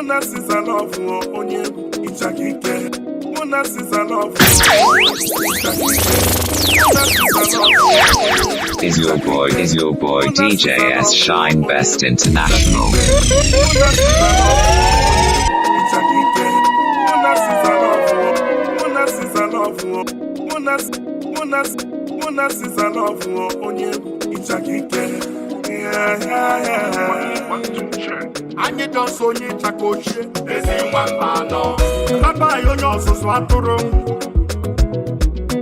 Ciza love onye Ichakike. Ciza love Is your boy DJ S Shine Best International. Ciza love onye Ichakike. Anyidos onye Chakoche, ezi nwamba anọ. Papa onye ọzụzụ atụrụ.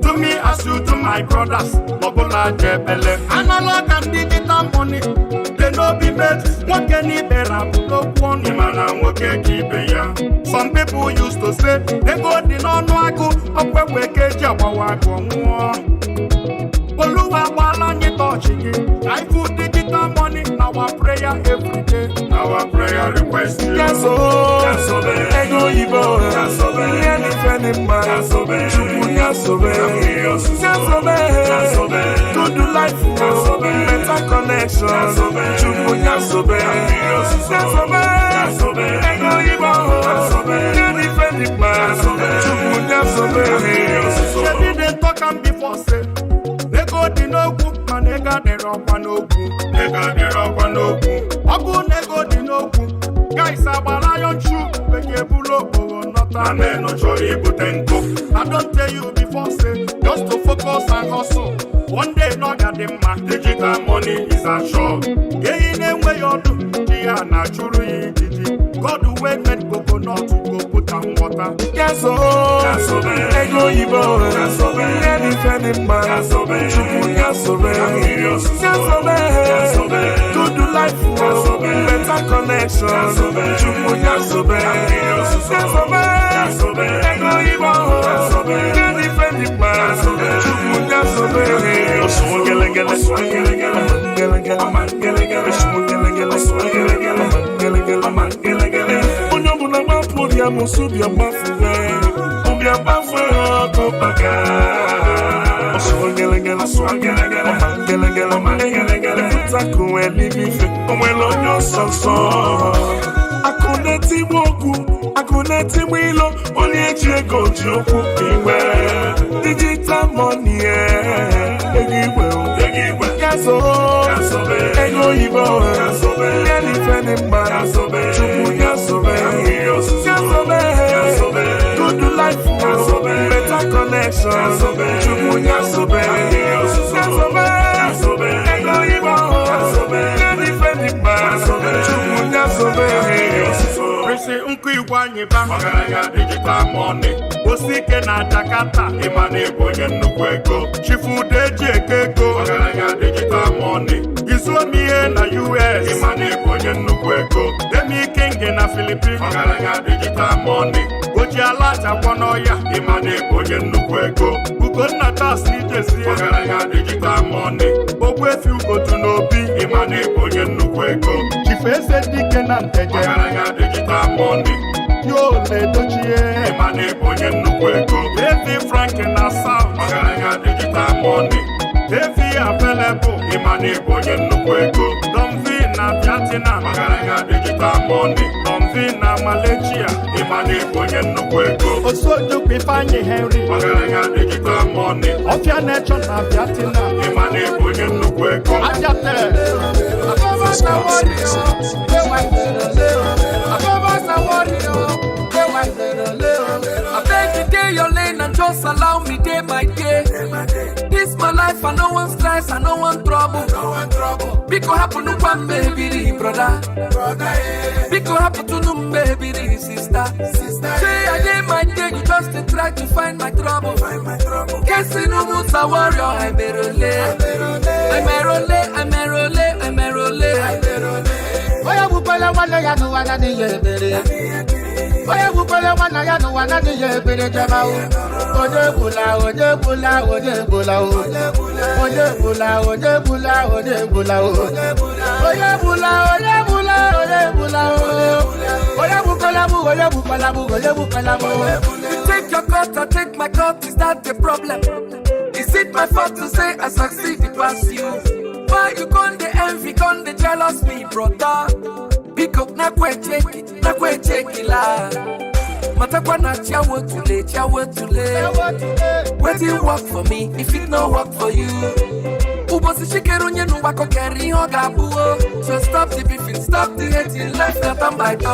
Do me as you do my brothers, ọbụla jebele. Analogue and digital money, they no be made. Nwoke n'ibe rapụ n'okwu ọnụ mana nwoke ka ibe ya. Some people used to say, ego dị n'ọnụ agụ, ọkwekwe ka eji agbawa agụ nwụọ. Oluwa gbala anyị tọọchị gị. I put digital money in our prayer every day. Our prayer request you. Ego Igbo. Good life, better connection. Ego Igbo. They talk and before say. Nego di n'okwu, ma nega dere ọkwa n'okwu. Ọgụ nego di n'okwu. Guys agbara ya nchu, bekee bulu okporo nọta. Amen, chọrọ ibute nkụ. I don't tell you before say, just to focus and hustle. One day no ga dị mma. Digital money is assured. Ehi na-enweghị ọdụ, ji ya na-achụrụ ya ijiji. God wey made coconut go put am water. Ego Igbo. Good life, better connection. Ego Igbo. Onye ọbụla gbapụrụ ya mụsụ bịa gbafuwe. Ụbịa gbafuwe ọkụ baka. Pụtakụ nwee n'ibe ife. O nwere onye ọsọ nsọ. Akụ na-etigbu okwu. Akụ na-etigbu ilo. Onye eji ego ji okwu igwe. Digital money ego igwe. Ego Igbo. Good life, better connection. Ego Igbo. Presi nkụ igwe anyị ba ọgaranya digital money. Osike na Jakarta, ịma na ego onye nnukwu ego. Chifude eji eke ego ọgaranya digital money. Izuomi ihe na US, ịma na ego onye nnukwu ego. Demi King na Philippines, ọgaranya digital money. Oji ala chakwa n'ọya, ịma na ego onye nnukwu ego. Ugonna Tas n'Ijesi, ọgaranya digital money. Ogbuefi Ugotu n'Obi, ịma na ego onye nnukwu ego. Chifeze Dike na Nteje, ọgaranya digital money. Yo le dochie, ịma na ego onye nnukwu ego. Evi Frank na South, ọgaranya digital money. Evi available, ịma na ego onye nnukwu ego. Domvi na Vietnam, ọgaranya digital money. Domvi na Malaysia, ịma na ego onye nnukwu ego. Osojukwu Ifeanyi Henry, ọgaranya digital money. Ọfịa Nation na Vietnam, ịma na ego onye nnukwu ego. Ajate. I beg you day your lane and just allow me day my day. This my life, I no one stress, I no one trouble. Because happen to one baby, brother. Because happen to no baby, sister. Say I day my day, you just to try to find my trouble. Kcee no moves a warrior, I'm a rolling. Oya bupala wana ya no wana ni yebere. Oya bupala wana ya no wana ni yebere jama o. Oje bula o. Oje bula o. Oje bula o. Oje bula o. Oya bupala bu. You take your cut, I take my cut, is that the problem? Is it my fault to say I succeeded past you? Why you con the envy, con the jealous me, brother? Biko na kwe cheki la. Matakwa na chawo tule. Wetin work for me if it no work for you? Ubosi shikeru nye nuwa kokeri hoga buo. So stop the beefing, stop the hating, life not on my door.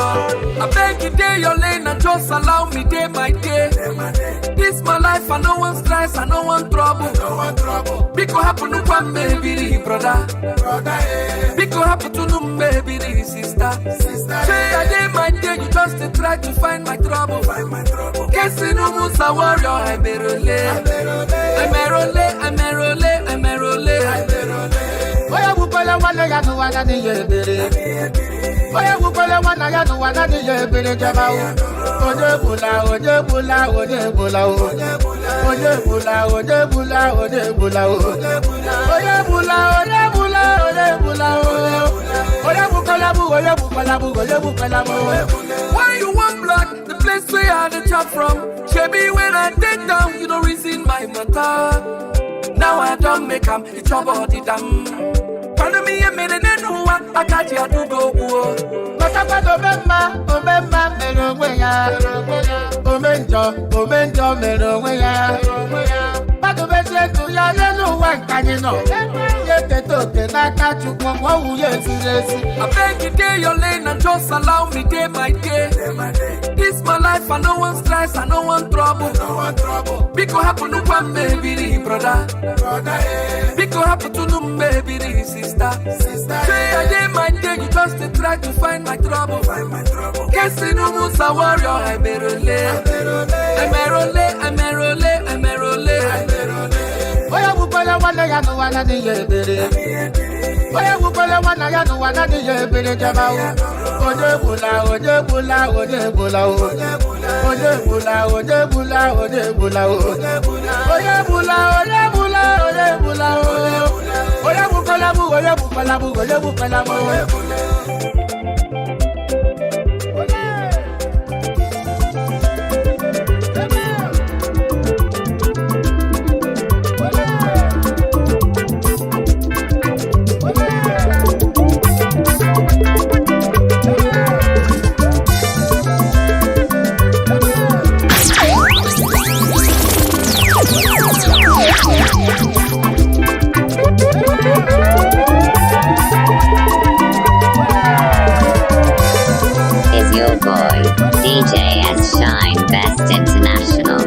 I beg you day your lane and just allow me day my day. This my life, I no one stress, I no one trouble. Biko happen to one baby brother. Biko happen to no baby sister. Say I day my day, you just try to find my trouble. Kcee no musa warrior, I merole. Oya bupala wana ya no wana ni yebere. Oya bupala wana ya no wana ni yebere jama o. Oje bula o. Oje bula o. Oya bupala bu. Why you want blood? The place where I had the chop from. Shebi when I take down, you don't reason my matter. Now I don't make him, it's your body damn. Pardon me, I made it no one, I got you to go. Matapa obemma, mero weya. Omento, mero weya. Pado bese tu ya lenu wankanyino. Yete toke na kachu kwa uye siresi. I beg you day your lane and just allow me day my day. This my life, I no one stress, I no one trouble. Biko happen to one baby brother. Biko happen to no baby sister. Say I day my day, you just try to find my trouble. Kcee no musa warrior, I merole. Oya bupala wana ya no wana ni yebere. Oya bupala wana ya no wana ni yebere jama o. Oje bula o. Oje bula o. Oya bupala bu. Is your boy, DJ S Shine Best International.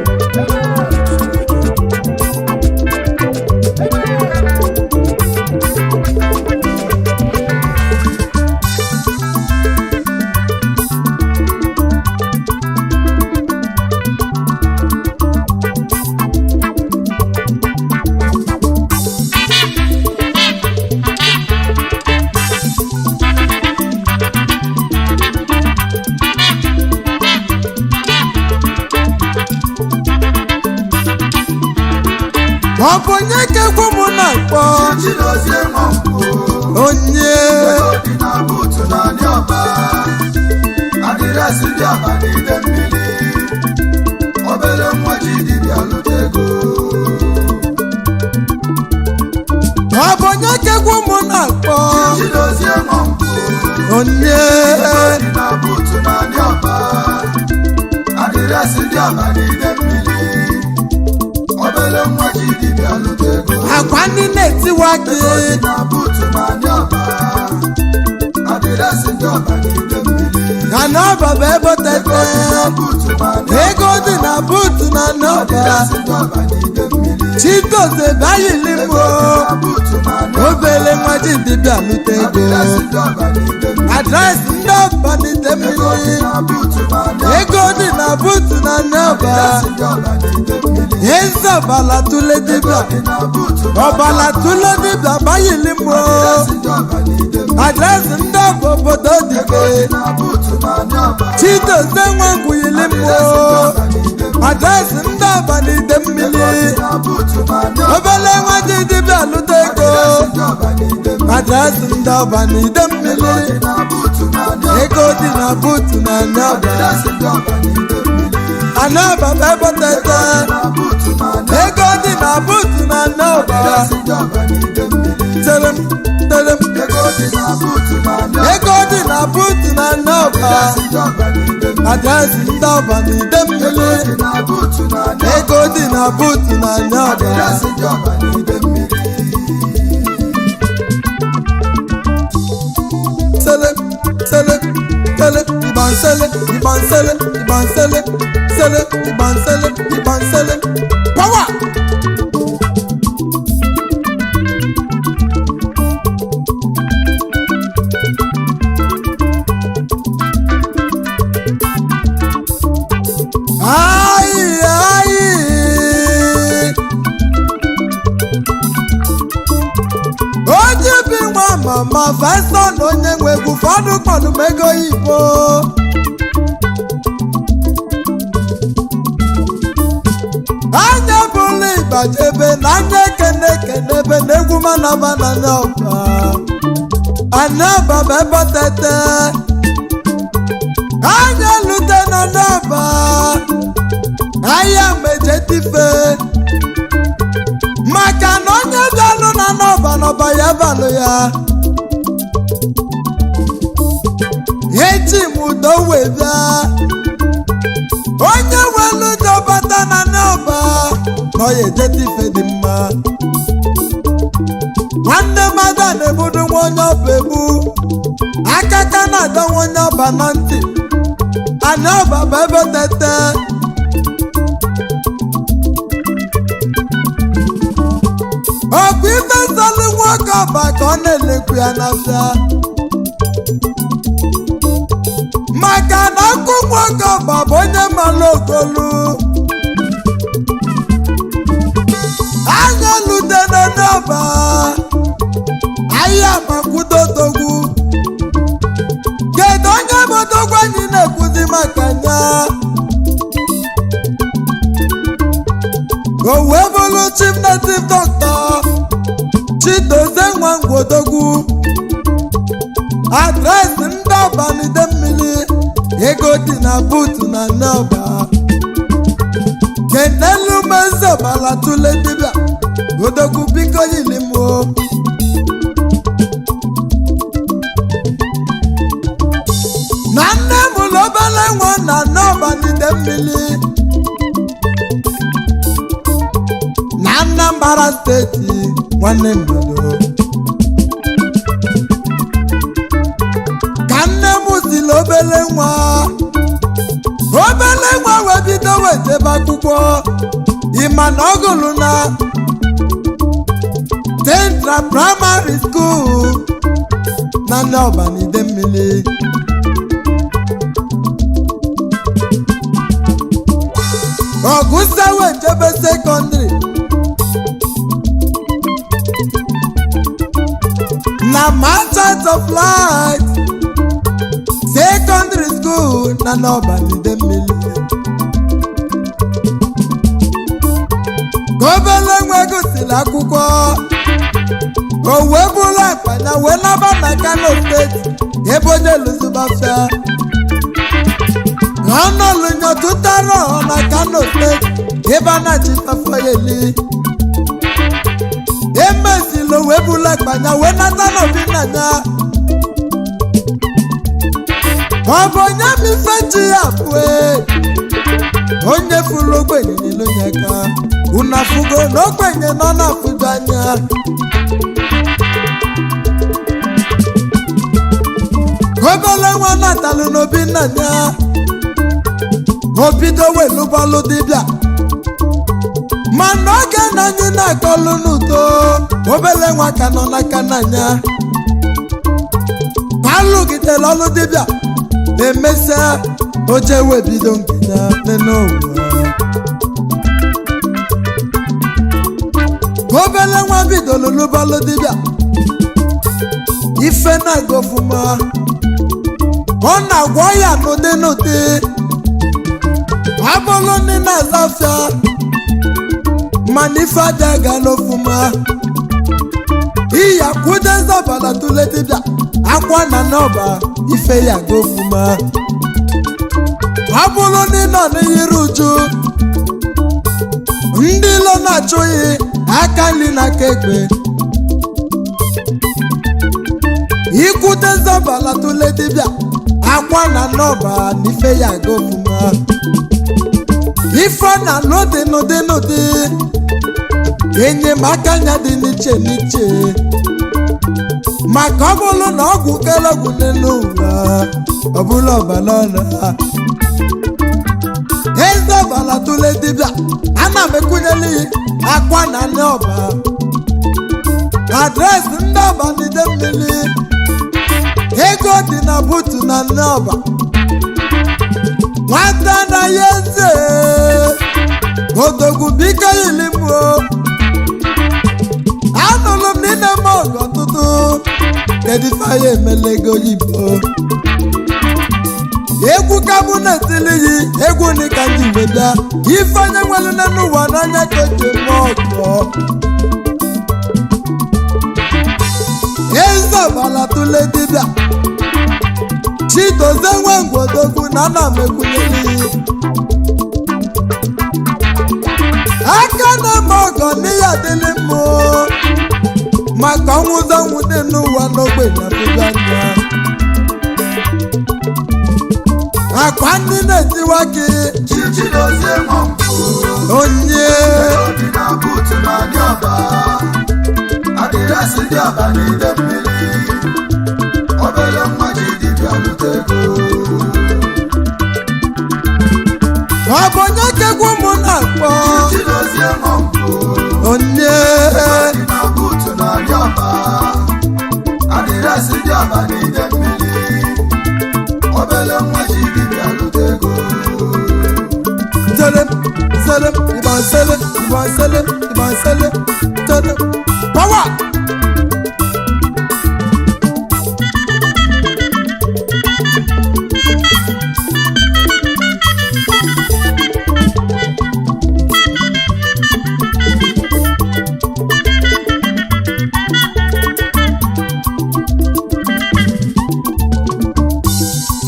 Onye kegwu mụ na-akpọ onye dị na buutu na ndị ọba adịrịasị ndị ọba n'ide mmiri obere nwa ji dibịa lụta ego. onye kegwu mụ na-akpọ onye dị na buutu na ndị ọba adịrịasị ndị ọba n'ide mmiri obere nwa ji dibịa lụta ego. akwa ndị na-etiwa gị na buutu na ndị ọba adịrịasị ndị ọba n'ide mmiri ka n'ọba bụ ebe tete ego dị na buutu na n'ọba chigozie bayili mụ obere nwa ji dibịa lụta ego adreesị ndị ọba n'ide mmiri ego dị na buutu na n'ọba eze ọbala tụle dibịa ọbala tụle dibịa bayili mụ adreesị ndị ọba obodo dike chidozie nwa gwuyili mụ adreesị ndị ọba n'ide mmiri obele nwa ji dibịa lụta ego adreesị ndị ọba n'ide mmiri ego dị na buutu na n'ọba anọba bụ ebe tete ego dị na buutu na n'ọba tere m ego dị na buutu na ego dị na buutu na n'ọba adreesị ndị ọba na ide mmiri ego dị na buutu na n'ọba sele sele sele ibansele ibansele ibansele sele ibansele ibansele power. Onye bi nwa mama Faison onye nwe egwu ụfọdụ kpọrọ m ego Igbo anya bụrụ ịgbajebe na anya ekene ekenebe na egwu manaba na n'ọba anaba m ebe tete anya lute na n'ọba anya mejetife maka na onye bịalụ na n'ọba ya balụ ya eji m udo wee bịa onye welu jọbata na n'ọba na ọ ya ejetife dị mma nwanne mmadụ na-ebudu nwa onye ọba egbu akaka na-adọ nwa onye ọba na ntị ana ọba bụ ebe tete ọkụ ife nsọlụ nwoke ọba ka ọ na-elekwu ya n'afịa maka na ọkụ nwoke ọba bụ onye mara ogolu anya lutene n'ọba ahịa makwudodogwu kedu onye bodogwu anyị na-ekwuzi maka ya o wee bụrụ chief native doctor Chidozie Nwangwodogwu adreesị ndị ọba n'ide mmiri ego dị na buutu na n'ọba kenelu meze gbara tụle dibịa odogwu biko yili m o na nne m ụlọ obere nwa na n'ọba n'ide mmiri na Anambra steeti nwanne mmadụ ka nne m siri obere nwa wee bido wee jebe akwụkwọ ịma na ọ gụrụ na Central Primary School na n'ọba n'ide mmiri ọgụsa wee jebe sekọndrị na Merchant of Light Secondary School na n'ọba n'ide mmiri obele nwa gosiri akwụkwọ o wee bụrụ akpanya wee naba na Kano steeti ebe onye lụzibafịa ọnọlụnyo tụtara ọha na Kano steeti ebe a na-achịtafọ ya eli emezilo wee bụrụ akpanya wee nata n'obi nna ya ọ bụ onye mife ji ya pụe onye furu ogbenye n'ilonye aka unu afụgo na ogbenye nọ na-afụdo anya obele nwa natalụ n'obi nna ya obido welụbalụ dibịa mana oge na anyị na-akọlụ n'udo obele nwa ka nọ n'aka n'anya alụgidere ọlụ dibịa na-emesịa oje wee bido nkịta n'ụwa obele nwa bidoro lụbalụ dibịa ife na-aga ọfụma ọ na-agwọ ya n'ụdị n'ụdị abụrụ ndị na-aza afịa mana ife adị aga n'ọfụma iya kwude nzọbala tụle dibịa akwa na n'ọba ife ya ga ọfụma ọ bụrụ ndị nọ n'iru uju ndị ilo na-achụghị aka nri na aka ekpe ikwute nzọbala tụle dibịa akwa na nọba n'ife ya ga ofuma ife na n'ụdị n'ụdị n'ụdị enyemaka anya dị n'iche n'iche maka ọ bụrụ na ọgwụ kelọgwụ n'elu ụwa ọ bụla ọbala ọla eze ọbala tụle dibịa ana m ekwunyeli akwa na nne ọba adresị ndị ọba n'ide mmiri ego dị na butu na nne ọba nwata na ya eze odogwu biko yilimuo anụrụ m n'ime m ọgụ ọtụtụ kedu faya emelego yibo egwu ka mụ na-etili yi egwu nika ndị igwe bịa ifeanya nwere n'ụwa n'anya ka eji eme ọgọ eze ọbala tụle dibịa chidozie nwe ngwodogwu na ana m ekwunyeli aka na-eme ọgọ n'ihe adịlị mmụ maka ọnwụzọ nwude n'ụwa n'ogbe na bụga anya akwa ndị na-etiwa gị Chidozie Nwangwu onye dị na buutu na ndị ọba adịresị ndị ọba n'ide mmiri obere nwa ji dibịa lute ego ọ bụ onye kegwu mụ na-akpọ Chidozie Nwangwu onye dị na buutu na ndị ọba adịresị ndị ọba n'ide mmiri obere nwa ji dibịa lute ego Selim, Selim, Iban Selim, Iban Selim, Iban Selim, Selim. Power!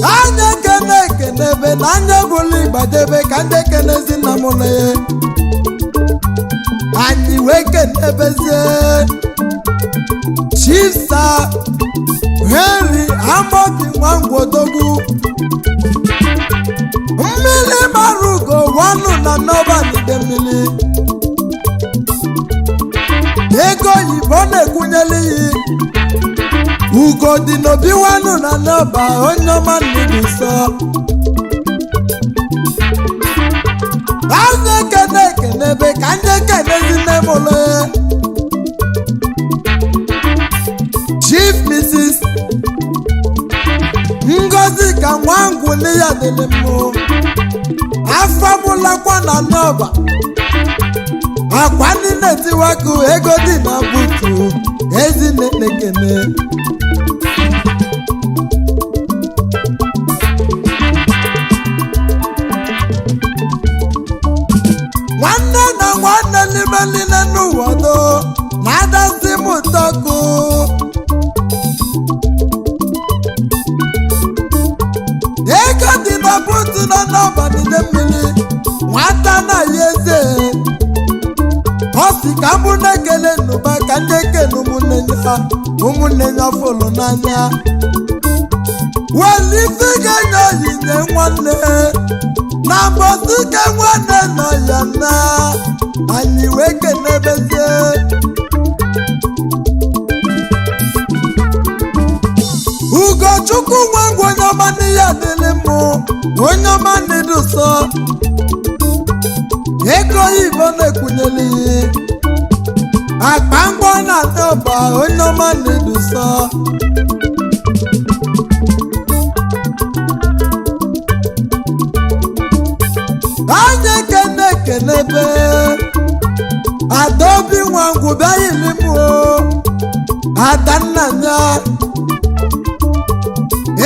Anya kene kenebe na anya bụlụ ịgbadebe ka ndị kenezi nna m na ya anyị wee kenebezie Ciza Henry Amobi Nwangwodogwu mmiri mara ugo wanụ na nọba n'ide mmiri ego oyibo na-ekwunyeli ya ugo dị n'obi wanụ na nọba onye ọma mmiri nsọ anya kene kenebe ka ndị kenezi nne m ụlọ Chief Mrs. Ngozi ka Nwangwu n'iya dịrị mmụ afọ mụlakwa na nọba akwa ndị na-etiwaku ego dị na butu ezi na-ekene nwanne na nwanne n'ime niile n'ụwa do na-adasị m ụtọkụ ego dị na butu na nọba n'ide mmiri nwata na ya eze ọ si ka mụ na-ekele nnụba ka ndị ekele ụmụnne ya fụlụ n'anya welite ga-enye onyinye nwanne na mbọsị ka nwanne nọ ya na anyị wee kenebezie Ugochukwu Nwangwu onye ọma n'ihe adịlị mmụ onye ọma n'ịdị ụsọ ego oyibo na-ekwunyeli akpa mgbọ na nọba onye ọma n'ịdị ụsọ anya kene kenebe Adaobi Nwangwu bịa yilimuo adanna ya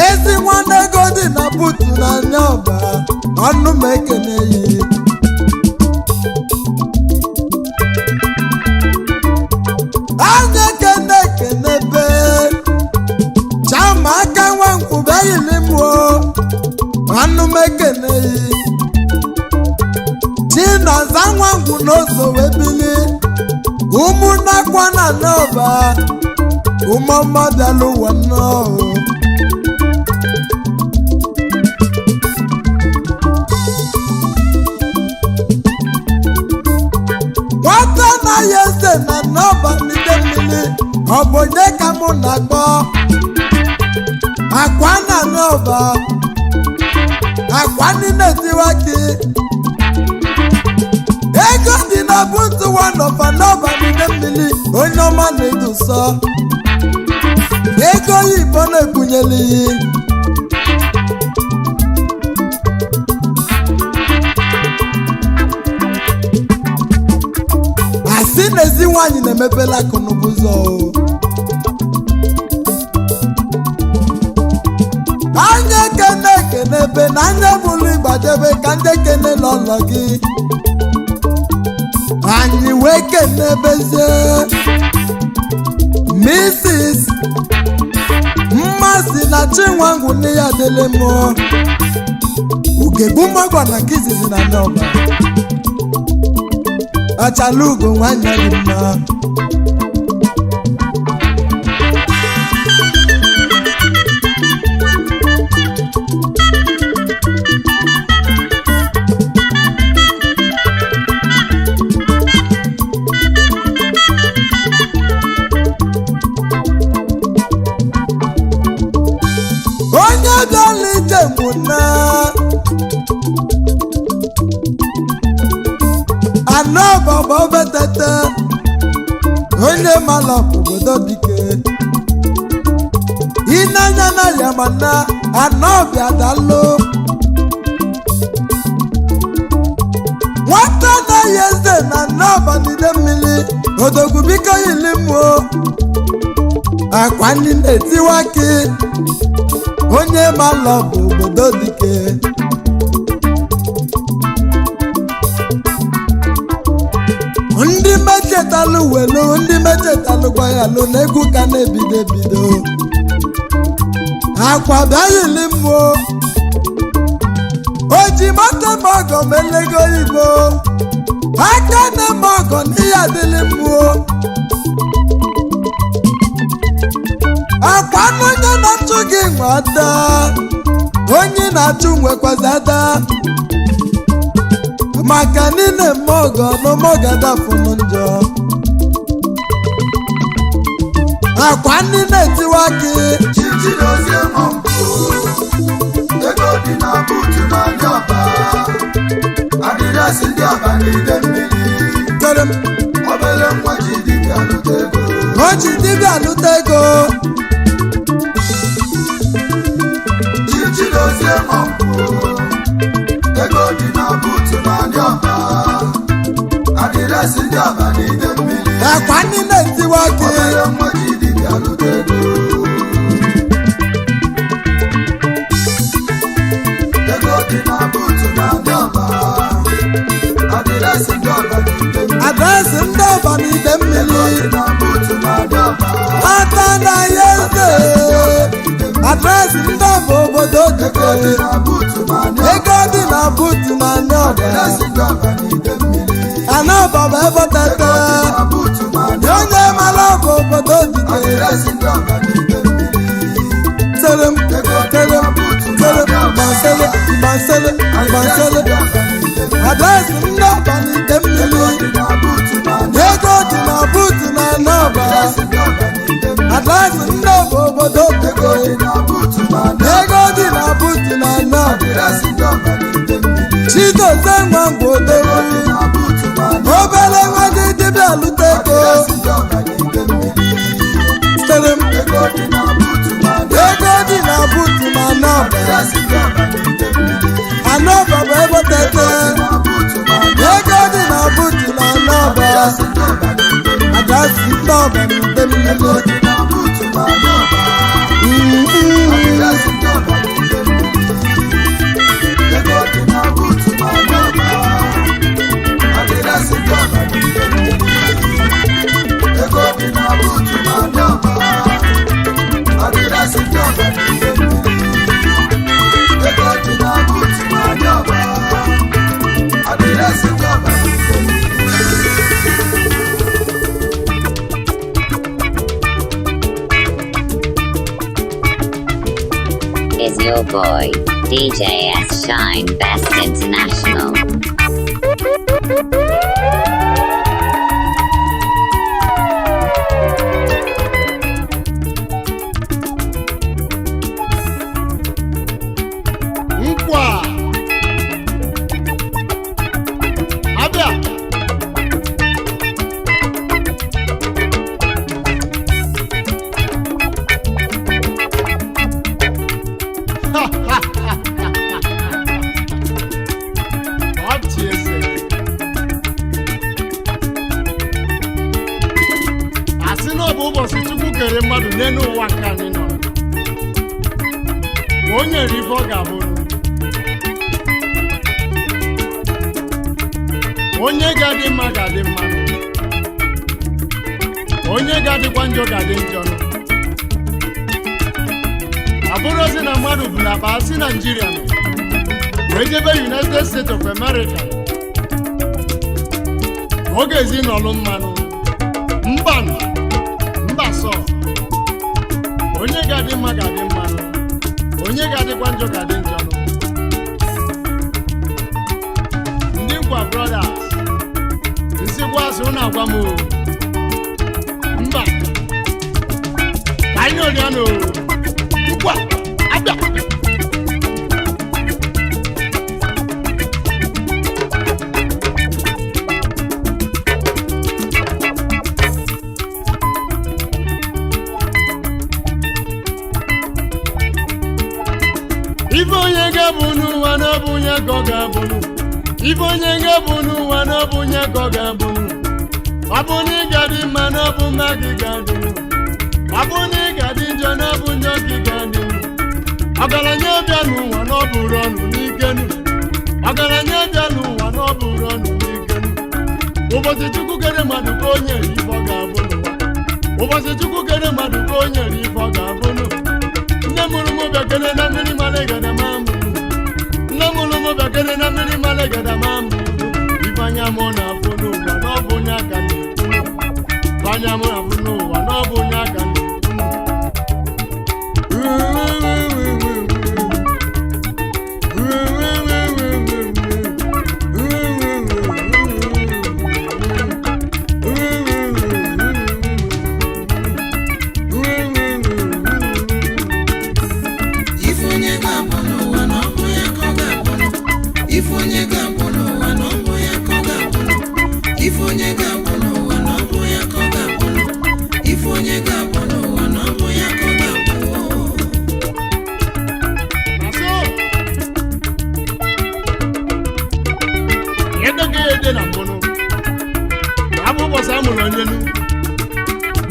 ezi nwanne ego dị na butu na anya ọba ọnụ m ekene yi anya kene kenebe chama aka Nwangwu bịa yilimuo ọnụ m ekene yi Chinaza Nwangwu n'ozo wee bili ụmụnnakwa na n'ọba ụmụọma bịala ụwa nnọọ nwata anaghị eze na n'ọba n'ide mmiri ọ bụ onye ka mụ na-akpọ akwa na n'ọba akwa ndị na-etiwa gị ego dị na buntu wanọfa n'ọba n'ide mmiri onye ọma na-edu nsọ ego oyibo na-ebunyela iyi asị na ezi nwaanyị na-emepela akụnụba ụzọ anya ekene ekene ebe na anya bụrụ ịgbadebe ka ndị ekene n'ụlọ gị anyị wee kene ebezie Mrs. Mmasị na Chinwangwu nne ya dele mụ ugegbu mmagwa na nke izizi na n'ọba achala ugo nwanyị dị mma onye bịala ije mụ na anọbọbọ betete onye mala obodo dike ịnanya na ya mana anọbịa dalụ nwata anaghị eze na anọba n'ide mmiri odogwu biko yili mmụọ akwa ndị na-etiwa gị onye mala obodo dike ndị mechetalụ welu ndị mechetalụ gbayalụ na egwu ka na-ebido ebido akwa bịayili mmụọ o ji mata m ọgọ melego igbo aka na-eme ọgọ n'ihe adịlị mmụọ akwa n'onye na-achụ gị nwe ada onye na-achụ nwekwazi ada maka niile mọgọ n'ụmọgọ dafụnụ njọ akwa ndị na-etiwa gị Chichidozie mọmpụ ego dị na buutu n'anya ọba adịrịasị ndị ọba n'ide mmiri kerem obere nwa ji dibịa lụta ego o ji dibịa lụta ego Chichidozie mọmpụ ego dị na buutu n'anya ọba adịrịasị ndị ọba n'ide mmiri akwa ndị na-etiwa gị obere nwa ji dibịa lụta ego ego dị na buutu n'anya ọba adịrịasị ndị ọba n'ide mmiri adresị ndị ọba n'ide mmiri na buutu n'anya ọba ata na ya eze adresị ndị ọba obodo dike na buutu n'anya ego dị na buutu na anya ọba adịrịasị ndị ọba n'ide mmiri anọba bụ ebe tete na buutu n'anya onye mara bụ obodo dike adịrịasị ndị ọba n'ide mmiri tere m tere m tere m gbansele gbansele gbansele adresị ndị ọba n'ide mmiri na buutu n'anya ego dị na buutu na anọba adresị ndị ọba obodo dike na buutu n'anya ego dị na buutu na anọba adịrịasị ndị ọba n'ide mmiri chidozie nwa mgbodogwu na buutu n'anya obere nwa dị dibịa lụta ego adịrịasị ndị ọba n'ide mmiri tere m ego dị na buutu n'anya ego dị na buutu na anọba adịrịasị ndị ọba n'ide mmiri anọba bụ ebe tete na buutu n'anya ego dị na buutu na anọba adịrịasị ndị ọba n'ide mmiri adresị ndị ọba n'ide mmiri ego dị na buutu n'anya ọba adịrịasị ndị ọba n'ide mmiri ego dị na buutu n'anya ọba adịrịasị ndị ọba n'ide mmiri ego dị na buutu n'anya ọba adịrịasị ndị ọba n'ide mmiri ego dị na buutu n'anya ọba adịrịasị ndị ọba n'ide mmiri boy, DJ S Shine Best International. onye ga-adị mma ga-adị mma, onye ga-adịkwa njọ ga-adị njọ. Abụrụzi na mmadụ bụ na akpa si Nigeria wee jebe United States of America oge ezinụlọ mmanụ mba sọ onye ga-adị mma ga-adị mma, onye ga-adịkwa njọ ga-adị njọ. Ndị Nkwa Brothers nsikwa asị ụnụ agwa m mba anyị orianụ nkwa abịa. Ife onye ga-abụ n'ụwa n'ọbụ onye ka ọ ga-abụ, ife onye ga-abụ n'ụwa n'ọbụ onye ka ọ ga-abụ. Ọ bụ na ị ga-adị mma n'ọbụ mma gị ga-adị, ọ bụ na ị ga-adị njọ n'ọbụ njọ gị ga-adị. Ọgaranya bịa n'ụwa n'ọbụrụ ọnụ n'ikenu, ọgaranya bịa n'ụwa n'ọbụrụ ọnụ n'ikenu. Ụbọchị Chukwu kere mmadụ ka o nyere ife ọ ga-abụ n'ụwa, ụbọchị Chukwu kere mmadụ ka o nyere ife ọ ga-abụ n'ụwa. Nne mụrụ m bịakere na mmiri mara egede ma mụ, nne mụrụ m bịakere na mmiri mara egede ma mụ. Ifeanya mụ na-afụ n'ụwa n'ọbụ onye aka na-ekwu, ifeanya mụ na-afụ n'ụwa n'ọbụ onye aka na-ekwu.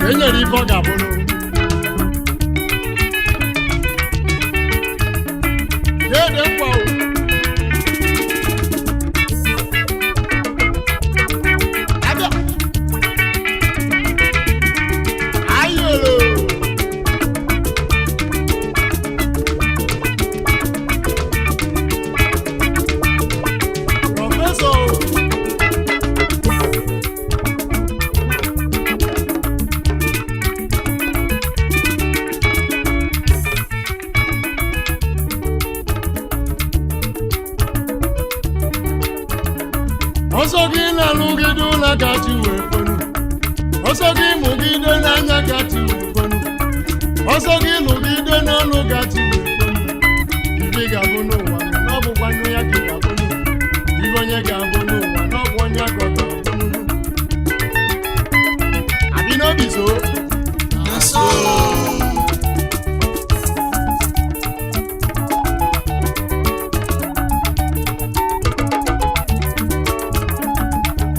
Enyere ife ọ ga-abụ dede nkwa abịa ayoro prọfesọ ọsọ gị na-alụgide ụlọ ka chi wee fonu, ọsọ gị mụgide n'anya ka chi wee fonu, ọsọ gị lụgide n'ọnụ ka chi wee fonu. Ife ga-abụ n'ụwa na ọ bụkwa nnu ya ka ị ga-abụ n'ụwa, ife onye ga-abụ n'ụwa na ọ bụ onye aka ọ ga-abụ n'ụwa. Abi n'obi so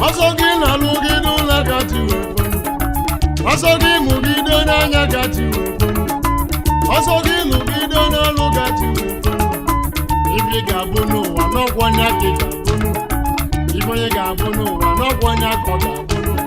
ọsọ gị na-alụgide ụlọ ka chi wee fonu, ọsọ gị mụgide n'anya ka chi wee fonu, ọsọ gị lụgide n'ọlụ ka chi wee fonu. Ife ga-abụ n'ụwa n'ọkwa onye aka ị ga-abụ n'ụwa, ife onye ga-abụ n'ụwa n'ọkwa onye aka ọ ga-abụ n'ụwa.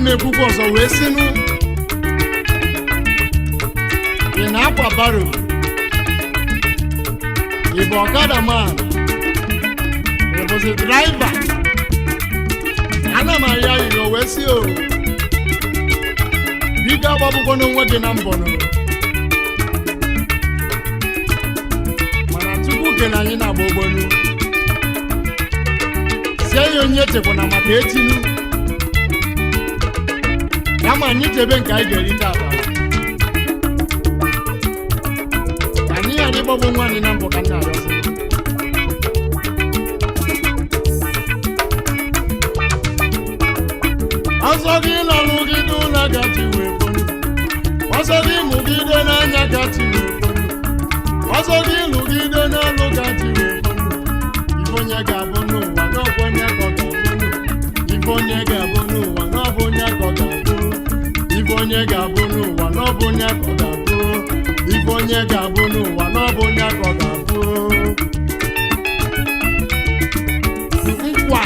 m ekwukwa ọzọ wee sinụ ị na-akwa baro ị bụ ọkada man ị bụzi draiva ana m arịa ayịyọ wee si o biko agbagbukwo n'onwe gị na mbọ nụ mana tupu kene anyị na-agba ogbonu sie ya onye echekwa na maka etinu kama anyị chebe nke anyị ga-erite aba anyị ghara ịgbagbo nwa anyị na mbọ ka nna arịọzi ọsọ gị lọrụgide ụlọ gachi wee fonu ọsọ gị mụgide n'anya gachi wee fonu ọsọ gị lụgide n'ọlụ gachi wee fonu ife onye ga-abụ n'ụwa n'ọbụ onye ka ọ ga-abụ ife onye ga-abụ n'ụwa n'ọbụ onye ka ọ ga-abụ ife onye ga-abụ n'ụwa n'ọbụ onye ka ọ ga-abụ ife onye ga-abụ n'ụwa n'ọbụ onye ka ọ ga-abụ nkwa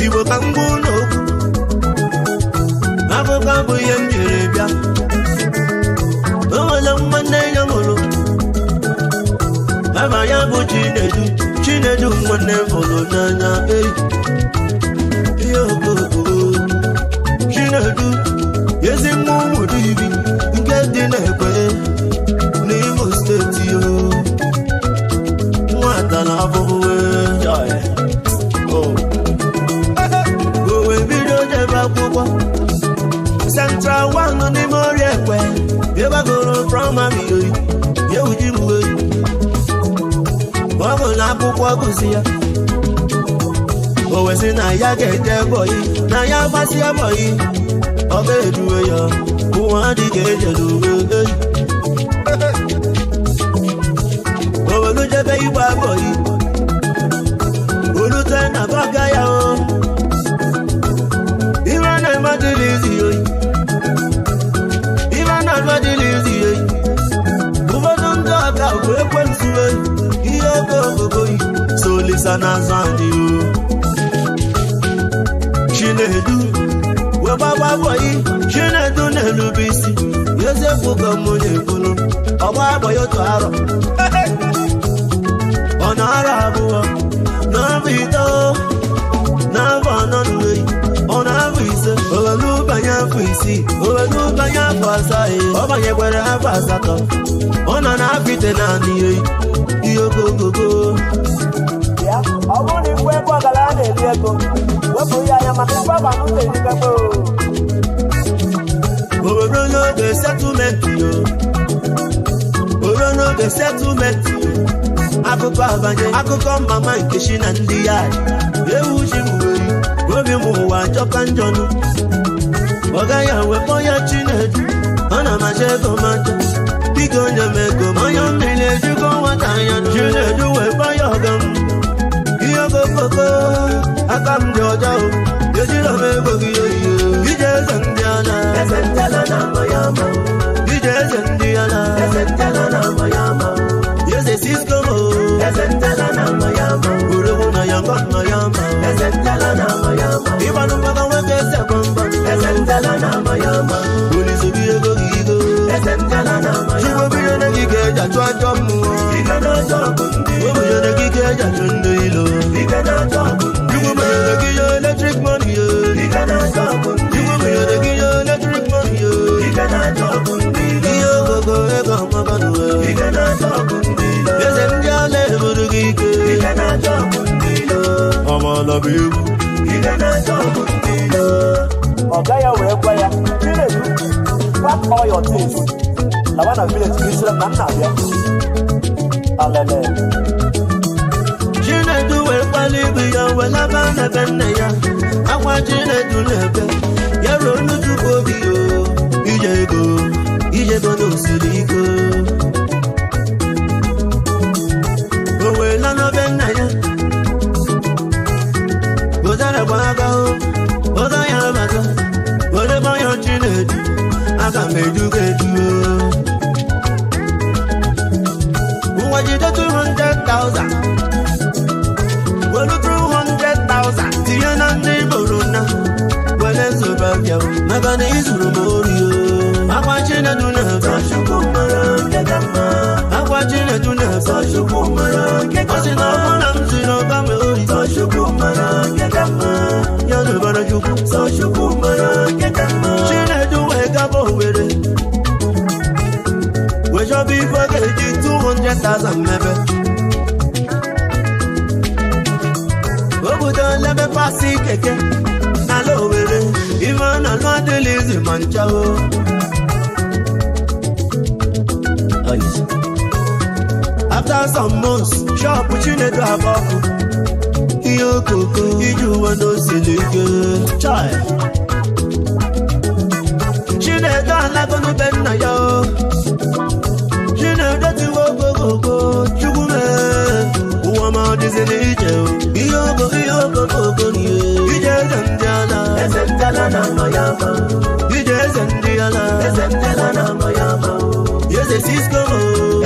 Igbo ka mgbu n'okwu akụkọ bụ ihe m jiri bịa o nwere nwanne ya mụrụ aba ya bụ Chinedu nwanne fọrọ n'anya ihe okoko Chinedu ezi nwa ụmụ dibi nke dị n'Ekwe n'Imo steeti nwata na abụwe akwụkwọ Central One n'ime ọrịa Ekwe ebe gụrụ praịmarị ya uji mgbe ọ bụ na akwụkwọ gụsị ya o wesị na ya ga-eje bọyị na ya gbasị bọyị ọ ga-eduwe ya ụwa adịghị ejeduwe owelu jebe igba bọyị olute na baga ya Olisa n'azụ anyị Chinedu webaba boyi Chinedu n'elube isi Yezekwu ka mụ na-ekwulu ọgba agbaghị otu arọ ọ na-arọ abụọ n'afọ ito n'afọ anọ n'uwe ọ na-afọ ise owenubanye afọ isii owenubanye afọ asaa ọ banyekwara afọ asatọ ọ nọ n'afọ ite naanị ihe ogogogo ọ bụrụ na ikwu ebe ọgara a na-eri ego wepụ ya anya maka ikwu aba n'ụlọ erikego obodo n'oge setụmentị obodo n'oge setụmentị akụkọ abanye akụkọ mama nke shi na ndị ya ewu ji mweri obi m ụwa chọka njọnụ ọ gaghị ewepụ ya Chinedu ọ na-amacha ego macha biko onye m ego manya mmiri ejugo nwata anya Chinedu wepụ ya ọga m ihe okokoko aka m dị ọjọọ ejiro m ego gị oyiyo ije eze ndị ala eze ndị ala na amayama ije eze ndị ala eze ndị ala na amayama Yeze Cisco eze ndị ala na amayama urewu na ya ngwa amayama eze ndị ala na amayama ịgbanụ maka nwoke eze gbamba eze ndị ala na amayama olisobi ego gị igo eze ndị ala na amayama chukwu bido na gị ga-eji achụ ajọ mmụọ ike na-achọ ọgụ ndị ilo obido na gị ga-eji achụ ndị ilo ike na-achọ ọgụ ndị chukwu bido na gị yo electric money yo ike na-achọ ọgụ ndị chukwu bido na gị yo electric money yo ike na-achọ ọgụ ndị ilo ihe ogogo ego ọmabanụ ike na-achọ ọgụ ndị ilo eze ndị ala eburu gị ike ike na-achọ ọgụ ndị ilo ọmọlọ bụ egwu ike na-achọ ọgụ ndị ilo ọga ya wee gwa ya Chinedu pack all your things lawa na village Israel na nna abịa alele Chinedu wee kwali ibu ya wee laba n'ebe nne ya akwa Chinedu n'ebe ya ruo n'Chukwu obi yo ije ego n'osiri iko o wee la n'obe nna ya gozara gba aka oza ya abata were gbanya Chinedu aka m eduga eduo ụwa jide 200,000 were 200,000 tinye na ndị bụrụ na were zoba bịa maka na izuru m ori akwa Chinedu na-ebe akwa Chinedu na-ebe ọ sị na ọ na m ziri ọba m ori ya nụbara Chukwu Chinedu wee gaba Owerri wee chọba ife ọ ga-eji 200,000 mebe o butere ebe pasi keke n'ala Owerri ife a na-alụ adịla izi ma nchawo after some months shop Chinedu abọkụ ihe okoko iji uwe n'osiri ike chai Chinedu alagonube nna ya Chinedu tiwe ogogogo chukwu mee ụwa ma ọ dịzi n'ije ihe okokoko n'ihe ije eze ndị ala na amayama ije eze ndị ala na amayama Yeze Cisco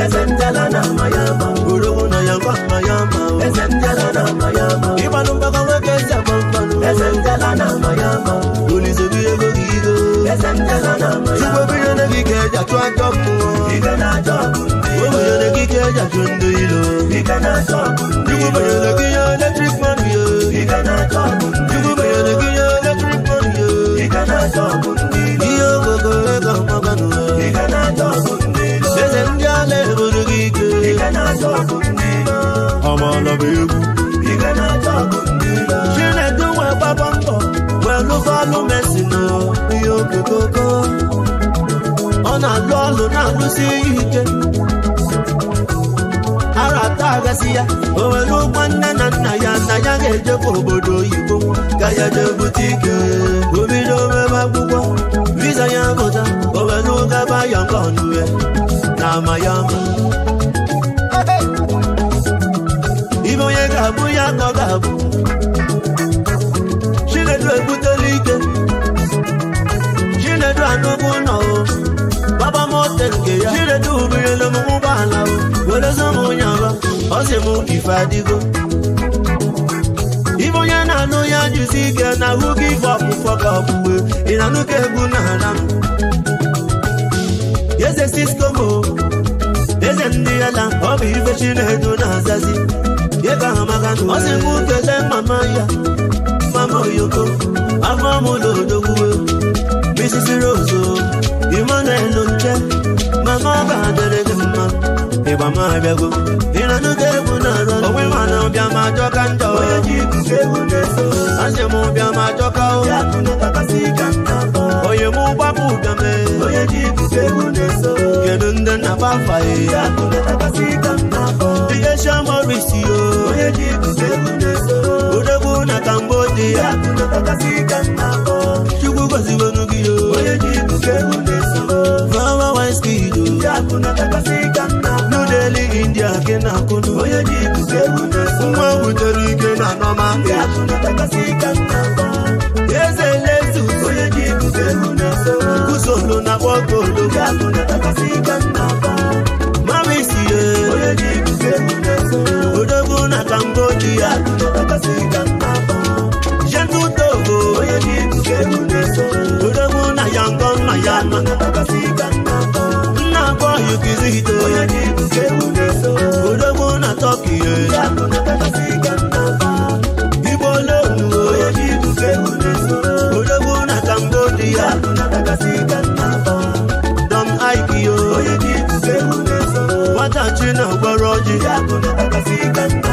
eze ndị ala na amayama urewu na ya ngwa amayama eze ndị ala na amayama ịgbanụ mgbaka nwoke eze gbamgbanụ eze ndị ala na amayama olisobi ego gị igo eze ndị ala na amayama chukwu bido na gị ga-eji achụ ajọ mmụọ ike na-achọ ọgụ ndị ilo obido na gị ga-eji achụ ndị ilo ike na-achọ ọgụ ndị ilo chukwu bido na gị ya electric money yo ike na-achọ ọgụ ndị ilo chukwu bido na gị ya electric money yo ike na-achọ ọgụ ndị ilo ihe ogogo ego ọmabanụ ike na-achọ ọgụ ndị ilo eze ndị ala eburu gị ike ike na-achọ ọgụ ndị ilo ọmọlọ bụ egwu ike na-achọ ọgụ ndị ilo Chinedu wee gbaba mbọ wee lụba ọlụ mesin ihe okokoko ọ na-alụ ọlụ na-alụsi ike ara atọ agasị ya o were ụgwọ nne na nna ya ga-ejekwa obodo oyibo ka ya jee bute ike o bido mebe akwụkwọ visa ya pụta o were ụgaba ya nke ọnụwe na amayama ibe onye ga-abụ ya ka ọ ga-abụ Chinedu ebutela ike Chinedu anụgụ nọ baba mote nke ya Chinedu ubinyelu m ụgbọala were zọ m onye aba ọ sị m ife adịgo no ya jisike na who give up fuck up we. Ina no ke bu na haram. Yes a Cisco mo. Yes ndi ala obi ife chinedu na azazi. Ye ka hamaganu. Ose mu kele mama ya. Mama yoko. Ava mo lo do we. Mrs. Roso. Emmanuel Lonche. Mama ba dere gumma. Eba ma biago. Ina no ke bu na ro. Owe mana bia ma joka ndo. Oye ji ku ke bu neso. Ase mo bia ma joka o. Ya ku no takasika na. Oye mu ba bu game. Oye ji ku ke bu neso. Gedunde na ba fa e. Ya ku no takasika na. The Asian Mauricio. Oye ji ku ke bu neso. Odogu na Cambodia. Ya ku no takasika na. Chugu gozi wonu giyo. Oye ji ku ke bu neso. Mama Waiski do. Ya ku no takasika na. New Delhi India kena kunu. Oye ji ku ke bu neso. Mwa uteri kena noma. Ya ku no takasika na. Yeze lezu. Oye ji ku ke bu neso. Kusolo na bokolo. Ya ku no takasika na. Mami siye. Oye ji ku ke bu neso. Odogu na Cambodia. Ya ku no takasika na. Jendu Togo. Oye ji ku ke bu neso. Odogu na Yangon na Yana. Ya ku no takasika na. Na boy you kizito. Oye ji ku ke bu neso. Odogu na Tokyo. Ya ku no takasika na. Igbo lolu. Oye ji ku ke bu neso. Odogu na Cambodia. Ya ku no takasika na. Dom Aikio. Oye ji ku ke bu neso. Wata china gboroji. Ya ku no takasika na.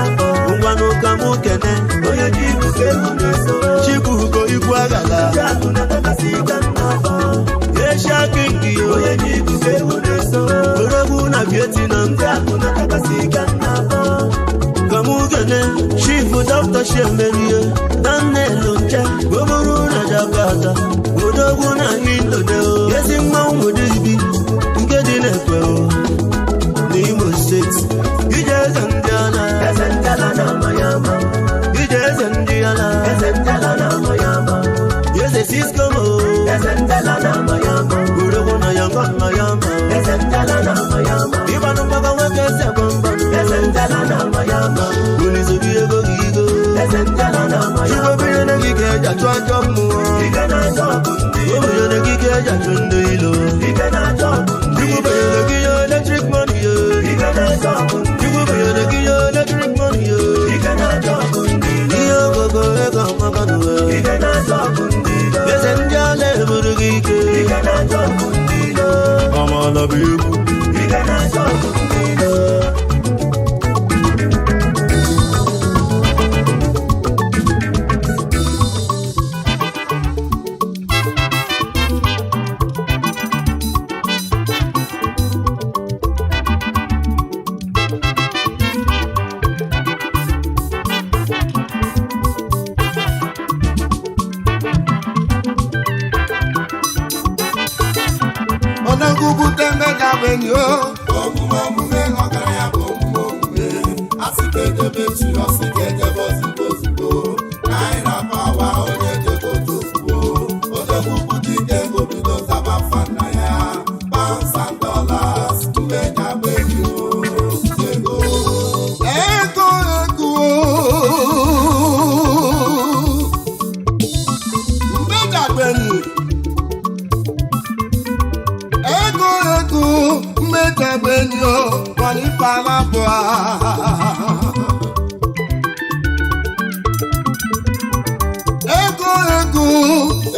Ngwanu kamukene. Oye ji ku ke bu neso. Chibugo ikwu agala. Ya ku no takasika na. Asia Kingi. Oye ji ku ke bu neso. Odogu na Vietnam. Ya ku no takasika na. Kamukene. Chifu Dr. Shemerie. Daniel Lonche. Gomuru na Jakarta. Odogu na Indonesia. Yesi mmanwu dibi. Nke dị n'ekwe o. N'Imo State. Ije Zandiala. Zandiala na Mayama. Ije Zandiala. Zandiala na Mayama. Yesi Cisco mo. Zandiala na Mayama. Odogu na Yangon Mayama. Zandiala na Mayama. Ibanu mpaka weke sebamba. Zandiala na Mayama. Unizugi ego gigo. Zandiala na Mayama. Chubo biye na gike jachwa jomu. Ike na jomu. Chubo biye na gike jachwa ndoilo. Ike na jomu. Chubo biye na gike electric money yo. Ike na jomu. Chubo biye na gike electric money yo. Ike na jomu. Iyo gogo ego makanu yo. Ike na jomu. Yese njale buru gike. Ike na jomu. Mama love you. Ike na jomu.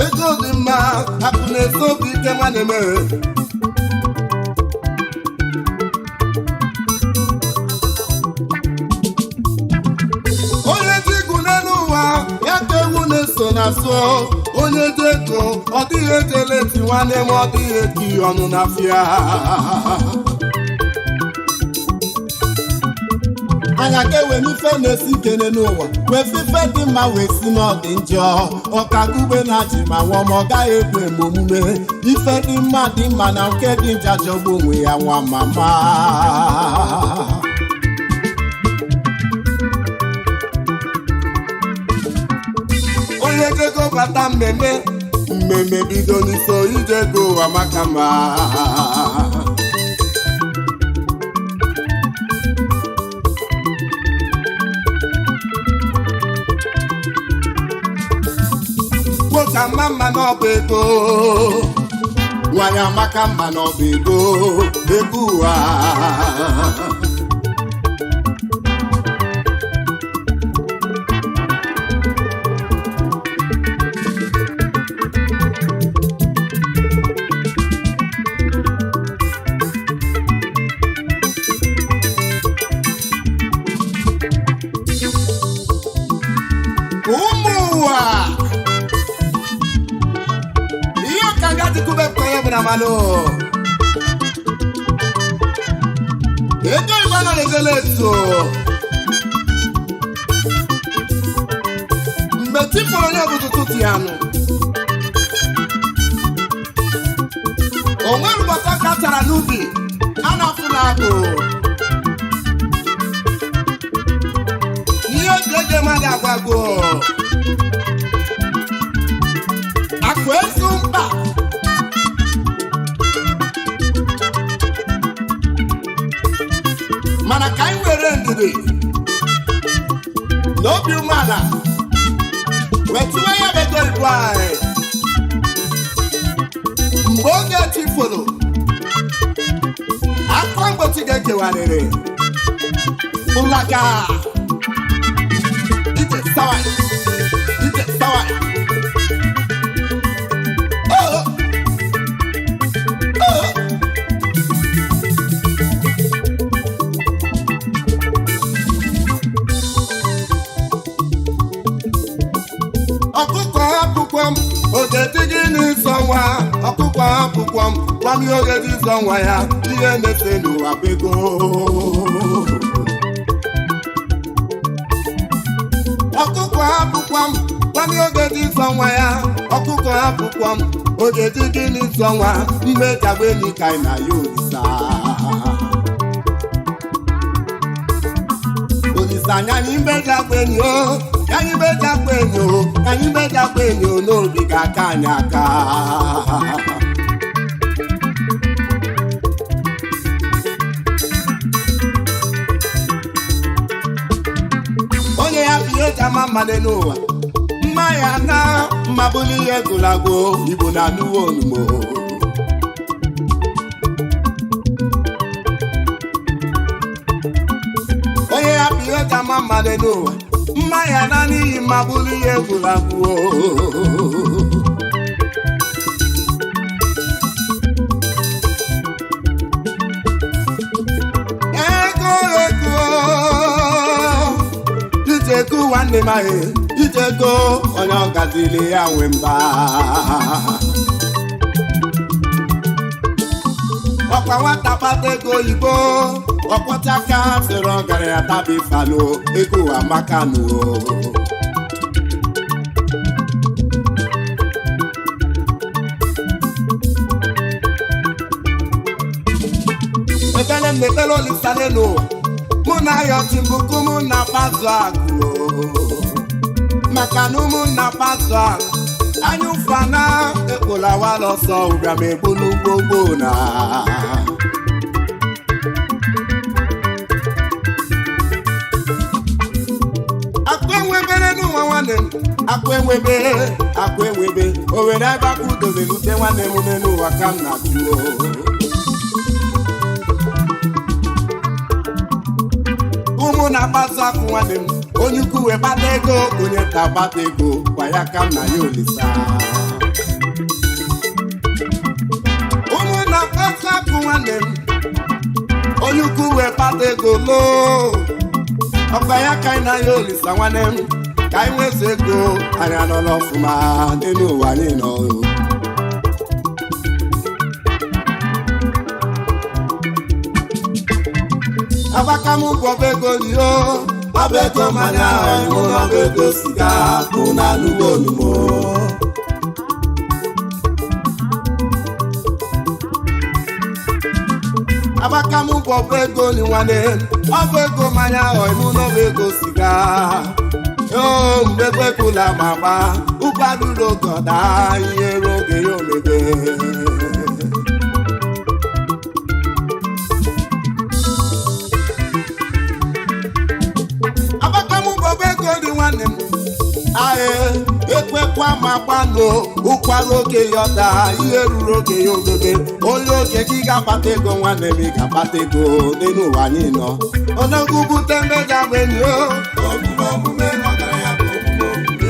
Ego dị mma, akụ na-eso obi ike nwanne m. Onye dị ego n'elu ụwa, ya ka ewu na-eso na-asụ. Onye dị ego, ọ dịghị ejele eti nwanne m, ọ dịghị eki ọnụ n'afịa. Anya ka ewe n'ife na-esi ikene n'ụwa wee fife dị mma wee si n'ọdị njọ ọkagube na ji ma nwụọ ma ọ gaghị ekwe mgbe omume ife dị mma na nke dị nja jọgbu onwe ya nwa mama. Onye jego bata mmemme bido n'iso ije go ụwa maka mma. nwoke ama mma n'ọba ego nwanyị amaka mma n'ọba ego ụwa Malo ego ibana lezeleto mbeti fọrọ bututu yanu onwe mbata katara n'ubi anafula agụ ihe oge mmadụ agwago akụ ezu mkpa mana ka anyị were ndidi n'obi umeala wetụwa ya bedo igbo anyị mgbe oge etifolo akwa mgbochi ga-ekewarịrị ụlaga ije sawai ọkụkọ akwụkwọ m gwam ihe oge dị ịzọ nwa ya ihe na-efe n'ụwa bego ọkụkọ akwụkwọ m gwam ihe oge dị ịzọ nwa ya ọkụkọ akwụkwọ m oge dị gị n'ịzọ nwa mgbe jagbe enyi ka ị na ya olisa anya n'ime jagbe enyi o anyị bejakwa enyo n'obi ga-aka anyị aka onye ya bụ ihe eji ama mmadụ n'ụwa mma ya na mmabụli ihe gụlagwo Igbo na anụwo onumo onye ya bụ ihe eji ama mmadụ n'ụwa mma ya na n'ihi mma bụrụ ihe egwuregwu ego nwanne m ahụ ego onye ọ gazili ya nwe mba ọkwa nwata kpata ego oyibo ọkpọcha aka sịrị ọgaranya tabi falo ego amaka nụ ekele m na-ekele Olisa n'ụwa mụ na ya ọchịmbụkụ mụ na pazụ agụ maka na ụmụ nna pazụ agụ anya ụfana ekpola wala ọsọ ụbịa ma ebulu gbogbo na akwa enwebe o were ebe aka udobe lute nwanne m n'ụwa ka m na-atụo ụmụ na-akpasu akụ nwanne m onye ukwu wee kpata ego onye ka kpata ego kwa ya ka m na ya Olisa ụmụ na-akpasu akụ nwanne m onye ukwu wee kpata ego loo ọkwa ya ka anyị na ya Olisa nwanne m ka anyị nwezi ego anyị anọla ọfụma n'elu ụwa anyị nọ agbaka m gwọba ego liyo ọba ego mmanya ahụ ọba ego siga bụ na alụgbo olumo agbaka m gwọba ego li nwanne ọba ego mmanya ahụ ịmụ n'ọba ego siga mgbe kwekwula ma gba ụkwaduru ogoda ihe oge ya omebe ekwekwa ma gbanụ ụkwara oge ya ọda ihe ruru oge ya ogobe onye oge gị ga-akpata ego nwanne m ị ga-akpata ego n'elu ụwa anyị nọ onogwu bute mmega gbenyi o omume omume ọgaranya bụ omume omume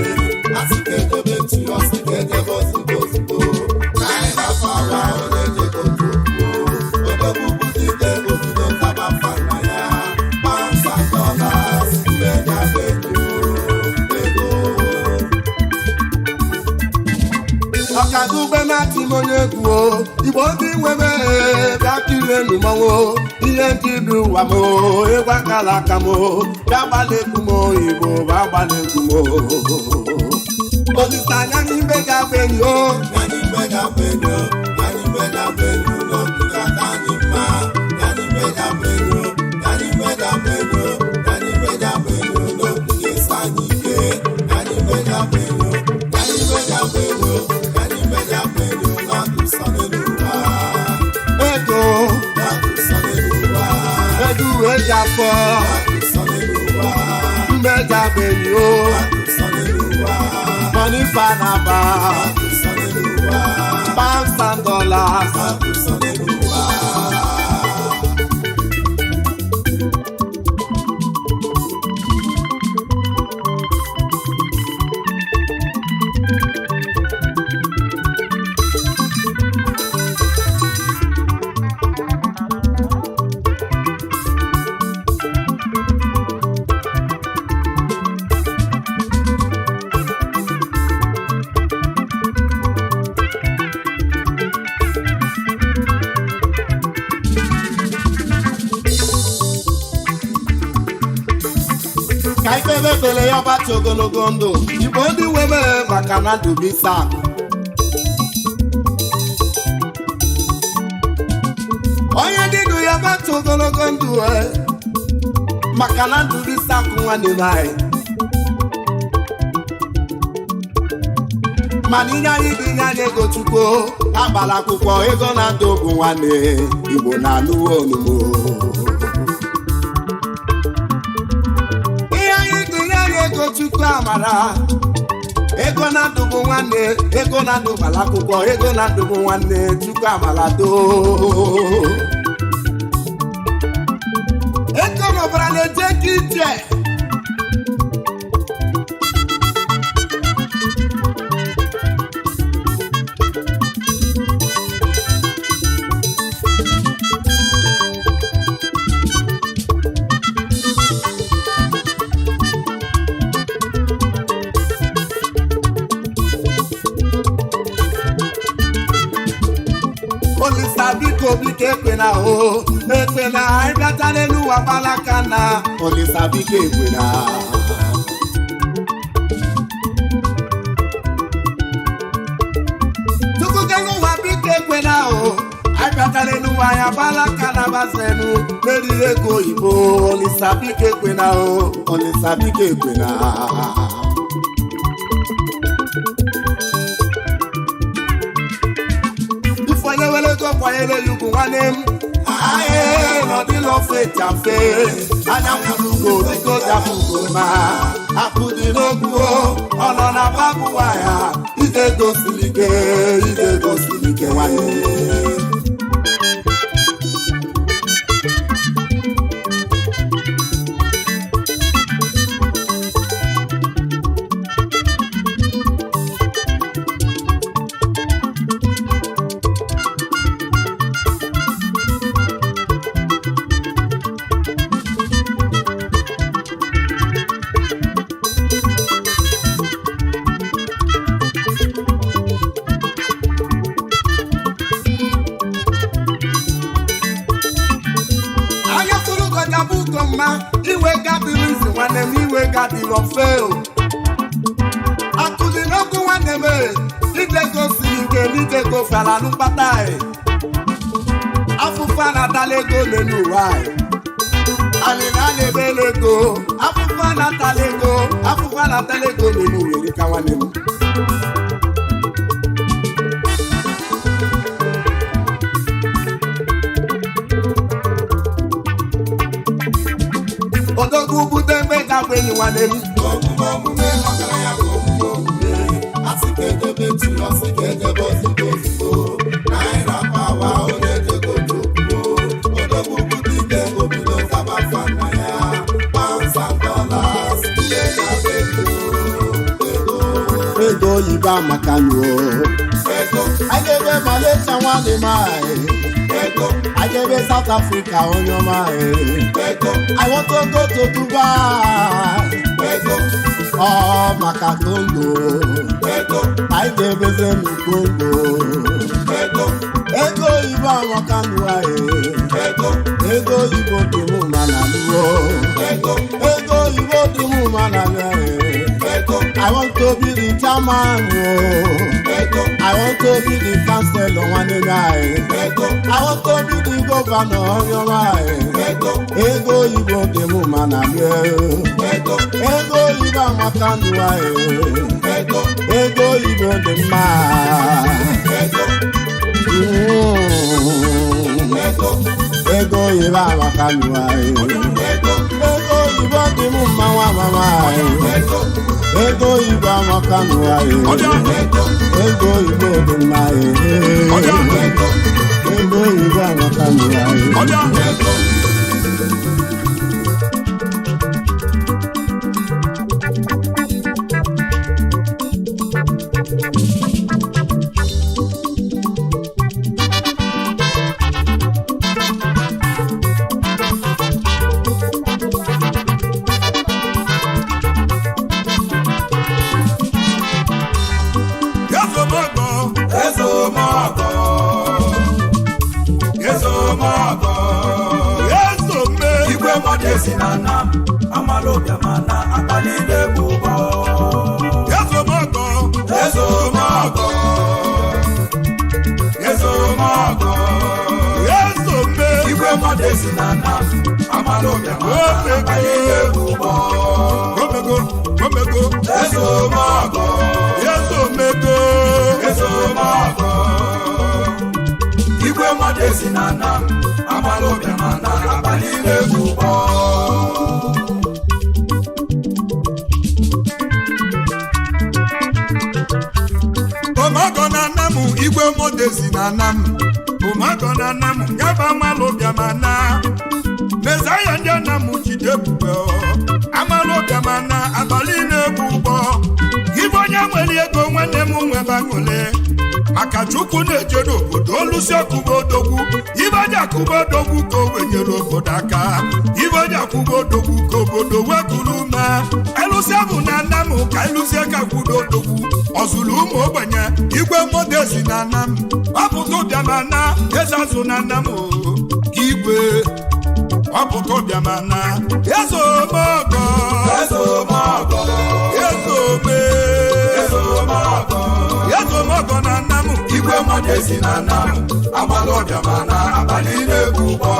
asị ka edebe ntị ọsị ka edebe ozugbo ozugbo na anyị na-afọ awa onye jego tupu odogwu bute ide obido taba mfa na ya pansa dollars mmega gbenyi ọkadugbe na-atị m onye egwu igbo ndị nwebe bịa kirie n'ụmọnwụ ihe ndị bi ụwa m ịgwa kala aka m bịa gbala egwu m igbo bụ agbala egwu m olise anya n'ime ga-abụ enyi o n'ime ga-abụ enyi n'ime ga-abụ enyi n'obodo aka anyị mma n'ime ga-abụ enyi n'ime ga-abụ enyi n'ime ga-abụ enyi n'obodo esi anyị ike n'ime ga-abụ enyi n'ime ga-abụ enyi ego edu eji afọ mmega benyo money fanaba pounds and dollars ka ikpebe kpere ya ọbachi ogologo ndụ igbo ndị nwebe maka na ndụ bisa onye ndị ndụ ya ọbachi ogologo ndụ maka na ndụ bisa akụ nwanne m anyị mana inye anyị bụ inye anyị ego chukwu agbala akwụkwọ ego na ndụ bụ nwanne igbo na anụwo onumo ego chukwu amara ego na ndụ bụ nwanne ego na ndụ gbara akwụkwọ ego na ndụ bụ nwanne chukwu amara doo ego n'ọbara na-eje ka ije biko ekwe na o ekwe na anyị bịata n'elu ụwa gbalaka na olisa biko ekwe na tupu gị n'ụwa biko ekwe na o anyị bịata n'elu ụwa ya gbalaka na bazenu meriri ego oyibo olisa biko ekwe na o olisa biko ekwe na onye were ego kwanyere ya ugwu nwanne m ahịa n'ọdịla ofe chafe anya kwurugo dịka ojabugo ma akụ dị n'ogwu ọ nọ na babụwa ya ide gosiri ike nwanne iwe gadịrị izi nwanne m iwe gadịrị ofe akụzi n'okwu nwanne m ije gosiri ike n'ije gofela n'mkpata afụfa na-atala ego n'elu ụwa anyị na-ebele ego afụfa na-atala ego n'elu ụwa ka nwanne m odogwu bute mbe ga-agba enyi nwanne m kedebe tiwasi kedebe ozigbo naira pawa onye tego jokwo odogwu butike obido taba fana ya pounds and dollars ego yiba makanu ego ajebe Malaysia nwanne mai ego ajebe South Africa onye mai ego I want to go to Dubai ego oh maka Congo ego ajebe zenu Congo ego yiba makanu ego yibo dimu mananuo ego yibo dimu mananuo I want to be the chairman, I want to be the councillor one day. I want to be the governor of your life. Ego Igbo the woman I'm Ego Igbo Makanua. Ego Igbo the man. Ego Igbo Makanua. Ego Igbo the woman mama. Ego Igbo Amakanua ego Igbo dị mma ego Igbo Amakanua Sinana, Amalo Yamana, Abalide Bubo. Yesomago, Yesomago, Yesomago, Yesome, Igwemade Sinana, Amalo Yamana, Abalide Bubo. Gomego, Yesomago, Yesomego, Yesomago, Igwemade Sinana, Amalo Yamana, Abalide Bubo. Igwe modezi na nam Umago na nam Gaba malobia mana Mezaya ndia namu jide bube Amalobia mana Abaline bubo Ivonya mweli ego mwene mwe bagole Maka chuku nejedo Odolusi akubodogu Ivonya kubodogu Kowenye rokodaka Ivonya kubodogu Kobodowe kuluma Elusi abu na namu Kailusi eka kubodogu Ozulu mogbenye Igwe modezi na nam Waputo biamana Ezazu na namu Igwe Waputo biamana Yezo mogo Yezo mogo Yezo me Yezo mogo Yezo mogo na namu Igwe modezi na namu Amalo biamana Abaline bubo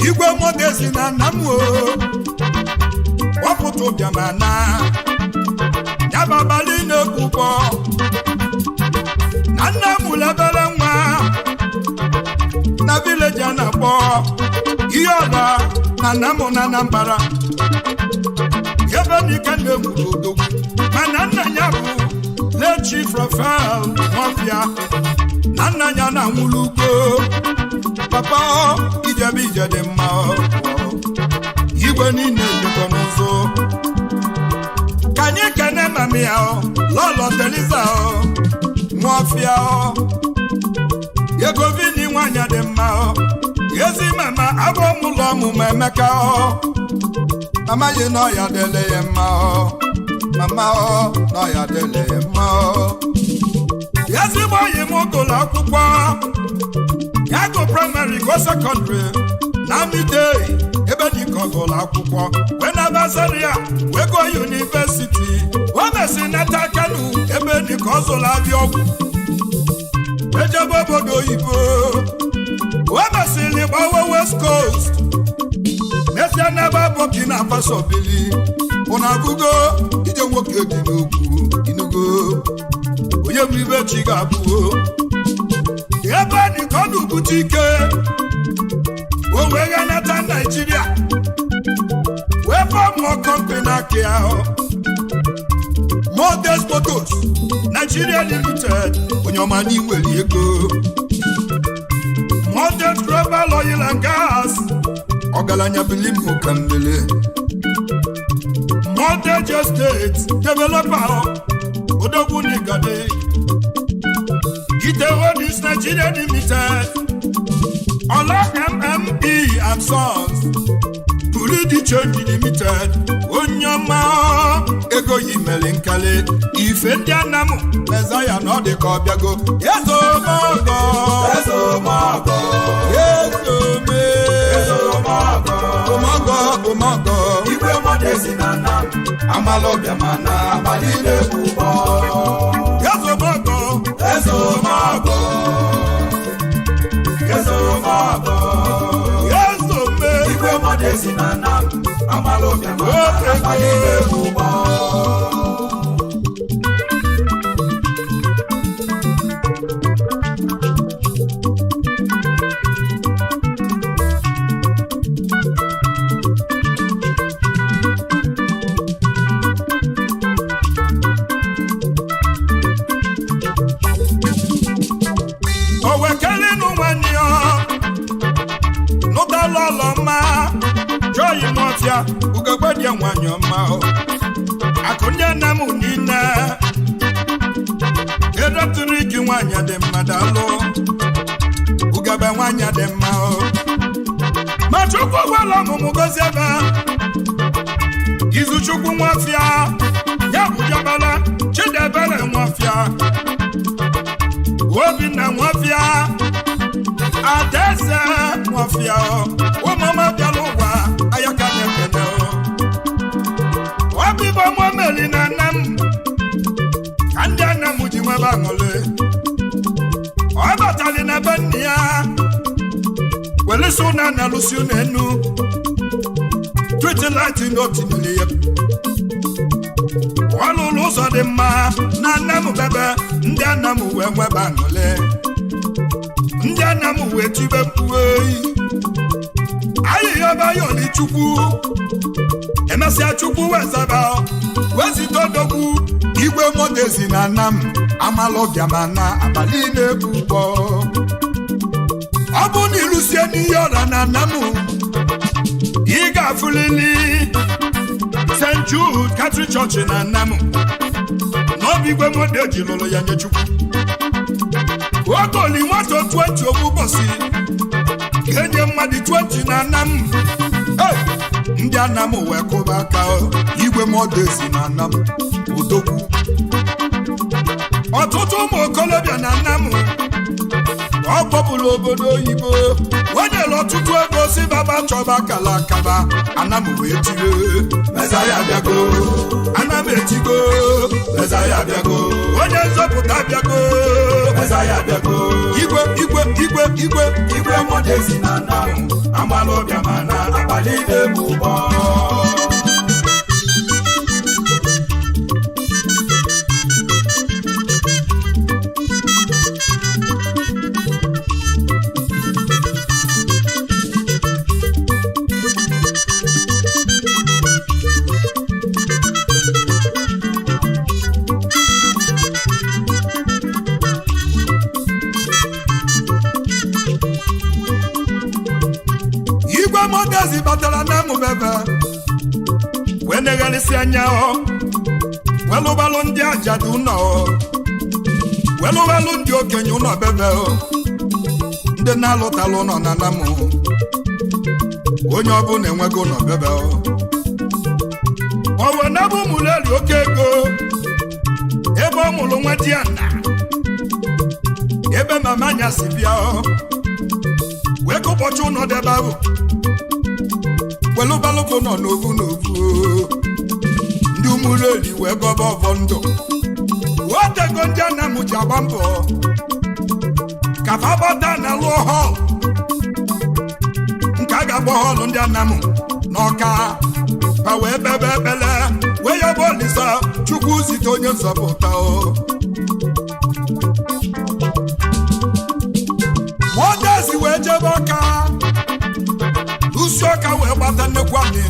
Igwe modezi na namu Waputo biamana Yababali nekubo Nanamu lebele mwa Na village anabo Iyoda Nanamu nanambara Yebe nikende mudodogu Manana nyabu Le chief Rafael Mwafia Nana nyana mulugo Papa, ijabi jade ma Igwe nine yuko n'ụzọ Kanye kene mami ya Lolo Teliza Mwafia Yego vini nwanya de ma Yezi mama abo mulo mume meka Mama ye no ya dele ye ma Mama no ya dele ye ma Yezi boye mokola akwụkwọ Yago primary go secondary na midday ebe di kogola akwụkwọ when abasaria we go university o mesi nata Kanu ebe dị ka ọ zụrụ abịa ọgwụ ejebe obodo oyibo o mesịrị gbawa West Coast n'ezie n'ebe Burkina Faso bili ụna abụgo ije nwoke dị n'okwu inugo onye bụ ibe chi ga-abụo ebe dị ka ọ na-ubute ike o wee ganata Naijiria wee fọmụọ kọmpani aka ahụ Modest Photos Nigeria Limited onye ọma n'inwere ego Modest Global Oil and Gas ọgaranya bilim ụkandele Modest Estate Developer odogwu n'Igade Gite Holdings Nigeria Limited Ola MMP and Sons Puridi Change Limited onye ọma ego yimeli nkale ife ndị Anamụ Mezaya na ọ dị ka ọ bịago ezomogo omogo igwe modezi na Anamụ amalọbịa mana abalị na-ekwugbọ ezomogo igwe modezi na Anamụ amalọbịa mana abalị na-ekwugbọ ugogbedia nwanyị ọma akụ ndị Anamụ niile edetụrụ ike nwanyị dị mma dalụ ugebe nwanyị dị mma ma Chukwu gwala ọmụmụ gozi ebe Izuchukwu Nwafia ya bụ Jabala Chidebere Nwafia Obinna Nwafia Adaeze Nwafia ụmụma bịara ụwa ayaka na-ekene ọbịbọ mụmeli na Anamụ ka ndị Anamụ ji nwebe aṅụle ọ batali na be nne ya welisi ụna na lụsi ụna enu twitilaiti na otinyere ya ọ lụrụ ụzọ dị mma na Anamụ bebe ndị Anamụ wee nwebe aṅụle ndị Anamụ wee tibe mkpụrụ oyi ayịyọba yọli Chukwu emesịa Chukwu wezaba wezite odogwu igwe modezi na Anamụ amalọbịa mana abalị na-ebu ụgbọ ọ bụ na ịlụsie n'ihe ọra na Anamụ ị ga-afụlili St. Jude Catholic Church na Anamụ n'obi igwe modeji lụrụ ya nye Chukwu ogoli nwato 20 ogbụbọsị enye mmadụ 20 na Anamụ ndị Anamụ wee kụba aka igwe modezi na Anamụ odogwu ọtụtụ ụmụ okolobịa na Anamụ ọ kpọpụrụ obodo oyibo wanyere ọtụtụ ego si baba chọba kala akaba Anamụ wee tire Mezaya bịago Anamụ etigo Mezaya bịago onye nzọpụta bịago Mezaya bịago igwe modezi na Anamụ amalọbịa mana abalị na-ebu ụgbọ modezi batara Anamụ bebe wee negharịsị anya welụbalụ ndị ajadu ụlọ welụbalụ ndị okenye ụlọ bebe ndị na-alụtalụ ụlọ na Anamụ onye ọbụla enwego ụlọ bebe o wee nabụ ụmụleri oke ego ebe ọ mụrụ nwa di Ana ebe mama anya si bịa wee ka ụbọchị ụlọ debe ahụ welụbalụbụ nọ n'ovu ndị ụmụrụ Aguleli wee gọba ọvọndụ wotego ndị Anam ji agba mbọ ka fa gbata na lụọ họl nke a ga-agba họlụ ndị Anam n'Ọka ka wee bebe ekpele wee ya bụ Olisa Chukwu zite onye nzọpụta o Mọdezi wee jebe Ọka usi Ọka wee gbata nnekwu anyị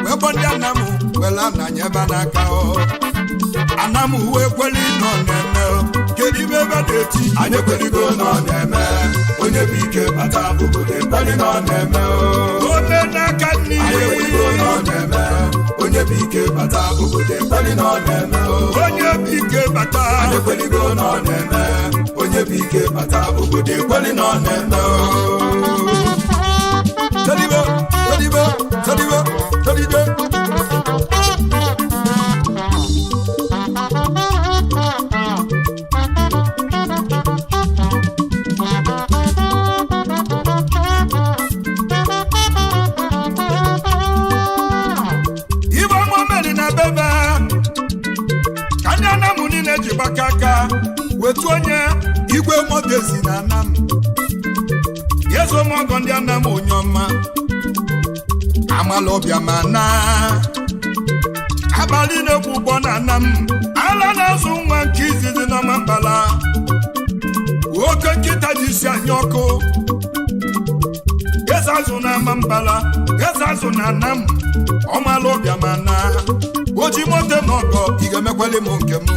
wee gbọ ndị Anam wela nanya ebe n'aka o Anam wee kweli nọ na-eme kedu ibe ebe na-eti anyị ekweligo nọ na-eme onye bụ ike bata obodo ekweli nọ na-eme ome n'aka nne anyị ekweligo nọ na-eme onye bụ ike bata obodo ekweli nọ na-eme onye bụ ike bata anyị ekweligo nọ na-eme onye bụ ike bata obodo ekweli nọ na-eme Talibo, Talibo, Talibo, Talibo. Ibo Mohammed na bebe kanya na muni na jibaka aka wetu onye igwe Mọdezi na Anam Yeso mogo ndị Anam onye ọma amala obiama na abalị na-ekwu ụgbọ na Anam ala na-azụ nwa nke izizi n'ọma mbala oke nkịta ji isi anya ọkụ eze azụ na ama mbala eze azụ na Anam ọmala obiama na oji moto m ọgọ ị ga-emekwali m nke m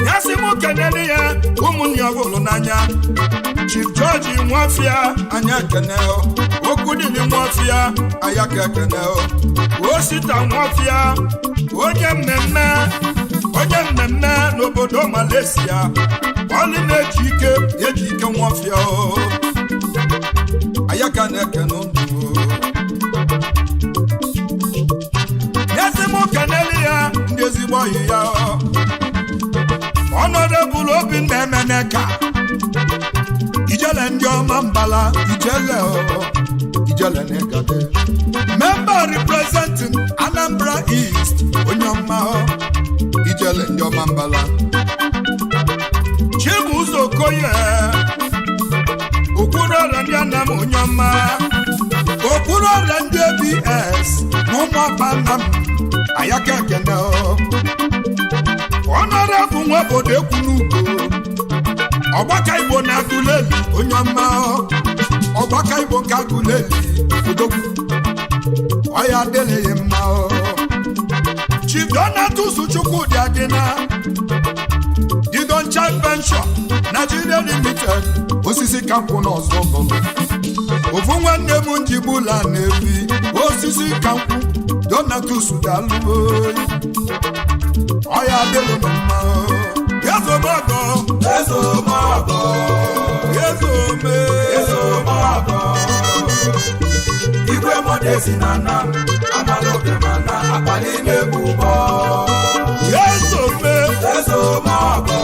ya sị m kenele ya ụmụnne ọbụlụ n'anya Chief George Nwafia anya kene okwu dịlị Nwafia aya ka kene Osita Nwafia onye mmemme n'obodo Malaysia ọlị na-eji ike Nwafia aya ka na-ekene ndụ ya sị m kenele ya ndị ezigbo ọyị ya Honorable Obinna Emeneka Ijele ndị ọma mbala Ijele Negade Member representing Anambra East onye ọma Ijele ndị ọma mbala Chibuzo Okoye Okwuruọra ndị Anam onye ọma Okwuruọra ndị ABS n'ụmụọba Anam ayaka ekene Honorable Nwabodo ekwu n'ugbo Ọgbaka Igbo na Aguleli onye ọma Ọgbaka Igbo nke Aguleli odogwu ọya adịleghị mma Chief Donatus Chukwudi Adịna Didon Child Pension Nigeria Limited osisi kakwụ n'ọzọ gọlụ ofu nwanne m njibula na-ebi osisi kakwụ Donatus dalụ ọya adịlụ mma Yezomogo Igwe Mọdezi na Anam amala obiama na akpali na-ebu ụgbọ Yezomogo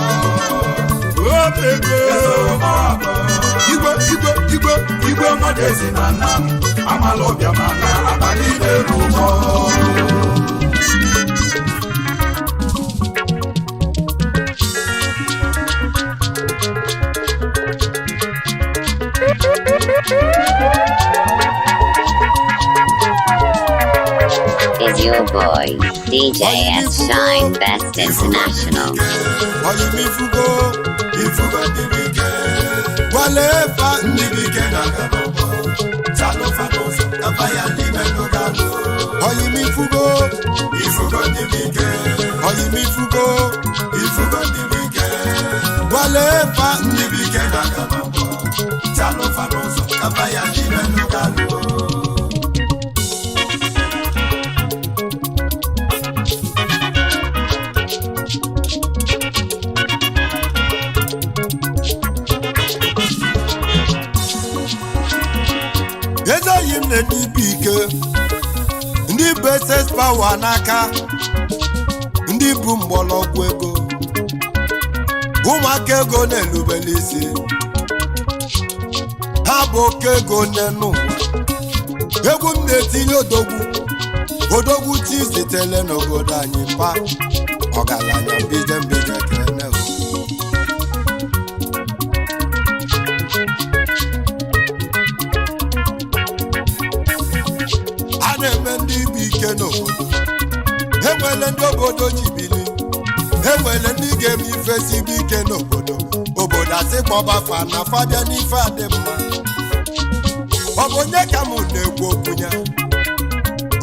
Igwe Mọdezi na Anam amala obiama na akpali na-ebu ụgbọ Is your boy, DJ S Shine Best International. Walefa Ndibike na kababo Talo famoso Kapaya lime nogalo Oyimifugo Ifugo ndibike Oyimifugo Ifugo ndibike Walefa Ndibike na kababo Talo famoso Kapaya lime nogalo Ezoghị m na-edibe ike ndị bụ SS Power n'aka ndị bụ mgbọrọgwụ ego ụmụaka ego na-elubele isi ha bụ oke ego n'enu egwu m na-etinye odogwu odogwu chi sitere n'obodo anyị mpa ọgaranya mbije mbije kene a na-eme ndị ibu ike n'obodo enwere ndị obodo ji bili enwere ndị ga-eme ife siri ike n'obodo obodo asị kpọbafa na fabia n'ife adị mma ọ bụ onye ka mụ na-ekwu okwu ya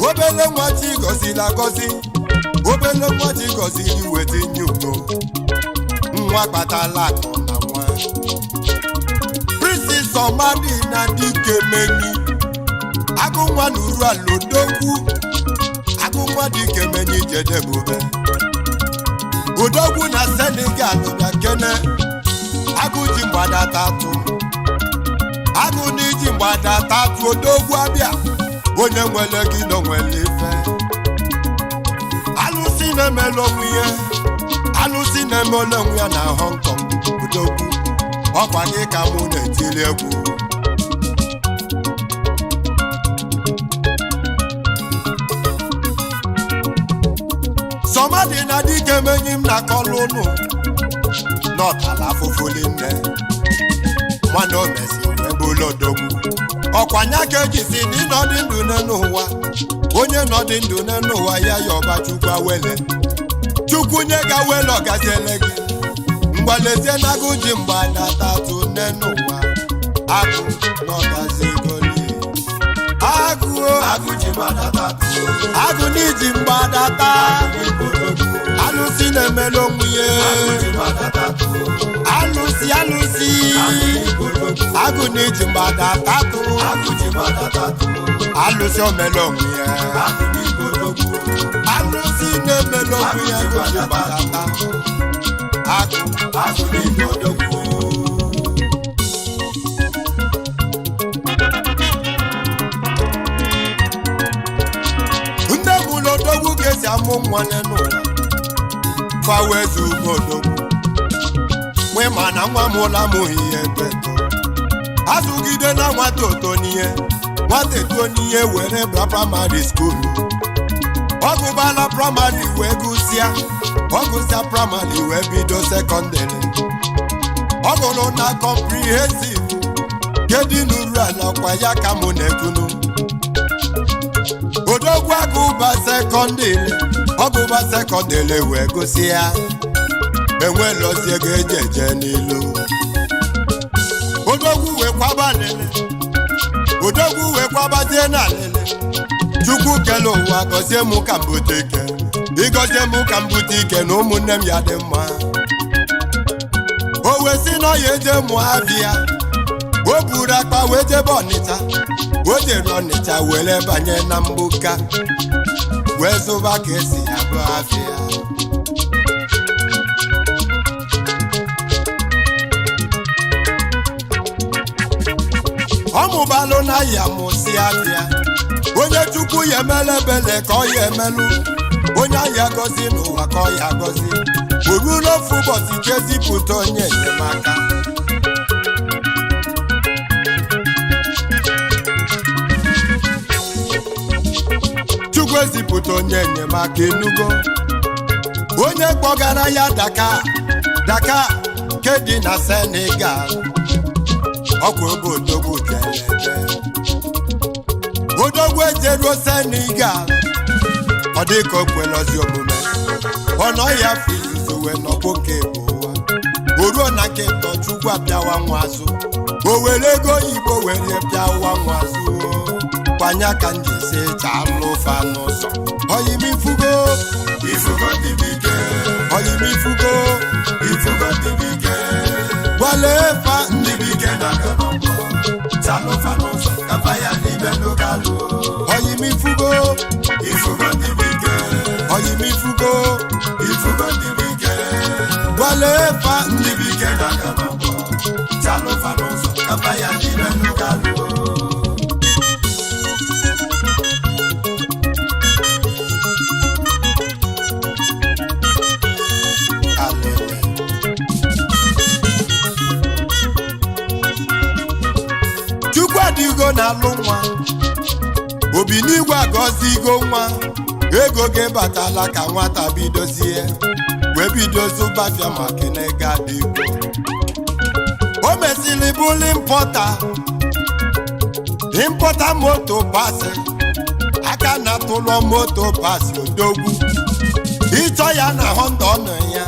obele nwa chi gọziri agọzi obele nwa chi gọziri weta nye udo nwa kpatala akụ na nwa Princess Ọmadị na dike menyi agụ nwa na uru ala odogwu agụ nwa dike menyi jedebube odogwu na Senegal bịa kene agụ ji mgbada tatụ agụ na iji mgbada tatụ odogwu abịa onye nwere gị nọ nwere ife alụsị na-emele onwe ya alụsị na-emele onwe ya na Hong Kong odogwu ọkwa gị ka mụ na-etiri egwu Ọmadị na dike menyi m na kọlụ ụnụ n'ọtala afụfụli nne nwanne o mesi wee bụlụ odogwu ọkwanya ka ejisi na ịnọdị ndụ n'ụwa onye nọdị ndụ n'ụwa ya yọba chukwu awele chukwu nye ga wele ọgaziele gị mgbalezie na agụ ji mgbada tatụ n'ụwa agụ n'ọgazi goli agụ ji mgbada tatụ agụ n'iji mgbada taa alụsị na-emele onwe ya alụsị agụ n'iji mgbada tatụ alụsị omele onwe ya alụsị na-emele onwe ya agụ ji mgbada tatụ agụ n'odogwu nne m n'odogwu ga-esi amụ nwa n'ụwa fawezu odogwu nwe mana nwa m ụla mụghị ihe teto azụgide na nwata oto n'ihe nwata eto n'ihe were bra praịmarị skuulu ọgụbala praịmarị wee gụsịa ọgụsịa praịmarị wee bido sekọndịrị ọ gụrụ na kọmprihensiv kedị n'uru ala kwa ya ka mụ na-ekunu odogwu agụba sekọndịrị ọgụba sekọndịrị wee gụsịa enwelozie ga-eje eje n'ilu odogwu wee kwaba lele odogwu wee kwabazie na lele chukwu kele ụwa gọzie mụ ka mbute ike ịgọzie mụ ka mbute ike na ụmụnne m ya dị mma o wee si na ọya eje mụ abịa o buru akpa wee jebe Ọnịcha o jere Ọnịcha were banye na mgbuka wee zụba ka esi agụ afịa ọmụbalụ na ya mụsị afịa onye chukwu ya emelebele ka ọ ya emelụ onye ahịa gọzi n'ụwa ka ọ ya gọzi o ruo ofu ụbọchị jezipụta onye enyemaka chukwu ezipụta onye enyemaka enugo onye kpọgara ya Daka kedị na Senegal ọkwa oge odogwu jelebe odogwu ejeruo Senegal ọ dịka o kwelozi omume ọnọ ya fizuzu wee nọbụ nke bụ ụwa o ruo na nke tọ chukwu abịawa nwa azụ o were ego oyibo were bịawa nwa azụ kwanya ka m ji si chalụ fa n'ụzọ oyimifugo dibike oyimifugo dibike gwale fa ndị bike na-aga n'ọgbọ chalụ fa n'ụzọ kapa ya n'ime n'ogalụ oyimifugo dibike oyimifugo dibike gwale fa ndị bike na-aga n'ọgbọ chalụ fa n'ụzọ kapa ya n'ime n'ogalụ chukwu adịgo na-alụ nwa obi n'igwe ọgọzigo nwa ego gị batala ka nwata bidozie wee bido zụbafịa maka na ego adịgo o mesịrị bụlụ impọta moto pasị aka na tụlọ moto pasị odogwu ịchọ ya na Honda ọ nọ ya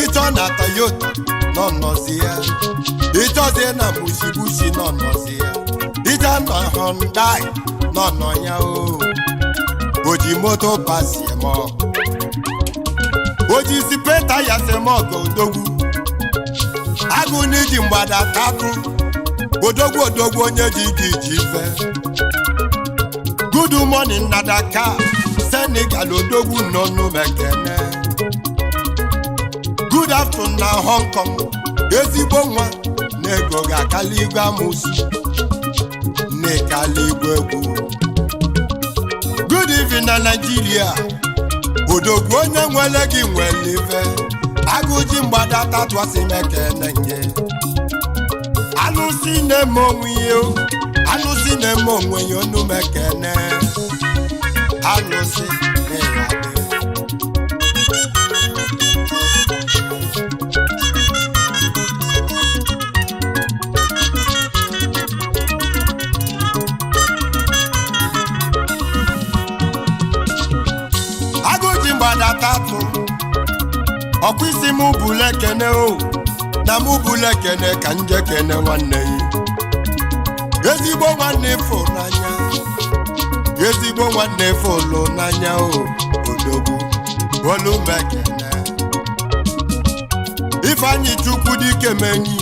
ịchọ na Toyota nọ nọzi ya ịchọzie na Mitsubishi nọ nọzi ya ịchọ na Hyundai nọ nọ ya o ji moto pasị eme ọgụ o ji sipeta ya seme ọgụ odogwu agụ n'iji mgbada takụ odogwu onye ji gị ji ife good morning na Dakar Senegal odogwu nọnụ mekene good afternoon na Hong Kong ezigbo nwa na ego ga-akali igwe amụsụ na-ekali igwe egwu good evening na Nigeria odogwu onye nwere gị nwere ife agụ ji mgbada tatụasị mekene nye alụsị na-eme onwe ya alụsị na-eme onwe ya onu mekene alụsị na-eme agụji mgbada tatụ ọkwa isi m bụlụ ekene na mụ bụlụ ekene ka nje kene nwanne ya ezigbo nwanne fụrụ n'anya ezigbo nwanne fụlụ n'anya odogwu olumekene Ifeanyi Chukwu dike menyi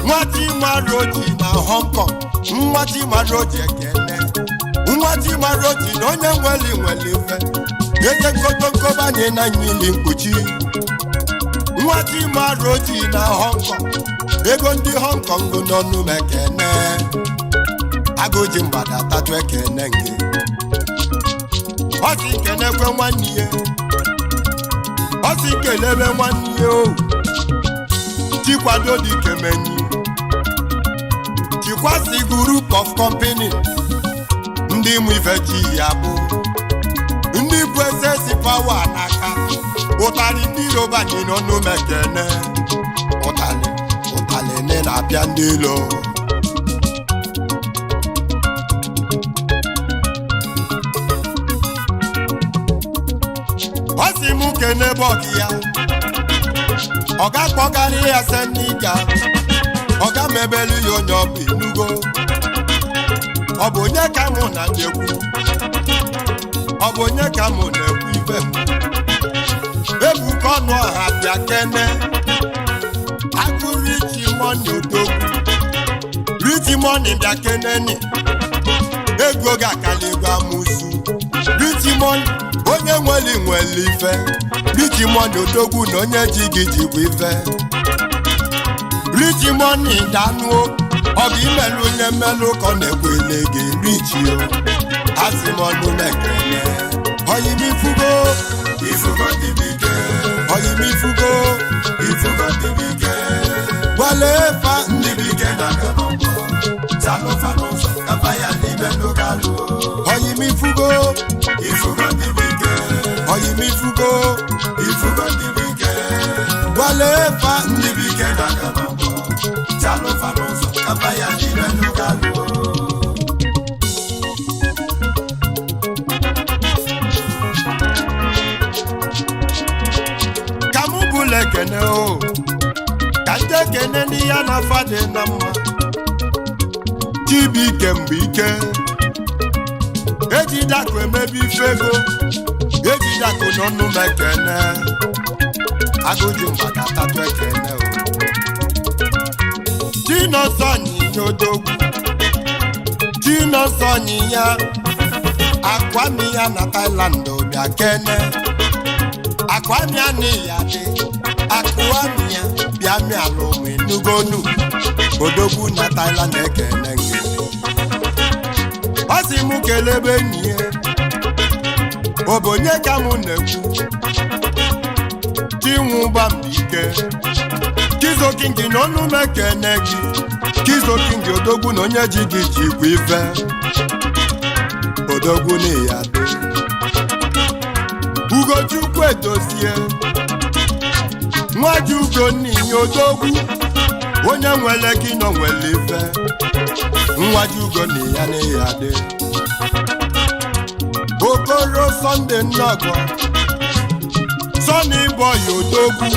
nwati maroji na Hong Kong nwati maroji ekene nwati maroji na onye nweli ife eze nkotokobanye na nyili mkpuchi nwati maroji na Hong Kong ego ndị Hong Kong n'ọnụ mekene agụji mgbada tatụ ekene nge ọsị kenekwe nwanne ya ọsị kelebe nwanne ya chikwado dike menyi chikwasi group of company ndị mụ ife ji ya bụ ndị bụ esesi pawa n'aka ụtarị ndị irobanye n'ọnụ mekene ụtalị ne na-abịa ndị ilo ọ sị mụ kene bọgị ya ọ ga-akpọkarị ya seniga ọ ga-mebelu ya onye ọbụ inugo ọ bụ onye ka mụ na na-ekwu ọ bụ onye ka mụ na-ekwu ibe m ebuka ọnụ ọha bịa kene agụ Richimoni odogwu Richimoni bịa keneni ego ga-akali ego amụsụ Richimoni onye nweli ife Richimoni odogwu na onye ji gị jibụ ife Richimoni danuo ọ bụ imelu onye mmelụ ka ọ na-ekwele gị richio asị m ọnụ mekene oyimifugo dibike oyimifugo dibike gwale fa ndị bike na kanọmbọ salụfa n'ụzọ kapa ya n'ime n'ogalụ oyimifugo dibike oyimifugo dibike gwale fa ndị bike na kanọmbọ salụfa n'ụzọ kapa ya n'ime n'ogalụ ekene ka ndị ekene n'ihe na-afa dị na mma Chibuike mgbe ike eji dakụ emebi ife ego eji dakụ n'ọnụ m ekene agụji mgbada tatụ ekene Chinọsọ nyinye odogwu Chinọsọ nyinya akwami ya na Thailand bịa kene akwami ya n'iya dị akụamịa bịa mịala ụmụ enugonu odogwu na Thailand ekene gị ọ sị mụ kelebe enyi ya ọ bụ onye ka mụ na-ekwu Chinwụba Mbaike Kizokingi n'ọnụ m ekene gị Kizokingi odogwu na onye ji gị ji igwe ife odogwu na ya dị Ugochukwu Edozie nwaji Ugonna odogwu onye nwere gị nọ nwere ife nwaji Ugonna ya na ya dị Okoro Sunday Nnọgọ Sonny Boy odogwu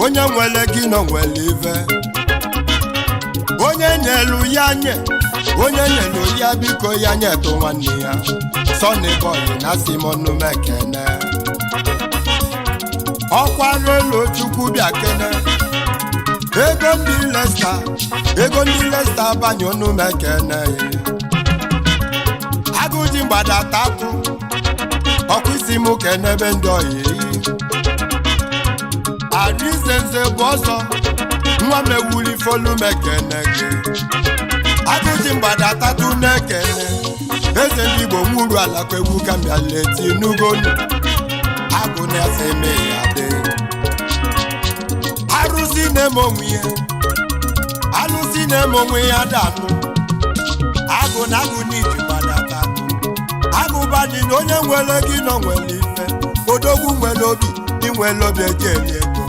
onye nwere gị nọ nwere ife onye nyelu ya nye onye nyelu ya biko ya nyetụ nwanne ya Sonny Boy na Simon Mekene ọkwa relu Chukwu bịa kene ego ndị Lesta banye onu Mekene agụji mgbada tatụ ọkwa isi mụ kenebe ndị oyi Arizenze bụ ọzọ nwa mewuli folu Mekene gị agụji mgbada tatụ na-ekene eze ndị Igbo nwuru alakwewu ka mbịaleti n'ugonu agụ na-ese eme ya dị arụsị na-eme onwe ya danụ agụ na agụ n'iji gbada tatụ agụbadị na onye nwere gị nọ nwere ife odogwu nwere obi inwere obi eji eri ego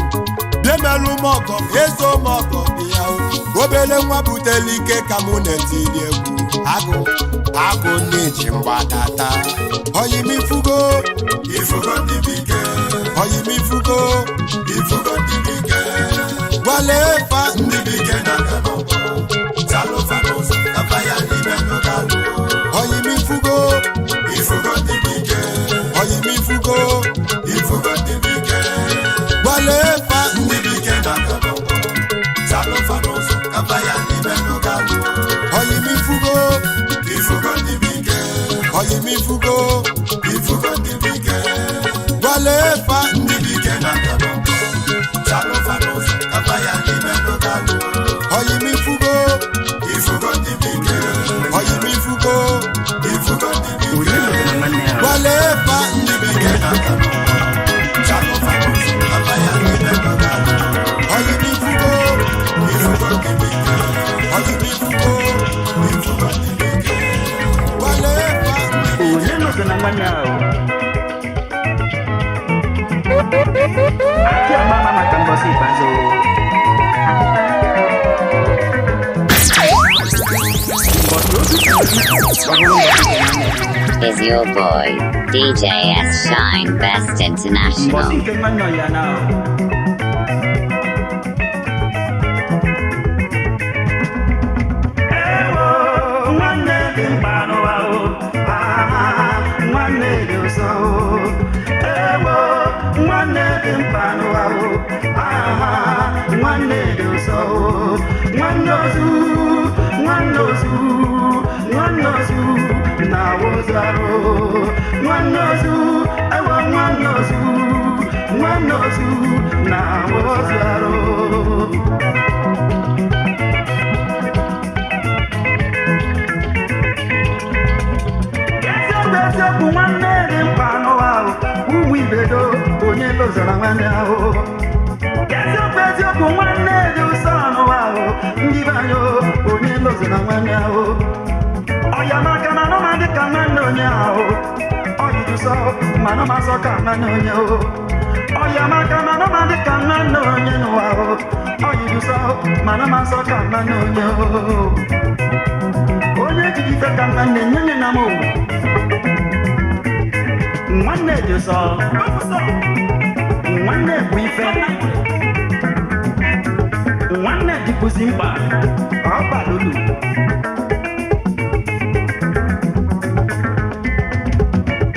bịemelụ m ọgọ ezo m ọgọ dị ya obere nwa butela ike ka mụ na-etiri egwu agụ n'iji mgbadata oyimifugo ndị bike oyimifugo ndị bike gwale fa ndị bike na talụfa n'ụzọ kafa ya n'ime n'ụgalụ oyimifugo ndị bike oyimifugo ndị bike gwale fa ndị bike na talụfa n'ụzọ kafa ya n'ime n'ụgalụ oyimifugo ndị bike oyimifugo ndị bike gwale fa ndị bike na talụfa n'ụzọ kafa ya n'ime n'ụgalụ oyimifugo ndị bike oyimifugo ndị bike gwale fa ndị bike na talụfa n'ụzọ kafa ya n'ime n'ụgalụ oyimifugo ndị bike oyimifugo ndị bike gwale fa onye nọzọ na nwanne ahụ aka mama maka mbọsị ikpeazụ Is your boy, DJ S Shine Best International. mbọsị nke nwanne ọya na nwanne dị mkpa n'ụwa nwanne dị ụsọ nwanne dị mkpa n'ụwa nwanne dị ụsọ nwanne ozu na-awụzụ arụ nwanne ozu na-awụzụ arụ eziokwu nwanne dị mkpa n'ụwa ụmụ ibedo onye lozara nwanne ahụ eziokwu nwanne dị ụsọ n'ụwa ndị be anyị onye lozara nwanne ahụ ọya maka na nọma dịka nwanne onye ahụ ọyịdụsọ ma nọma sọ ka nwanne onye ahụ ọya maka na nọma dịka nwanne onye n'ụwa ahụ ọyịdụsọ ma nọma sọ ka nwanne onye ahụ onye jiri ife ka nwanne nye na m nwanne dị ụsọ nwanne bụ ife nwanne dịkwụzi mkpa ọ balulu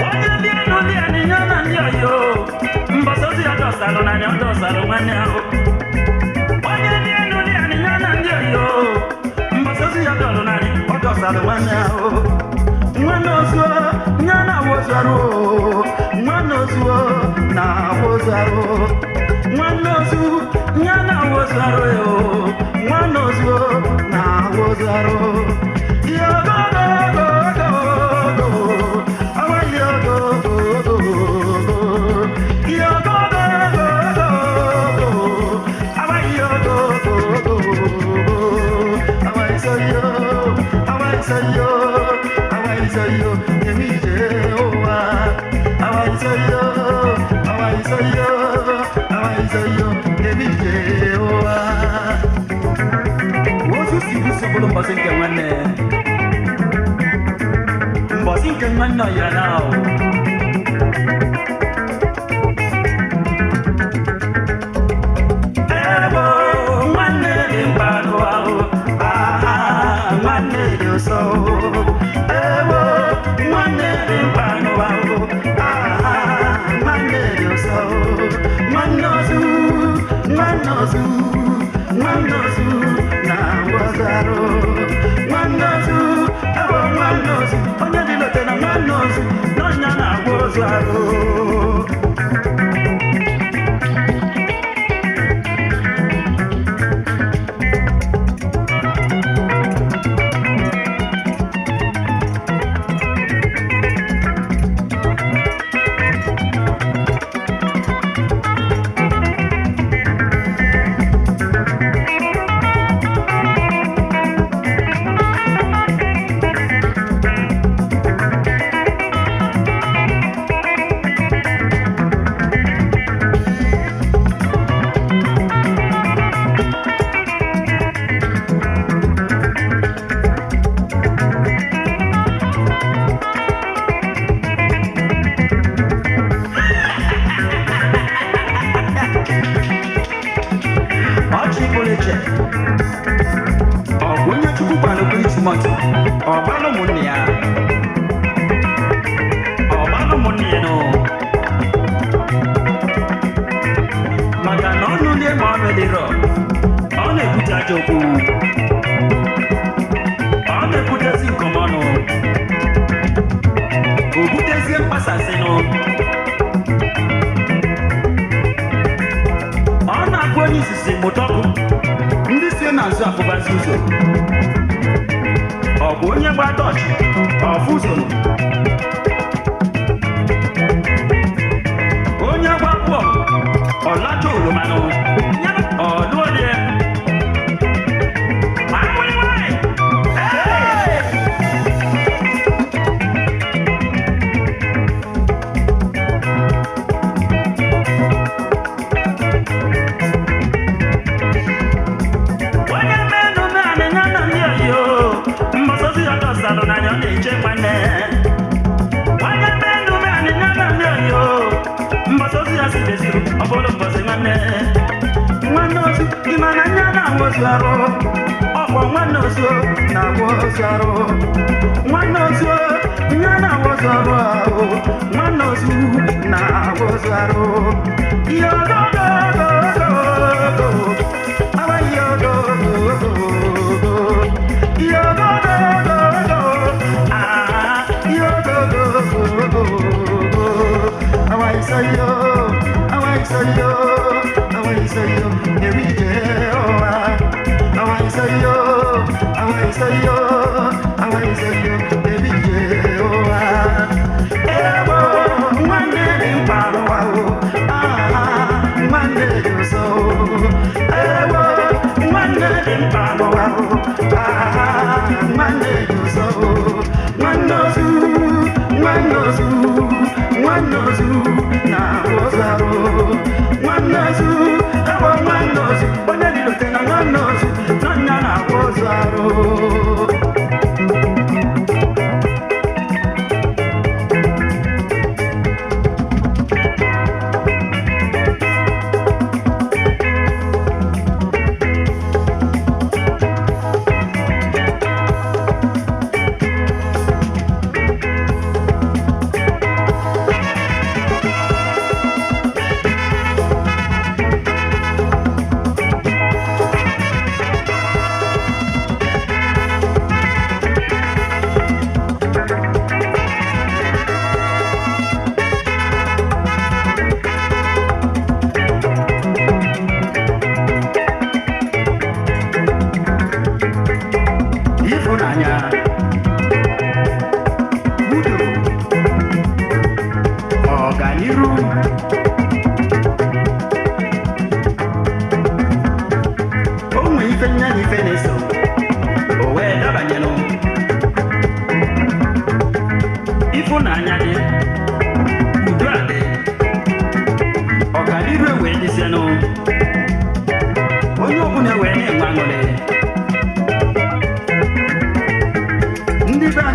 onye ndị enu ndị anịnya na ndị oyo mbọsọzi ya dọsalụ n'anya dọsalụ nwanne ahụ onye ndị enu ndị anịnya na ndị oyo mbọsọzi ya dọlụ n'anya ọ dọsalụ nwanne ahụ nwanne ozuo nya na-awụzụ arụ nwanne ozuo na-awụzụ arụ nwanne ozu nya na-awụzụ arụ nwanne ozuo na-awụzụ arụ Sayo, mbọsị nke nwanne mbọsị nke nwanne ọya na ahụ ebo nwanne dị mkpanụ ahụ aha nwanne dị ụsọ ebo nwanne dị mkpanụ ahụ aha nwanne dị ụsọ nwanne ozu nwanne ozu nwanne ozu na ngwọzarụ nwanne ozu ebo nwanne ozu onye dị lote na nwanne ozu n'ọnya na-agwa ozu arụ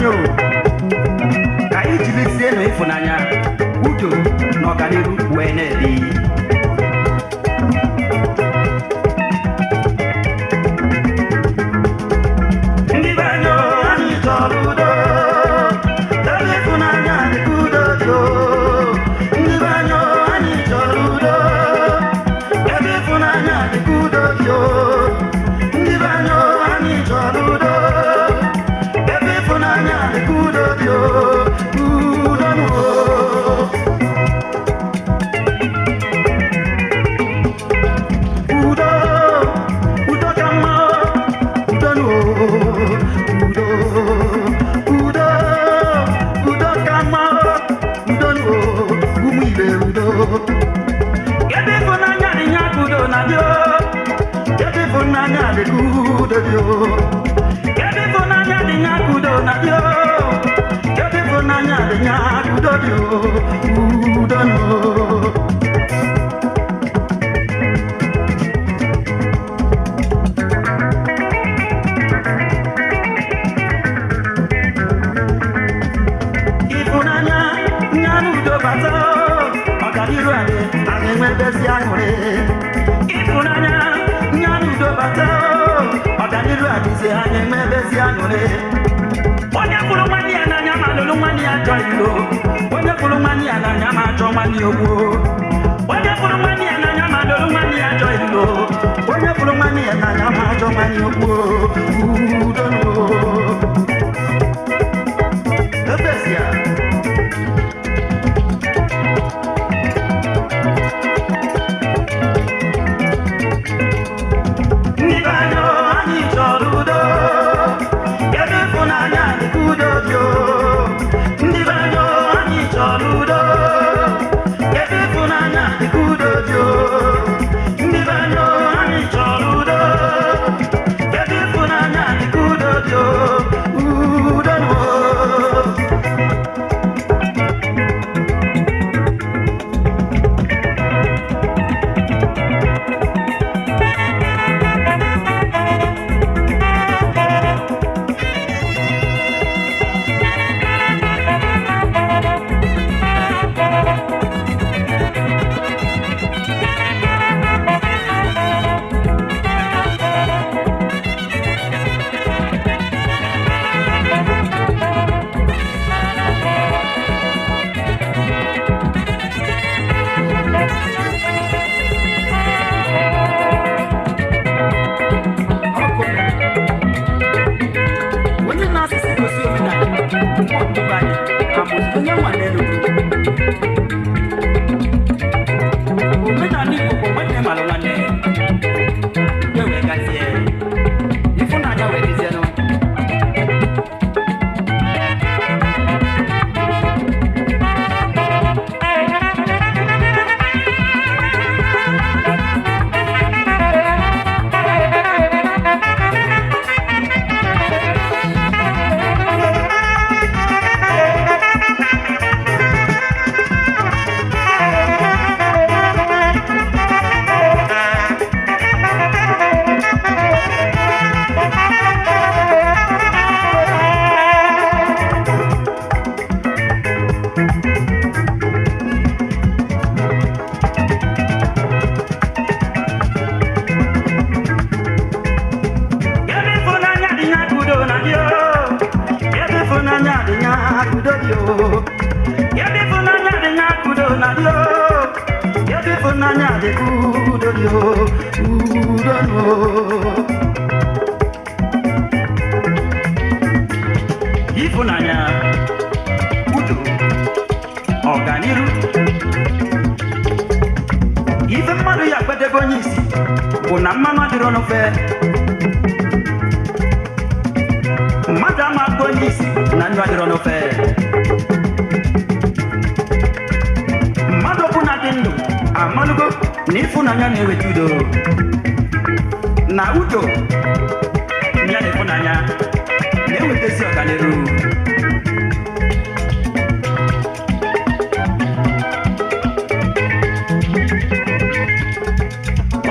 anyị ka anyị jiri sie na ịfụnanya udo na ọganihu wee na-ebi. Ndị be anyị anyị chọrọ udo, ebe ịfụnanya dịka udo dị o. Ndị be anyị anyị chọrọ udo, ebe ịfụnanya dịka udo dị o. Ndị be anyị anyị chọrọ udo, ebe ịfụnanya dịka udo dị o. Udo nụ o. Udo, udo ka mma, udo nụ o. Udo, udo, udo ka mma, udo nụ o. Ụmụ ibe udo. Ebe ịfụnanya dị ya ka udo na-adị o. Ebe ịfụnanya dị ka udo dị o. Ebe ịfụnanya dị ya ka udo na-adị o. Ebe ịfụnanya dị ya ka udo dị o. Udo nụ o. Ịfụnanya ya na udo bata ọganiru anyị enwebezi aṅụrị. Ịfụnanya ya na udo bata ọganiru anyị si anyị enwebezi aṅụrị. Onye fụrụ nwanne ya n'anya ma lụrụ nwanne ya achọ ilo. Onye fụrụ nwanne ya n'anya ma achọ nwanne ya okwu. Onye fụrụ nwanne ya n'anya ma lụrụ nwanne ya achọ ilo. Onye fụrụ nwanne ya n'anya ma achọ nwanne ya okwu. Udo nụ o. Ebesia. Ndị be anyị anyị chọrọ udo, ebe ịfụnanya dịka udo dị o. Ndị be anyị anyị chọrọ udo, ebe ịfụnanya dịka udo dị o. Ndị be anyị anyị chọrọ udo, ebe ịfụnanya dịka udo dị o. Udo nụ o. Onye na-asụsụ gosi omenala ọdịbe anyị amụsụ onye nwa n'elu. Omenala Igbo bụ nwanne malụ nwanne ya wee gazie ịfụnanya wee dizienụ. Ebe ịfụnanya dị ya ka udo na-adị o. Ebe ịfụnanya dị ya ka udo dị o. Ebe ịfụnanya dị ya ka udo na-adị o. Ebe ịfụnanya dị ka udo dị o. Udo nụ o. Ịfụnanya, udo, ọganiru. Ife mmadụ ya kpedebe onye isi bụ na mmanụ adịrọ n'ofe. Mmadụ ama akpọ onye isi na ndụ adịrọ n'ofe. Mmadụ ọbụla dị ndụ amalụgo na ịfụnanya na-eweta udo. Na udo ya na ịfụnanya na-ewetezi ọganiru.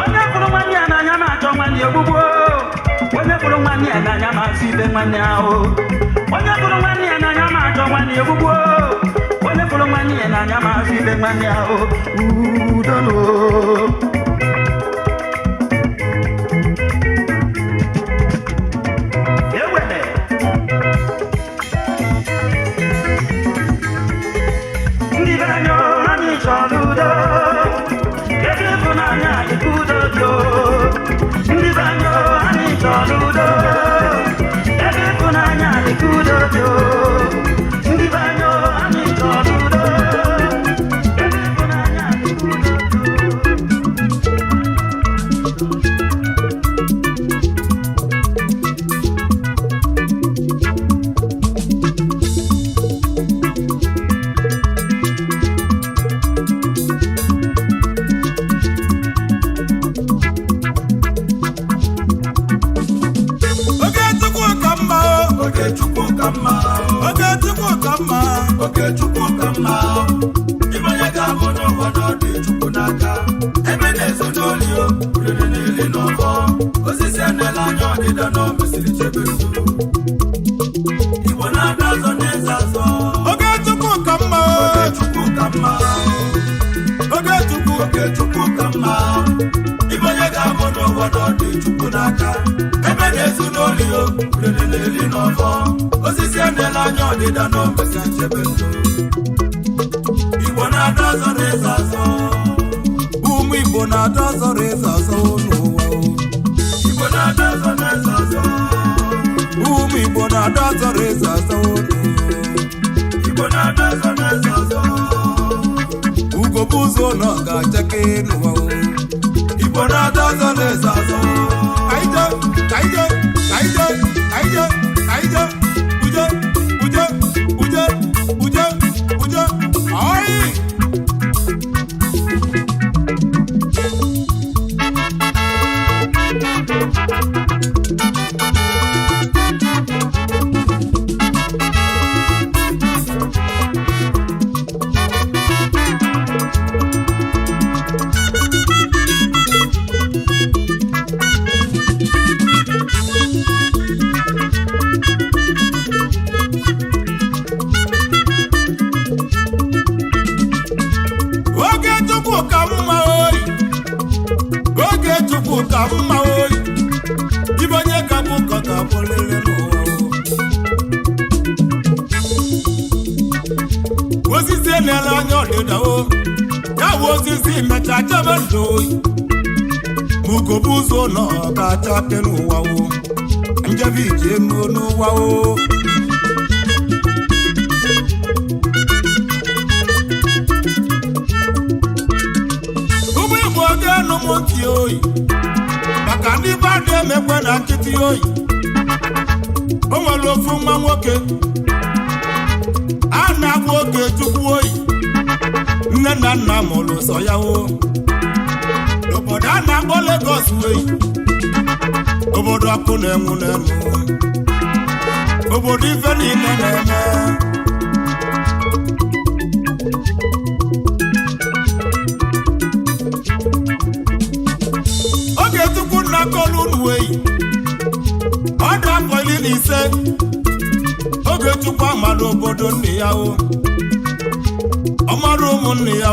Onye fụrụ nwanne ya n'anya ma achọ nwanne ya ogbugbo. Onye fụrụ nwanne ya n'anya ma asụ ibe nwanne ahụ. onye fụrụ nwanne ya n'anya ma achọ nwanne ya ogbugbo onye fụrụ nwanne ya n'anya ma azụ ibe nwanne ya udolo ewele ndị be anyị anyị chọrọ udo ebe ịfụnanya dịka udo dị ndị be anyị chọrọ udo ebe ịfụnanya dịka udo dị ndị be anyị chọrọ udo ebe ịfụnanya dịka udo Okechukwu ka mma ịbanye ga-abụ n'ụwa n'ọdị Chukwu n'aka ebe na-ezo n'olio rere n'ili n'ọfọ osisi enela anya ọdịda na o mesiri chebe nzu Igbo na-ada azọ n'eze azọ Okechukwu ka mma Okechukwu ka mma Okechukwu ka mma ịbanye ga-abụ n'ụwa n'ọdị Chukwu n'aka ebe na-ezo n'olio rere n'ili n'ọfọ osisi enela anya ọdịda na o mesiri chebe nzu Igbo na-ada azọ n'eze azọ ụmụ Igbo na-ada azọ n'eze azọ n'ụwa Igbo na-ada azọ n'eze azọ ụmụ Igbo na-ada azọ n'eze azọ Igbo na-ada azọ n'eze azọ ugo bụ ụzọ nọ ga-achake n'ụwa Igbo na-ada azọ n'eze azọ kaije kaije kaije kaije kaije uje uje uje uje uje Ayi! Ka mma oyi ibe onye ka bụ ụkọ ka bụ lele n'ụwa osisi enela anya ọdịda ya bụ osisi mecha chebe ndụ oyi ma ugobu ụzọ nọ ka chake n'ụwa njebe ije emu n'ụwa ụmụ Igbo ga-anụ m ntị oyi maka ndị be adị emekwe na nkịtị oyi o nwere ofu nwa nwoke a na-agba Okechukwu oyi nne na nna mụrụ sọ ya obodo a na-akpọ Lagos oyi obodo ọkụ na-enwu n'elu obodo ife niile na-eme Okechukwu nna kọlụ n'uweyi ọ dị afọ 15 Okechukwu amara obodo nne ya ọ mara ụmụnne ya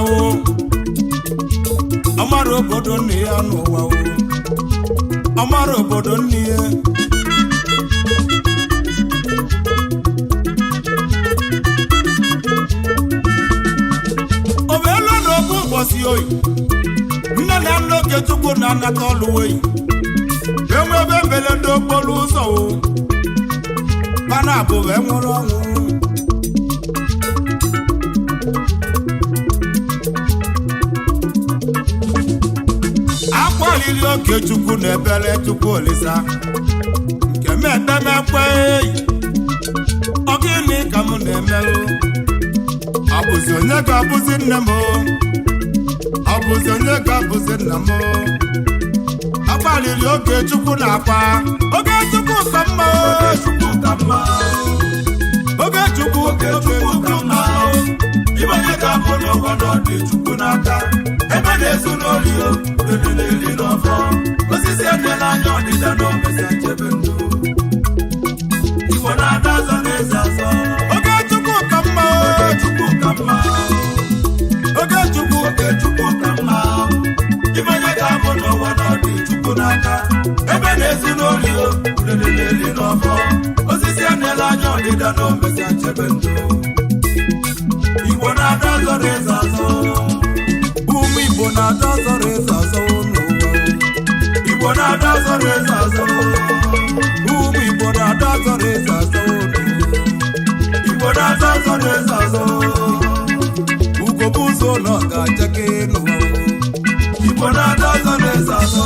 ọ mara obodo nne ya n'ụwa ọ mara obodo nne ya obeelu n'okwu ụbọchị oyi nne na nna Okechukwu na-anata ọlụ oyi enwe ebe mbele ndị okporo ụzọ mana abụba enwere ọnwụ akwalili Okechukwu na ebele Chukwu Olisa nke medemekwe ọ gịnị ka m na-eme ọ bụzi onye ga-abụzi nne m ọ bụzi onye ga-abụzi nna m akpalili Okechukwu na-akwa Okechukwu ka mma Okechukwu ka mma ịbanye ga-abụ n'ụwa n'ọdị Chukwu n'aka ebe na-ezu n'olio elili n'ọfọ osisi edela anya ọdịda na omesi nchebe ndụ Igbo na-ada azọ eze azọ. Oge Chukwu ka mma, oge Chukwu ka mma, oge Chukwu ka mma. Ife onye ga-abụ n'ụwa na ọ dị Chukwu n'aka. Ebe na-esi n'oli o, udele na-eli n'ọfọ. Osisi a na-ele anya ọdịda na omesi achebe ndụ. Igbo na-ada zọrọ eze azọ. Ụmụ Igbo na-ada zọrọ eze azọ n'ụwa. Igbo na-ada zọrọ eze azọ. Ụmụ Igbo na-ada zọrọ eze azọ n'ụwa. Igbo na-ada zọrọ eze azọ. Ugo bụ ụzọ na ọ ga-achake n'ụwa. Igbo na-ada zọrọ eze azọ.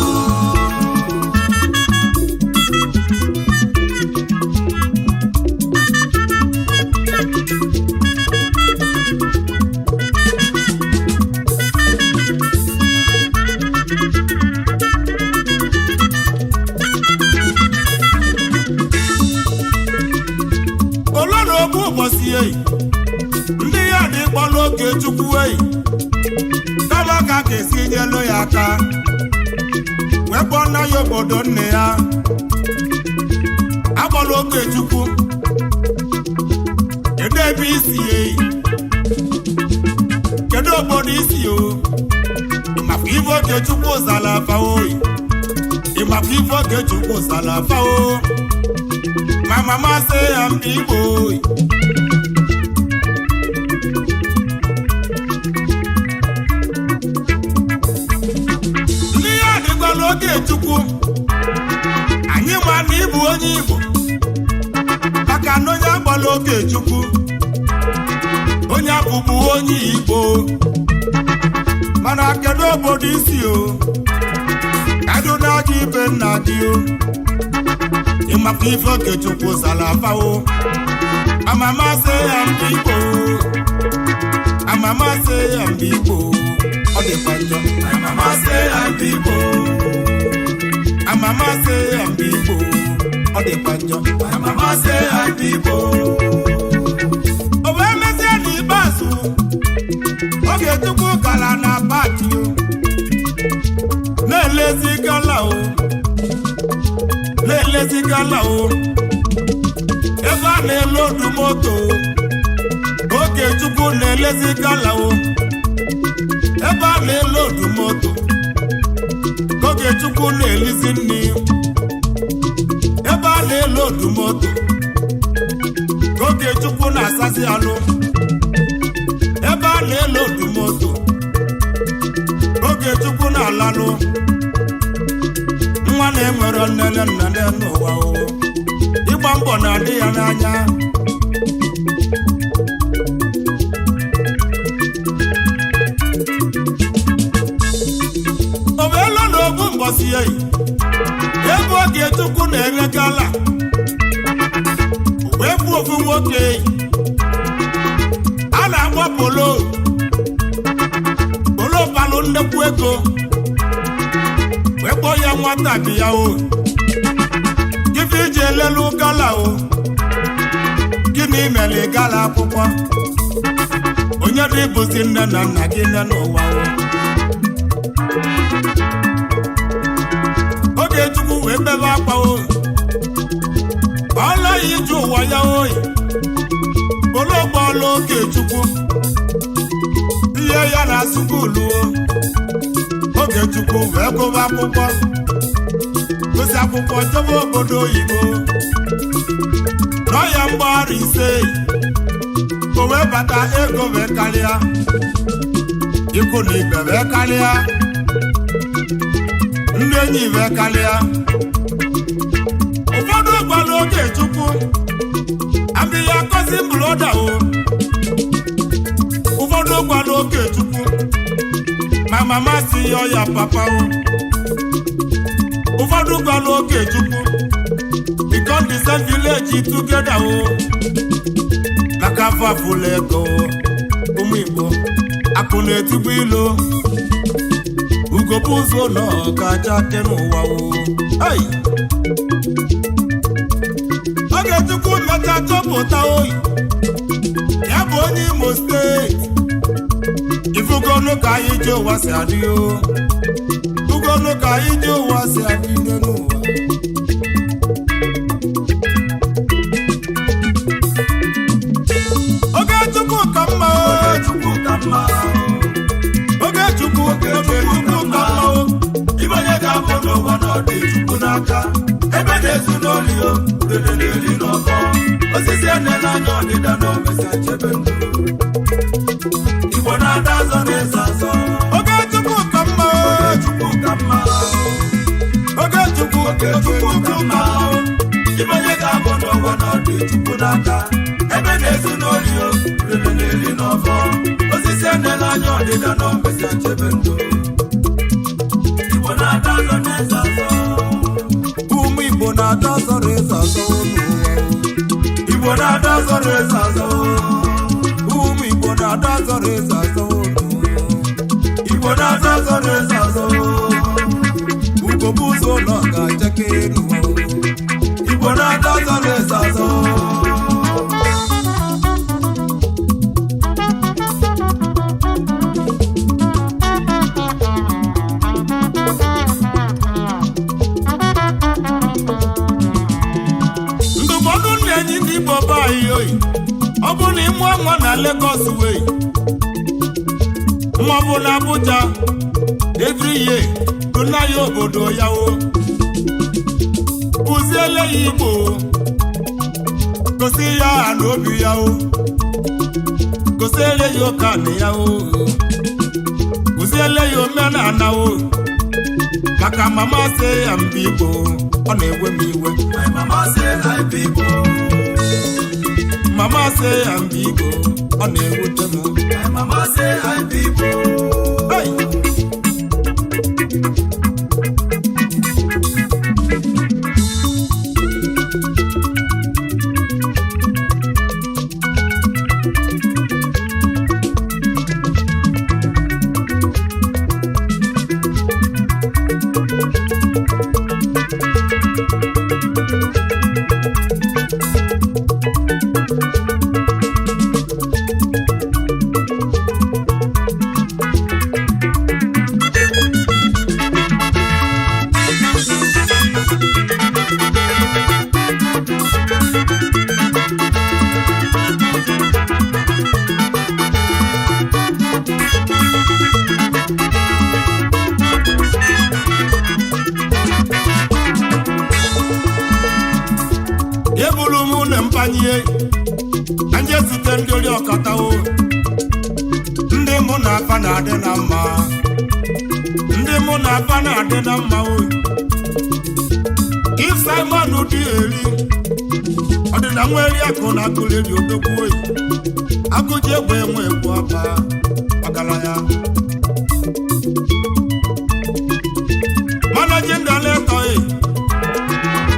Ndị ya dị kpọrọ oge Chukwu eyi kama ka Kcee nyelu ya aka wee kpọọ nna ya obodo nne ya akpọrọ oge Chukwu kedu ebe isi eyi kedu obodo isi o maka ife oge Chukwu zara afa oyi maka ife oge Chukwu zara afa o ma mama say ya mba Igbo oyi oge Chukwu anyị ma na ịbụ onye Igbo maka na onye agbala oge Chukwu onye abụbụ onye Igbo mana kedu obodo isi o kedu na gị ibe nna gị o ịmaka ife oge Chukwu zara afa o amama sị ya mba Igbo amama sị ya mba Igbo ọ dịkwa njọ amama sị ya mba Igbo Mama say I'm Igbo, ọ dịkwa njọ. Mama say I'm Igbo. Owe mezie n'ikpeazụ, oge Chukwu gara na pati o, na-elezi gala o, ebe a na-elodu moto, oge Chukwu na-elezi gala o, ebe a na-elodu moto. Oge Chukwu na-elizi nni ebe a na-elodu moto oge Chukwu na-asasị alụ ebe a na-elodu moto oge Chukwu na-alalụ nwa na-enwere nnene nnene n'ụwa o ịgba mbọ na-adị ya n'anya mbọsị eyi ebe oge Chukwu na-enye gala wee bụ ofu nwoke eyi a na-agba polo balụ nnekwu ego wee kpọọ ya nwata bi ya o gịnị iji elelu gala o gịnị mere gala akwụkwọ onye dị bụzi nne na nna gị nne n'ụwa o Chukwu wee bebe akpa oyi ọla ya ije ụwa ya oyi ologbola oge Chukwu ihe ya na sukulu oge Chukwu wee gụba akwụkwọ gosi akwụkwọ jebe obodo oyibo nọ ya mgbagharị ise o wee bata ego wee karịa ikwu na ibe wee karịa ndị enyi ibe karịa ụfọdụ gwara oge Chukwu abị ya akọzi mbụloda o ụfọdụ gwara oge Chukwu ma mama si ya ya papa o ụfọdụ gwara oge Chukwu become the same village together o maka afọ afụla ego ụmụ Igbo akụ na-etigbu ilo ugo bụ ụzọ nọ kacha ke n'ụwa o oge Chukwu mmecha chọpụta oyi ya bụ onye Imo steeti ifugonu ka anyị ji ụwa si adị o ugonu ka anyị ji ụwa si adị n'ụwa mma oge chukwu ka mma ibe onye ga-abụ n'ụwa na ọ dị chukwu n'aka ebe na-ezu n'oli o udele na-eri n'ọkọ osisi enela anya ọdịda na omesi achebe ndụ Igbo na-ada azọ na-eze azọ oge chukwu ka mma oge chukwu ka mma ibe onye ga-abụ n'ụwa na ọ dị chukwu n'aka ebe na-ezu n'oli o udele na-eri n'ọkọ osisi enela anya ọdịda na omesi achebe ndụ Igbo na-ada azọ na-eze azọ ụmụ Igbo na-ada azọ na-eze azọ Igbo na-ada azọ na-eze azọ ụmụ Igbo na-ada azọ na-eze azọ Igbo na-ada azọ na-eze azọ ugogbe ụzọ ụlọ ga-achake elu Igbo na-ada azọ na-eze azọ ọ bụ na ịmụ nwa na Lagos wee ma ọ bụ na Abuja every year tụna ya obodo ya o kụziele ya Igbo gosi ya na obi ya o gosiele ya ụka na ya o kụziele ya omenala o maka mama sị ya mba Igbo ọ na-ewe m iwe mama say I'm Igbo, ọ na-ewute m. My mama say I'm Igbo. Hey! Anje zute ndị ori ọkatawo ndị mụ na afa na-adị na mma ndị mụ na afa na-adị na mma o if Simon dị eri ọdịna nwa eri akụ na akụleri odogwu oyi agụji egbe enwe egwu ọba ọgaranya managing director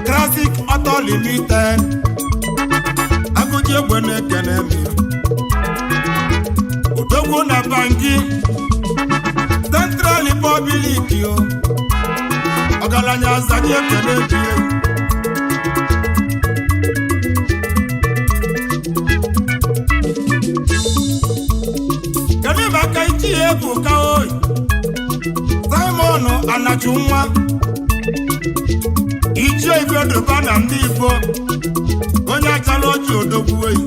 Classic Auto Limited egbe na-ekene m odogwu na banki Central Republic yo ọgaranya azanye ekene dị kedu maka ichi egwu ka oyi Simon anachu nwa ichie ifedoba na ndị Igbo onye achala oji odogwu eyi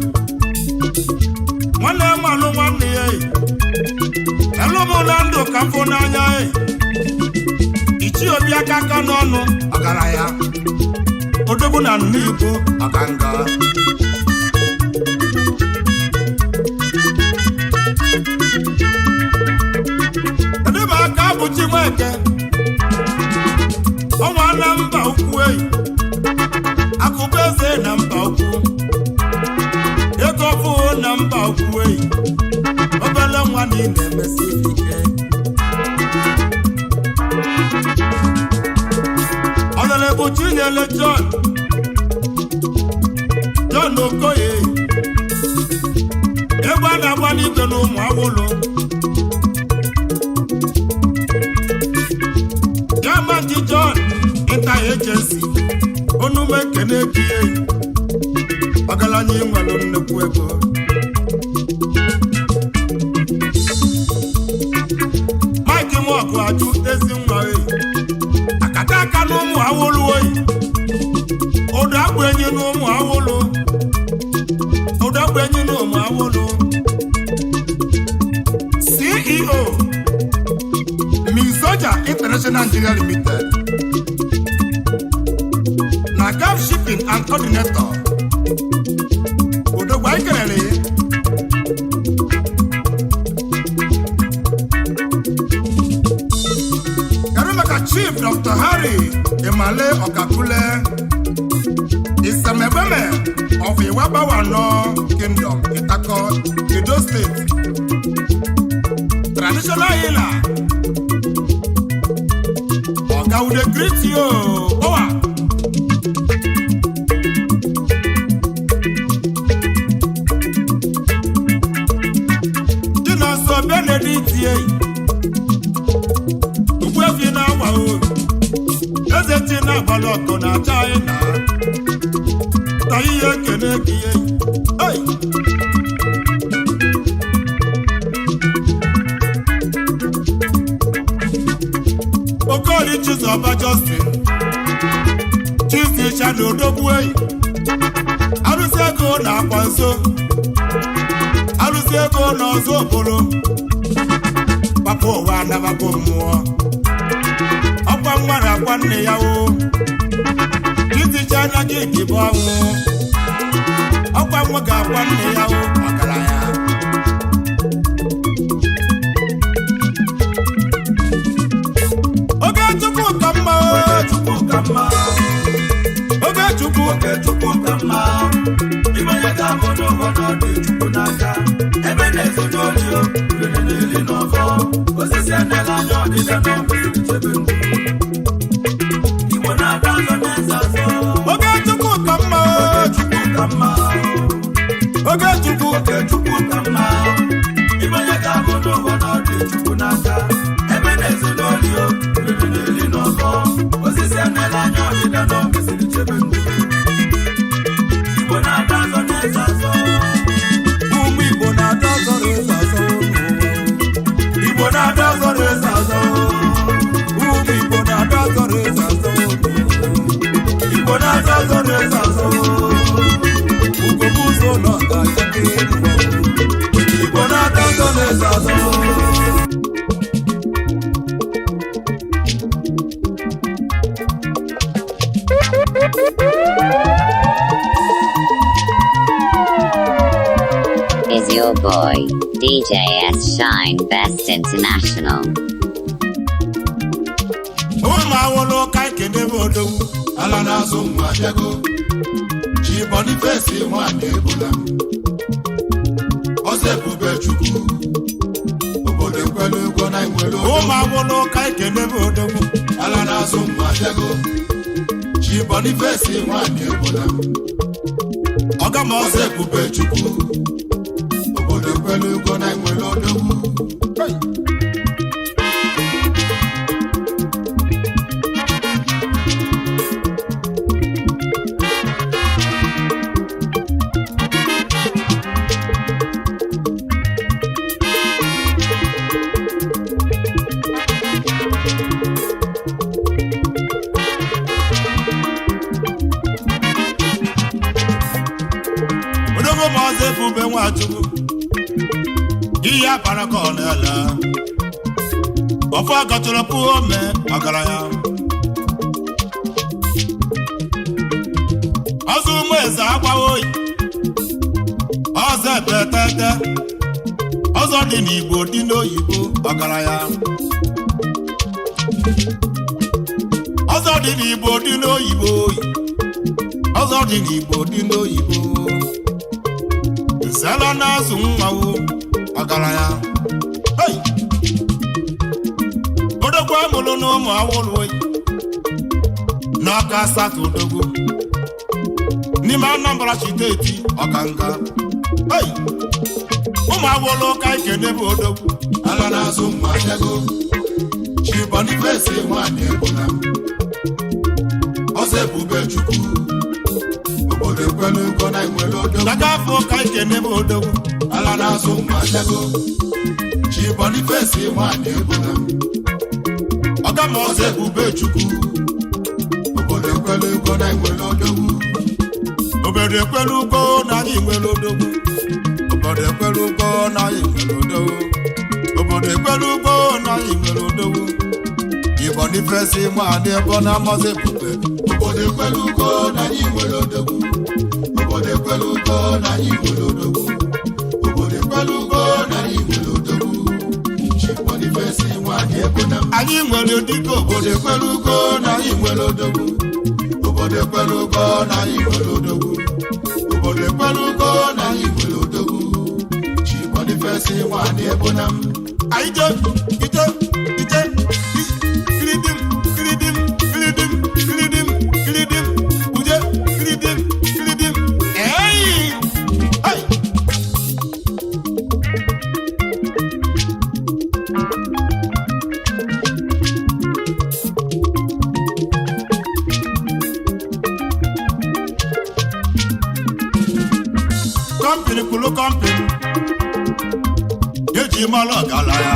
nwanne mmalụ nwanne ya eyi elụmụla ndụ ka mfụ n'anya eyi ichi obi aka n'ọnụ ọgaranya odogwu na ndị Igbo ọkanga edebe aka bụ Chinweke ọnwa na mba ukwu eyi akụkọ eze na mba ukwu ego fụo na mba ukwu eyi obele nwa na ị na-emesi ike ọdịle bụ Chinyere John Okoye egbe a na-agba n'igwe na ụmụ awụlụ Yamanji John Inter-Agency onume kene kie ọgaranya nwere nnukwu ego Mike Nwogu ajụ ezi nwa akata aka n'ụmụ awụlụ oyi ụdọ akpụ enyi n'ụmụ awụlụ CEO Mizoja International Nigeria Limited na Gap Shipping and Coordinator Odogwa ikelele Karumaka Chief Dr. Harry Emale Okakule Isamebeme of Iwabawano Kingdom, Itako, Edo State. Traditional healer. Oga would greet you. Power. Dino so Benedict ye. Uwefi na wa o. Ezeti na baloko na China. Tayiye kene kiye. Hey. Okoli Chizoba Justin. Chizi Chado Dobwe. Alusego na Kwanso. Alusego na Zobolo. Papo wa na bagomo. Ọkwa nwara kwanne ya o. Chizi Chana gigi bo ọkwa nwoke akwa nne ya o makara ya oge chukwu ka mma oge chukwu ka mma ibenye ka bụ n'ụwa n'ọdụ chukwu n'aka ebe na-ezo n'oli o rere n'eli n'ọfọ osisi anela anya ọdịda n'ọbụsiri chebe ndụ Igbo na-ada ọzọ n'eze azọ oge chukwu ka mma oge chukwu ka mma ibenye ka bụ n'ụwa n'ọdụ chukwu n'aka ebe na-ezo n'oli o rere n'eli n'ọfọ osisi anela anya ọdịda n'ọbụsiri chebe ndụ Igbo na-ada ọzọ n'eze azọ ụmụ Igbo na-ada ọzọ n'eze azọ Igbo na-ada ọzọ n'eze azọ ụmụ Igbo na-ada ọzọ n'eze azọ Igbo na-ada ọzọ n'eze azọ ugobuzo nọ ga-achake Igbo na-ada ọzọ n'eze azọ Is your boy, DJ S Shine Best International. Ụmụ awolo ka ikede bodo ala na-azụ nwa bịago chi Boniface nwanne ebula ọzọ ebube chukwu obodo ekwelu ego na inwere ụmụ awolo ka ikede bodo ala na-azụ nwa bịago chi Boniface nwanne ebula ọga ma ọzọ ebube chukwu obodo ekwelu ego na inwere odogwu ihe apara ka ọ na-ele ọfọ agatụrụ pụọ ome ọgaranya ọzọ ụmụ eze agbawa oyi ọzọ epetete ọzọ dị n'Igbo dị n'oyibo ọgaranya ọzọ dị n'Igbo dị n'oyibo ọzọ dị n'Igbo dị n'oyibo nsela na-azụ nwawo ọgaranya odogwu amụrụ n'ụmụ awụlụ oyi n'ọka asatọ odogwu n'ime Anambra steeti ọkanga ụmụ awụlụ ka ikene bụ odogwu ala na-azụ mma bịago chi Boniface nwanne ebula ọzọ ebube chukwu obodo ekwelu ego na inwere odogwu daga afọ ka ikene bụ odogwu ala na-azụ mma bịago chi Boniface nwanne ebula ọga ma ọzọ ebube chukwu obodo ekwelu ego na inwere odogwu obodo ekwelu ego na anyị nwere odogwu obodo ekwelu ego na anyị nwere odogwu obodo ekwelu kwelu ugbo na anyị nwere odogwu Igbo n'ifesi ma adị ebe ọ na-amasị ebube obodo ekwelu ugo na anyị nwere odogwu obodo ekwelu ugo na anyị nwere odogwu obodo ekwelu ugo na anyị nwere odogwu Igbo n'ifesi ma adị ebe na anyị nwere dịka obodo ekwelu ugo na anyị nwere odogwu obodo ekwelu ugo na anyị nwere odogwu obodo ekwelu ugo na anyị nwere odogwu Igbo n'ifesi ma adị ebe na anyị je Company kulu company eji malụ ọgaranya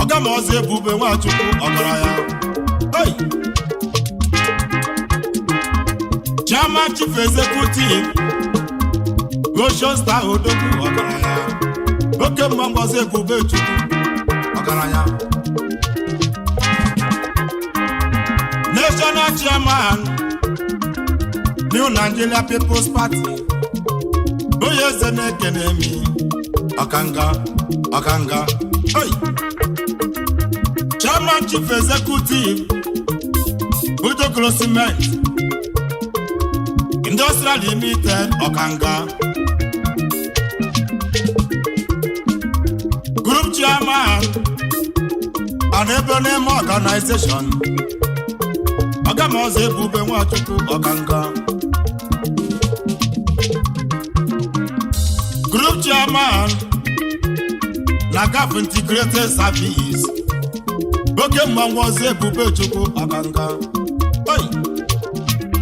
ọga ma ọzọ ebube Nwachukwu ọgaranya hey! Chairman Chief Executive Goshen Star Odogwu ọgaranya oke mma ngọzi ebube Chukwu ọgaranya National Chairman New Nigeria People's Party onye eze na-ekene mi ọkanga hey! Chairman Chief Executive Udogolo Cement Industrial Limited ọkanga Group Chairman and Eboneme Organization Ọgamoze Ebube Nwachukwu ọkanga Group Chairman Nagaf Integrated Service oke mmanwoze Ebube Chukwu ọkanga hey!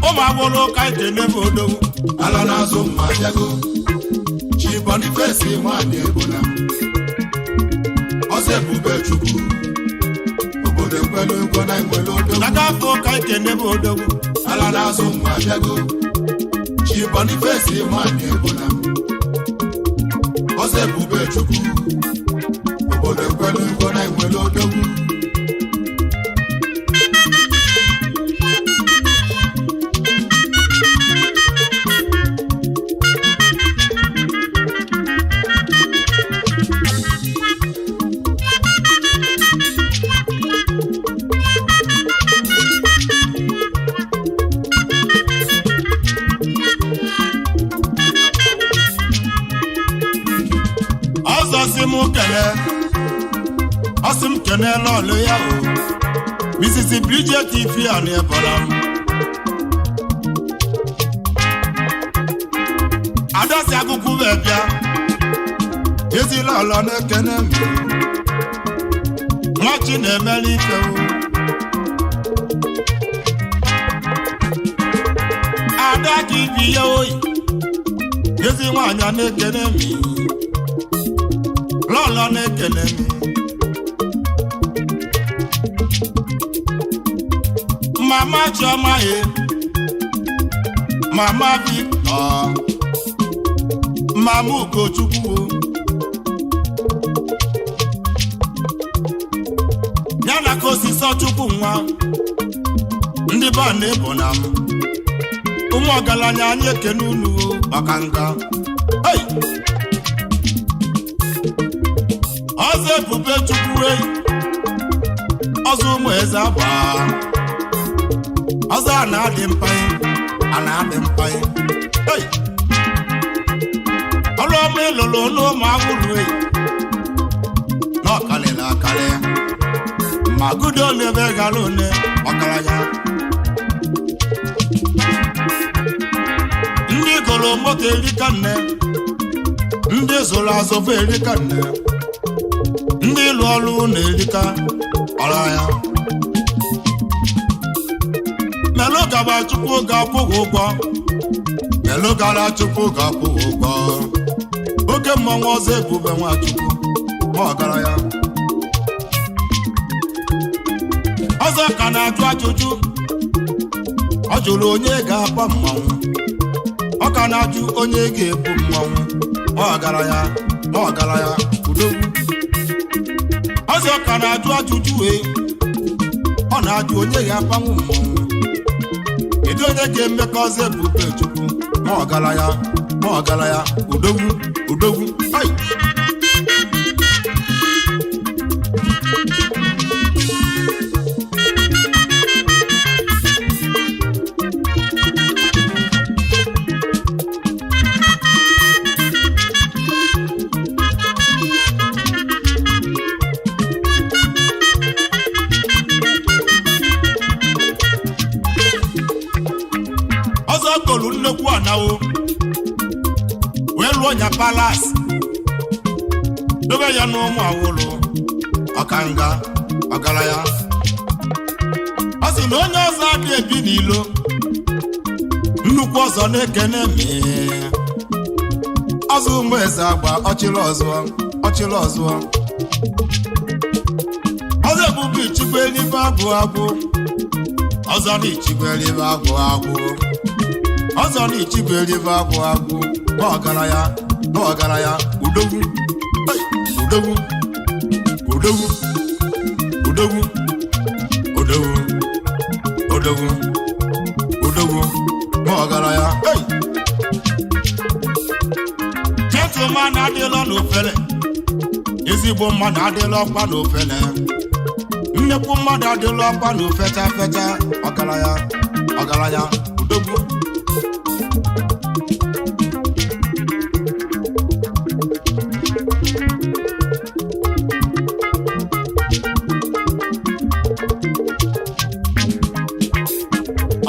Ụmụ agbụrụ ka ite n'ebe odogwu ala na-azụ mma bịago Igbo n'ifesi nwaanyị ebola ọzọ Ebube Chukwu obodo ekwelu ugwo na nwere odogwu Nagafụ ka ite n'ebe odogwu ala na-azụ mma bịago Igbo n'ifesi nwaanyị ebola ọzọ Ebube Chukwu obodo ekwelu ugwo na nwere odogwu ọsị m kenela ọlụ ya o Mrs. Bridget Ifeanyi Ebola m adasi agụkwụ bịa ezila ọlọ na-ekene m nwachi na-emeli ife o ada ka ibi ya oyi ezi nwaanyị na-ekene m lọlọ na-ekene m Mama Chioma ye Mama Victor Mama Ugochukwu yana ka osisi Chukwu nwa ndị ba na-ebo na m ụmụ ọgaranya anyị ekene unu ọkanga hey! ọzọ Ebube Chukwu ọzọ ụmụ eze agba ọzọ a na-adị mpaghị hey! ọrụ ọma ịlụlụ n'ụmụ agwụrụ n'ọkalịla akarị ma gudo ole ebe gara one ọgaranya ndị goro moto erika nne ndị zụrụ azụba erika nne ndị ịlụ ọrụ na-erika ọranya Melo gaba Chukwu ga-akwụghị ụgwọ Melo gara Chukwu ga-akwụghị ụgwọ oke mmanwụ ọzọ Ebube Nwachukwu ma ọgaranya ọzọ ka na-ajụ ajụjụ ọ jụrụ onye ga-akpa mmanwụ ọ ka na-ajụ onye ga-ebu mmanwụ ma ọgaranya udogwu ọzọ ka na-ajụ ajụjụ ọ na-ajụ onye ga-apanwu mmọnwụ kedu onye ga-eme ka ọzọ Ebube Chukwu ma ọgaranya udogwu ai golu nnekwu anawo wee lụọ nya palas dobe ya n'ụmụ awụlụ ọkanga ọgaranya ọ sị na onye ọzọ adị ebi n'ilo nnukwu ọzọ na-ekene ọzọ ụmụ eze agba ọchịrị ọzọ ọzọ Ebube Chukwu eluigwe agwụ ọzọ na ichigwe eluigwe agwụ ọzọ na ichigwe eluigwe agwụ ma ọgaranya udogwu ma ọgaranya gentleman adịla n'ofele ezigbo mmadụ adịla ọkwa n'ofele nnekwu mmadụ adịla ọkwa n'ofecha ọgaranya udogwu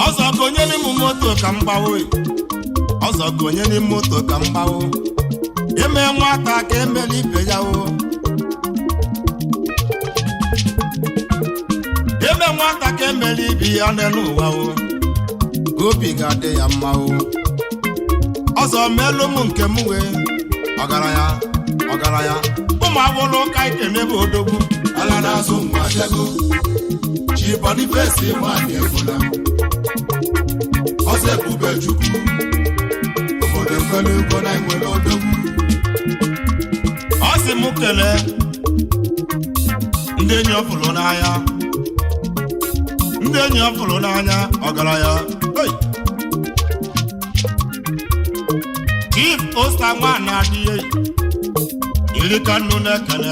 ọzọ gonye n'ime moto ka mgbawo ọzọ gonye n'ime moto ka mgbawo eme nwata ka emeli ibe ya eme nwata ka emeli ibe ya n'ụwa obi ga-adị ya mma ọzọ melụ m nke m ọgaranya ụmụ awụlụ ụka ike n'ebe odogwu ala na-azụ nwa jago chi Boniface nwanyị egbula ọzọ Ebube Chukwu obodo mgbele ugbo na enwere odogwu ọ sị m kelee ndị enyi ọfụrụ n'anya ọgaranya Chief Osta nwana adịghị iri ka nnu na-ekele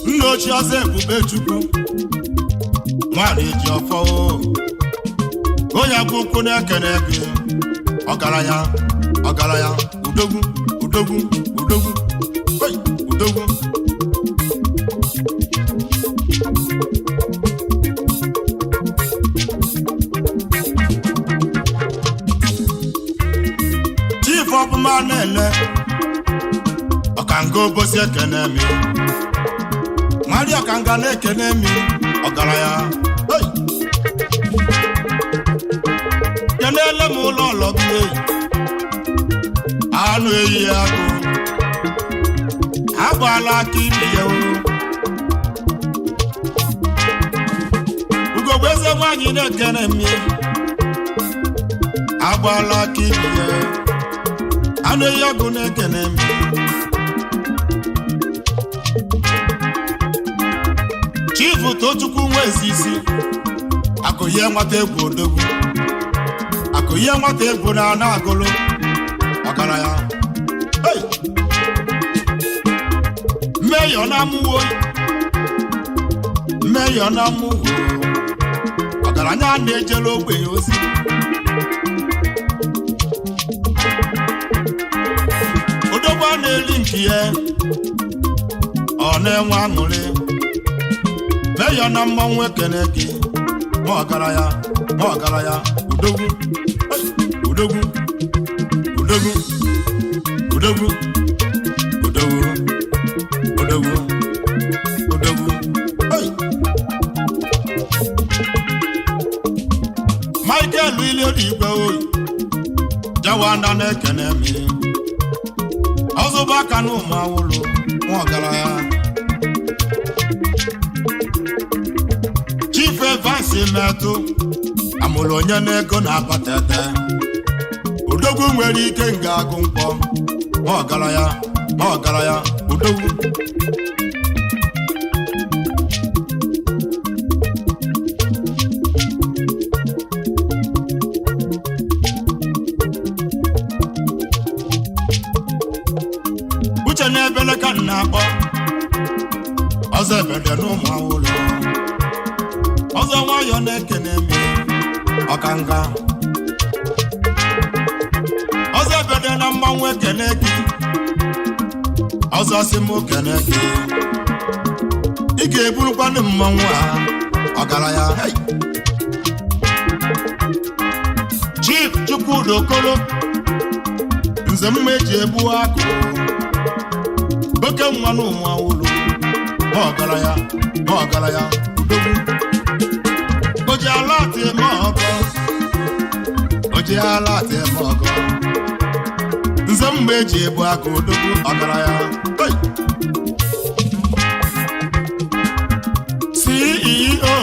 nna ochie ọzọ Ebube Chukwu nwaanyị ji ọfọ onye bụ ukwu na-ekele gị ọgaranya udogwu Chief ọbụma na-ele ọkanga obosi ekene mi nwadị ọkanga na-ekene mi ọgaranya kenele m ụlọ ụlọ gị anụ eyi agụ agbaala aka ibi ya ugogbe eze nwaanyị na-ekene mi agbaala aka ibi ya anụ eyi agụ na-ekene mi Chief Tochukwu nwa ezisi akụye nwata egwu odogwu akụye nwata egwu na agụlụ ọgaranya mmeyọ na amụwo ọgaranya na-ejela ogbenye ozi odogwu a na-eri nke ya ọ na-enwe aṅụrị mmeyọ na mmanwụ ekene gị ma ọgaranya udogwu Michael Iliodigwe oyi jawanda na-ekene mi ọzọba aka n'ụmụ awụlụ nwa ọgaranya Chief Evans metụ amụrụ onye na-ego na-akpatete nwere ike nga agụ mkpọ ma ọgaranya odogwu uche na-ebele ka na-akpọ ọzọ ebede n'ụmụ ụlọ ọzọ nwayọ na-ekene eme ọkanga ọzọ ebede na mmanwụ ekene gị ọzọ si m okene gị ị ga-eburukwanụ mmanwụ a ọgaranya Chief Chukwudi Okolo nze mma eji egbu akụ oke nwa n'ụmụ ụlọ ọgaranya udogwu oji ala atị eme ọgọ nze mma eji egbu akụ odogwu ọgaranya CEO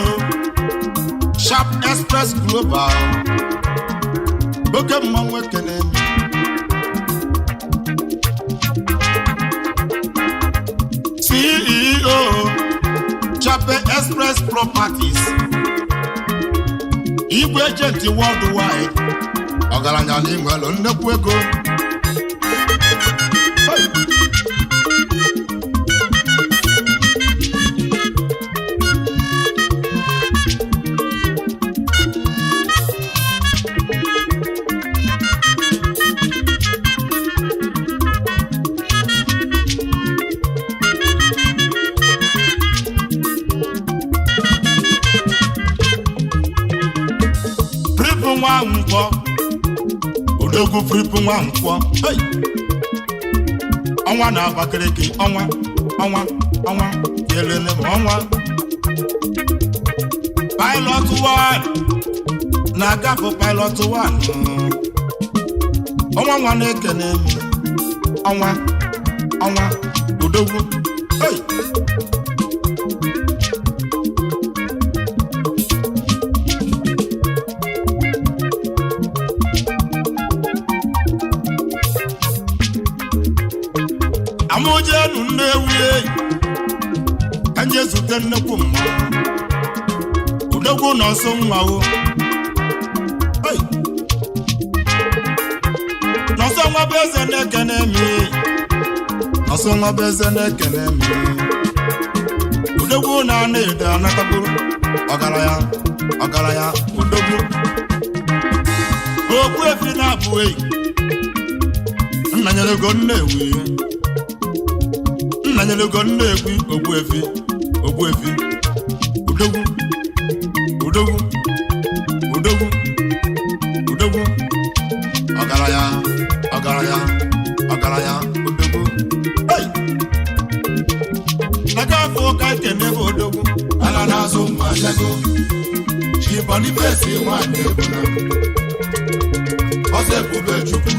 Sharp Express Global oke mmanwụ ekene CEO Sharp Express Properties Igwe Agent Worldwide ọgaranya na inwelu nnekwu ego odogwu fripu nwa nkwọ ọnwa na Abakaliki ọnwa kelele m ọnwa pilot 1 na-agafe pilot 1 ọnwa nwa na-ekene ọnwa odogwu amojenu nnewi ka nje zute nnekwu mmanwụ udogwu n'ọsọ nwawo n'ọsọ nwa bụ eze na-ekene mi udogwu na-ana edo anatagburu ọgaranya udogwu ogbu efi na-abụ eyi nnanyelego nnewi ogbuefi udogwu ọgaranya udogwu naga afọ ka ekene bụ odogwu ala na-azụ mmajago chi Boniface nwanne ebuna ọzọ ebube Chukwu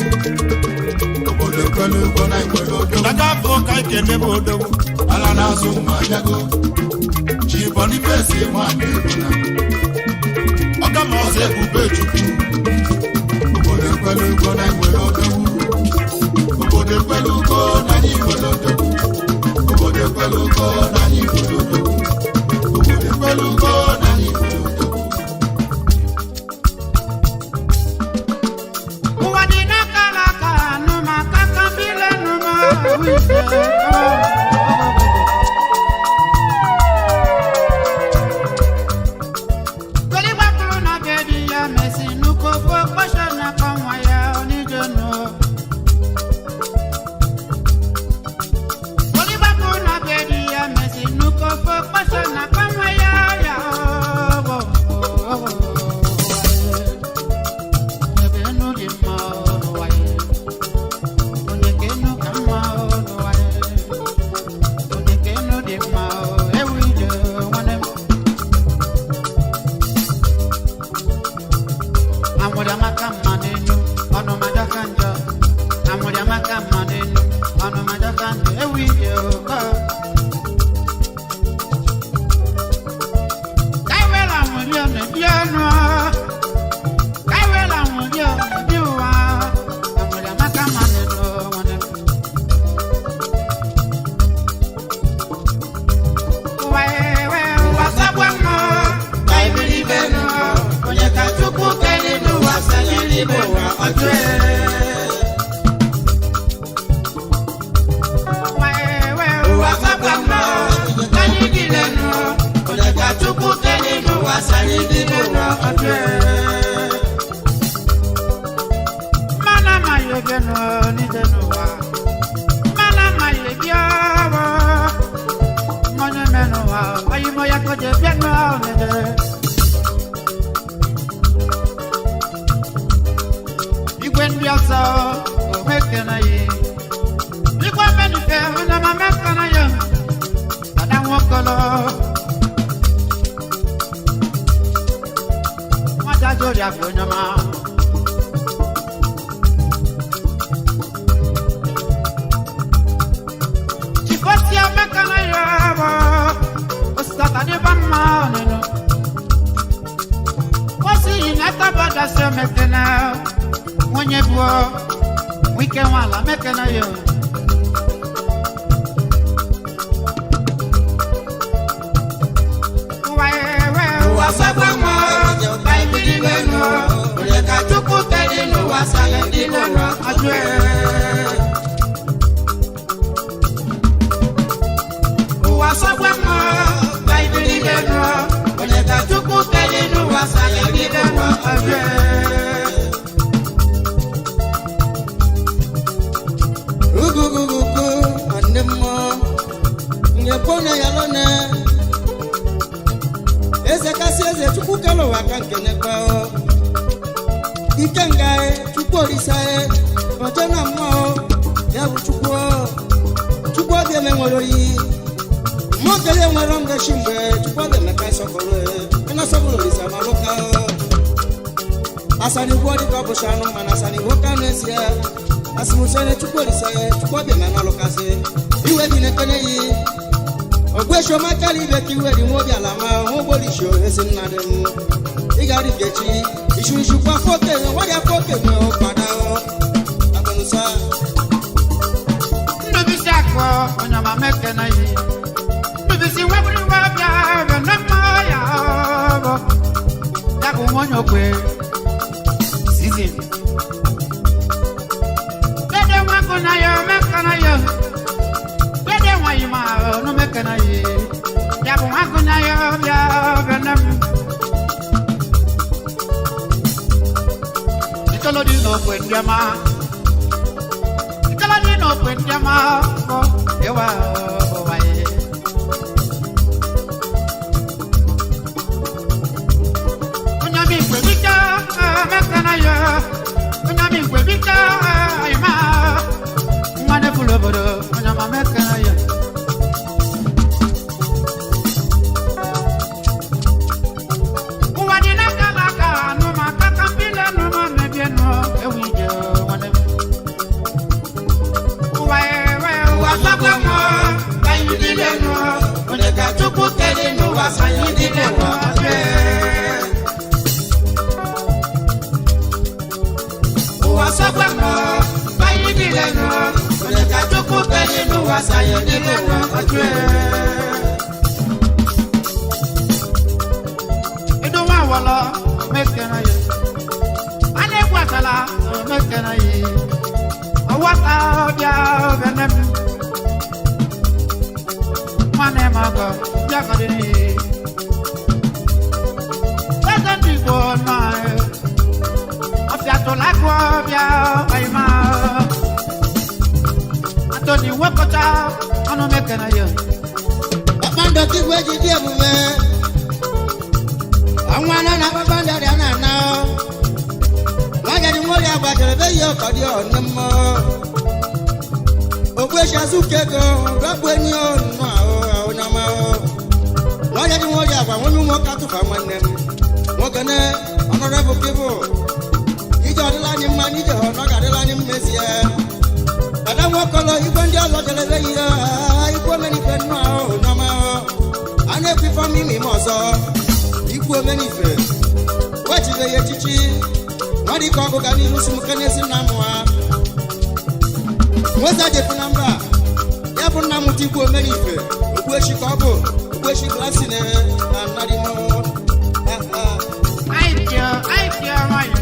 obodo ekwelu ugbo na ikwelu odogwu naga afọ ka ekene bụ odogwu ala na-azụ mmajago chi Boniface nwanne ebuna ọgama ọzọ ebube Chukwu obodo ekwelu ugbo na ikwelu odogwu obodo ekwelu ugbo na ikwelu odogwu obodo ekwelu ugbo na ikwelu odogwu obodo ekwelu ugbo na ikwelu odogwu ụwa dị n'aka nụma kaka bile nụma wife Goli gbapụrụ na be di ya mesi nnukwu okwu okposho na akọ nwa ya onijenu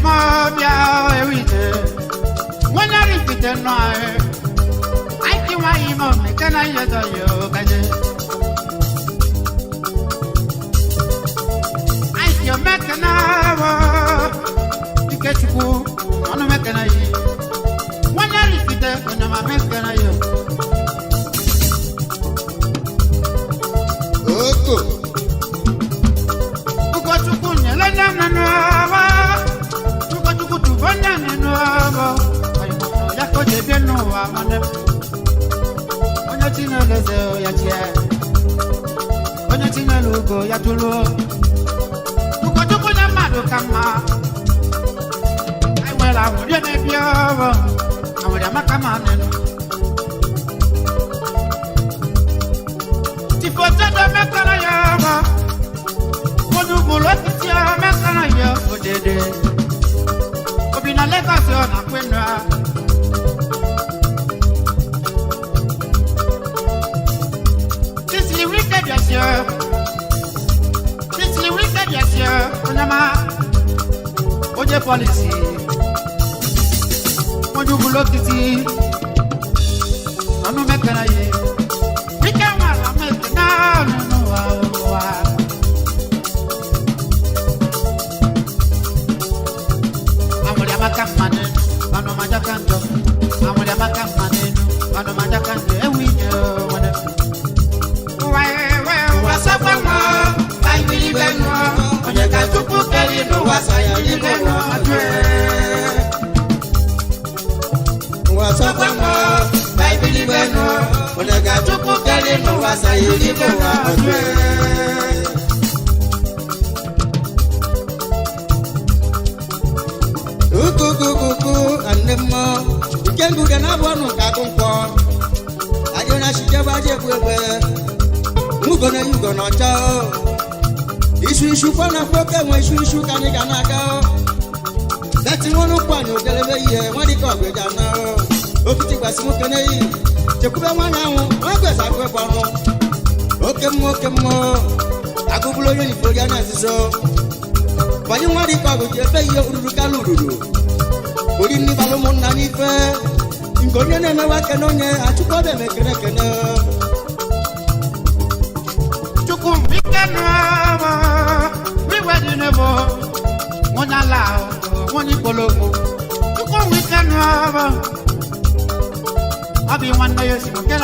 I mobia ewite. When I repeat the noise, I can why you mom can I yet you kaje. I feel mekana dikechuku onu mekana yi. When I repeat the on my mekana you. Oko. Uko chukunya la na na. Onye tineleze ya tie. Onye tinelugo ya tulu. Ukochukwu na mmadụ ka mma. Anyị nwere awụrị na-ebi ọrụ. Awụrị amaka ma nenu. Tifotedo mekara ya ọrụ. Onye ugboro osisi mekara ya odede. Obi na Lagos ọ na-akwenu ha. Since we said yes, Onama, Oje policy, Oju Bulokiti, Anu Mekanaye, we can make now, no. Amuriamaka Mane, Anu Majakanjo, Amuriamaka Mane, Anu Majakanjo, and we know. I believe in one. When you got to put that in the water, you live in what's up, I believe in one. When you got to put that in the water, you live in and the more you can do than I want to come for. I don't know, she never did. You gonna tell. Issue for a problem when issue can you gonna go. That's one of one who deliver here. What do you call it now? Okay, was smoking a Jacoba one hour. I guess I go on. Okay, more. I go blow you for your so. But you want to call it your pay your Urukaluru. Would you need a woman? You go never work on you. I took all the make we were never one allowed, one equal. We can I'll be one day, can I?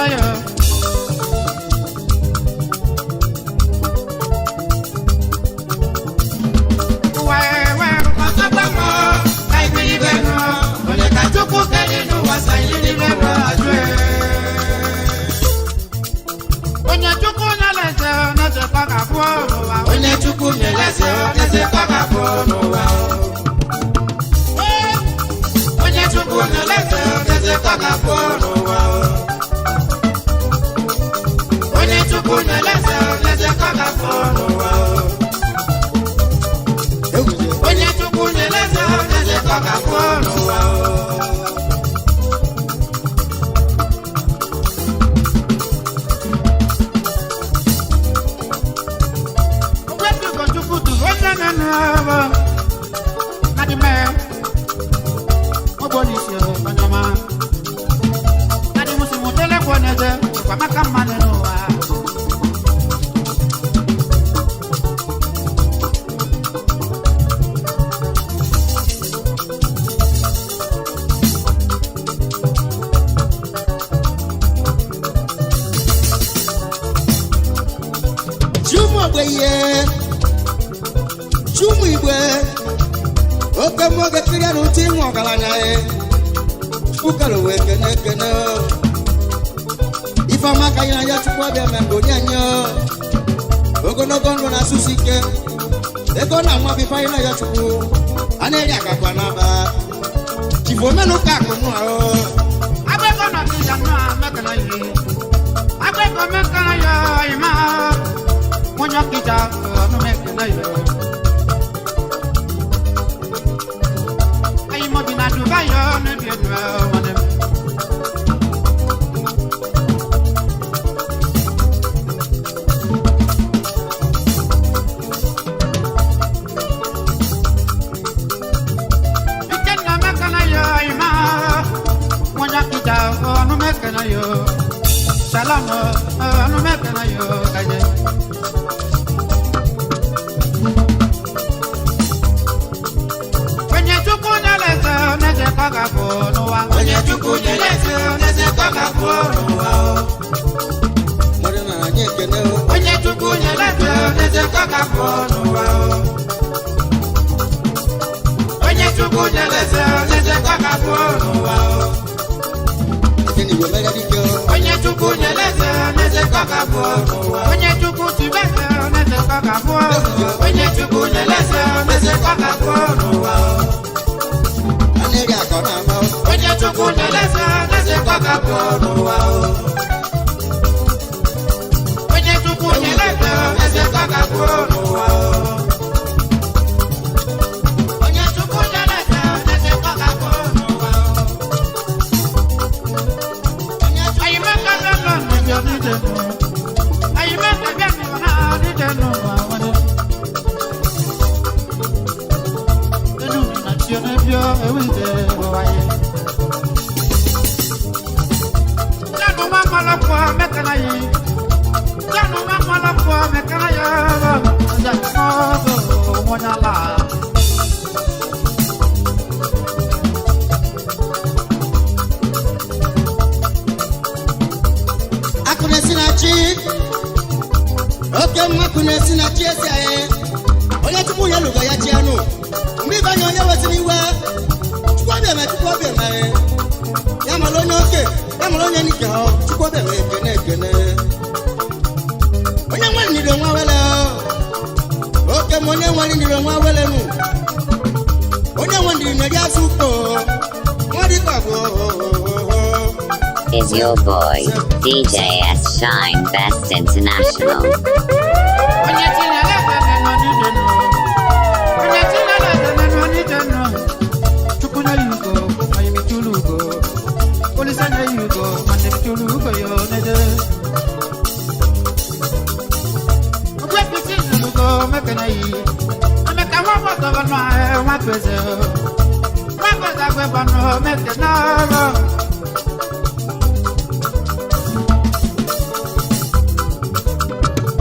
I believe in when I got to cook and you know what I deliver. When you took on a letter, not a pack of water. When you took on a letter, not a pack of water. When you took on a letter, not a pack of water. When you took on a letter, not a pack of water. When you took on a letter, not a pack of water. If I'm a Kaya, you have to put them and go down. Ogonogon na susike. They go na mwa bifa ina ya chuku. Ane ya kakwa naba. Chifome no kako mwa. Abe ko na tija na mekana yi. Abe ko mekana ya ima. Monya kita no mekana yo. Ayi mo bina duba yo ne bi edwa wane. Salam, no matter na yo kaje. Onye chukwu nyeleze neze kaga bụ n'ụwa. Onye chukwu nyeleze neze kaga bụ n'ụwa. Onye chukwu nyeleze neze kaga bụ n'ụwa. Onye chukwu nyeleze neze kaga bụ n'ụwa. Onye chukwu nyeleze neze kaga bụ n'ụwa. Onye chukwu tibeze neze kaga bụ. Onye chukwu nyeleze neze kaga bụ n'ụwa. Onye chukwu nyeleze neze kaga bụ n'ụwa. Onye chukwu nyeleze neze kaga bụ n'ụwa. Onye chukwu nyeleze neze kaga bụ n'ụwa. Ayi maka lọlọ n'ebi ọdịdị nù. Ayi maka bịa nù na ọdịdị nù wawani. Enu mi na ti ọ n'ebi ọ ewu ide wawaye. Lẹ́nu máa ń mọ̀lọ́pọ̀ mẹ́kànnà yìí. Lẹ́nu máa ń mọ̀lọ́pọ̀ mẹ́kànnà yìí. Ọjà ìfọ́gbọ̀ wọn yàrá. Akunasinachi, oke mmakunasinachi esi aye. Onye tupu ya lụga ya chi anụ. Mgbe ịbanye onye wesịrị iwe. Chukwu ọbịa ya mara onye oke, ya mara onye nike ha. Chukwu ọbịa ekene. Onye nwere ndiri onwe wele. Oke m onye nwere ndiri onwe wele nụ. Onye nwere ndiri na-eri asụ ukpo. Nwa dịka bụ. Is your boy, DJ S Shine Best International. Onye tineleze nọ n'ije nọ. Onye tineleze nọ n'ije nọ. Chukwu na yugo, anyị mitulu ugo. Olisa na yugo, mande mitulu ugo yo nede. Ogwe piti nugo mekana yi. Ameka wabo togo no ae wakweze. Wakweze agwe bano mekana lo.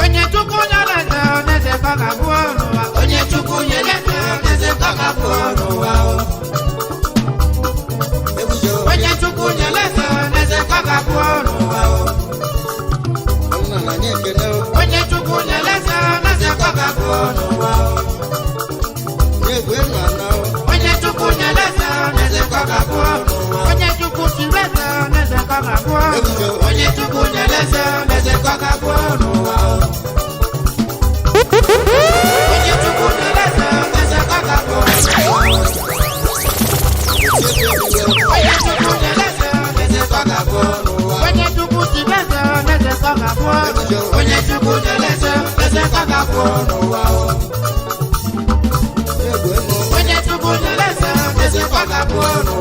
Onye chukwu nyeleze neze kaga bụ n'ụwa. Onye chukwu nyeleze neze kaga bụ n'ụwa. Onye chukwu nyeleze neze kaga bụ n'ụwa. Onye chukwu nyeleze neze kaga bụ n'ụwa. Onye chukwu nyeleze neze kaga bụ n'ụwa. Onye chukwu tibeze neze kaga bụ. Onye chukwu nyeleze neze kaga bụ n'ụwa. Onye chukwu nyeleze neze kaga bụ n'ụwa. Onye chukwu nyeleze neze kaga bụ n'ụwa. Onye chukwu tibeze neze kaga bụ. Onye chukwu nyeleze neze kaga bụ n'ụwa. Onye chukwu nyeleze neze kaga bụ n'ụwa.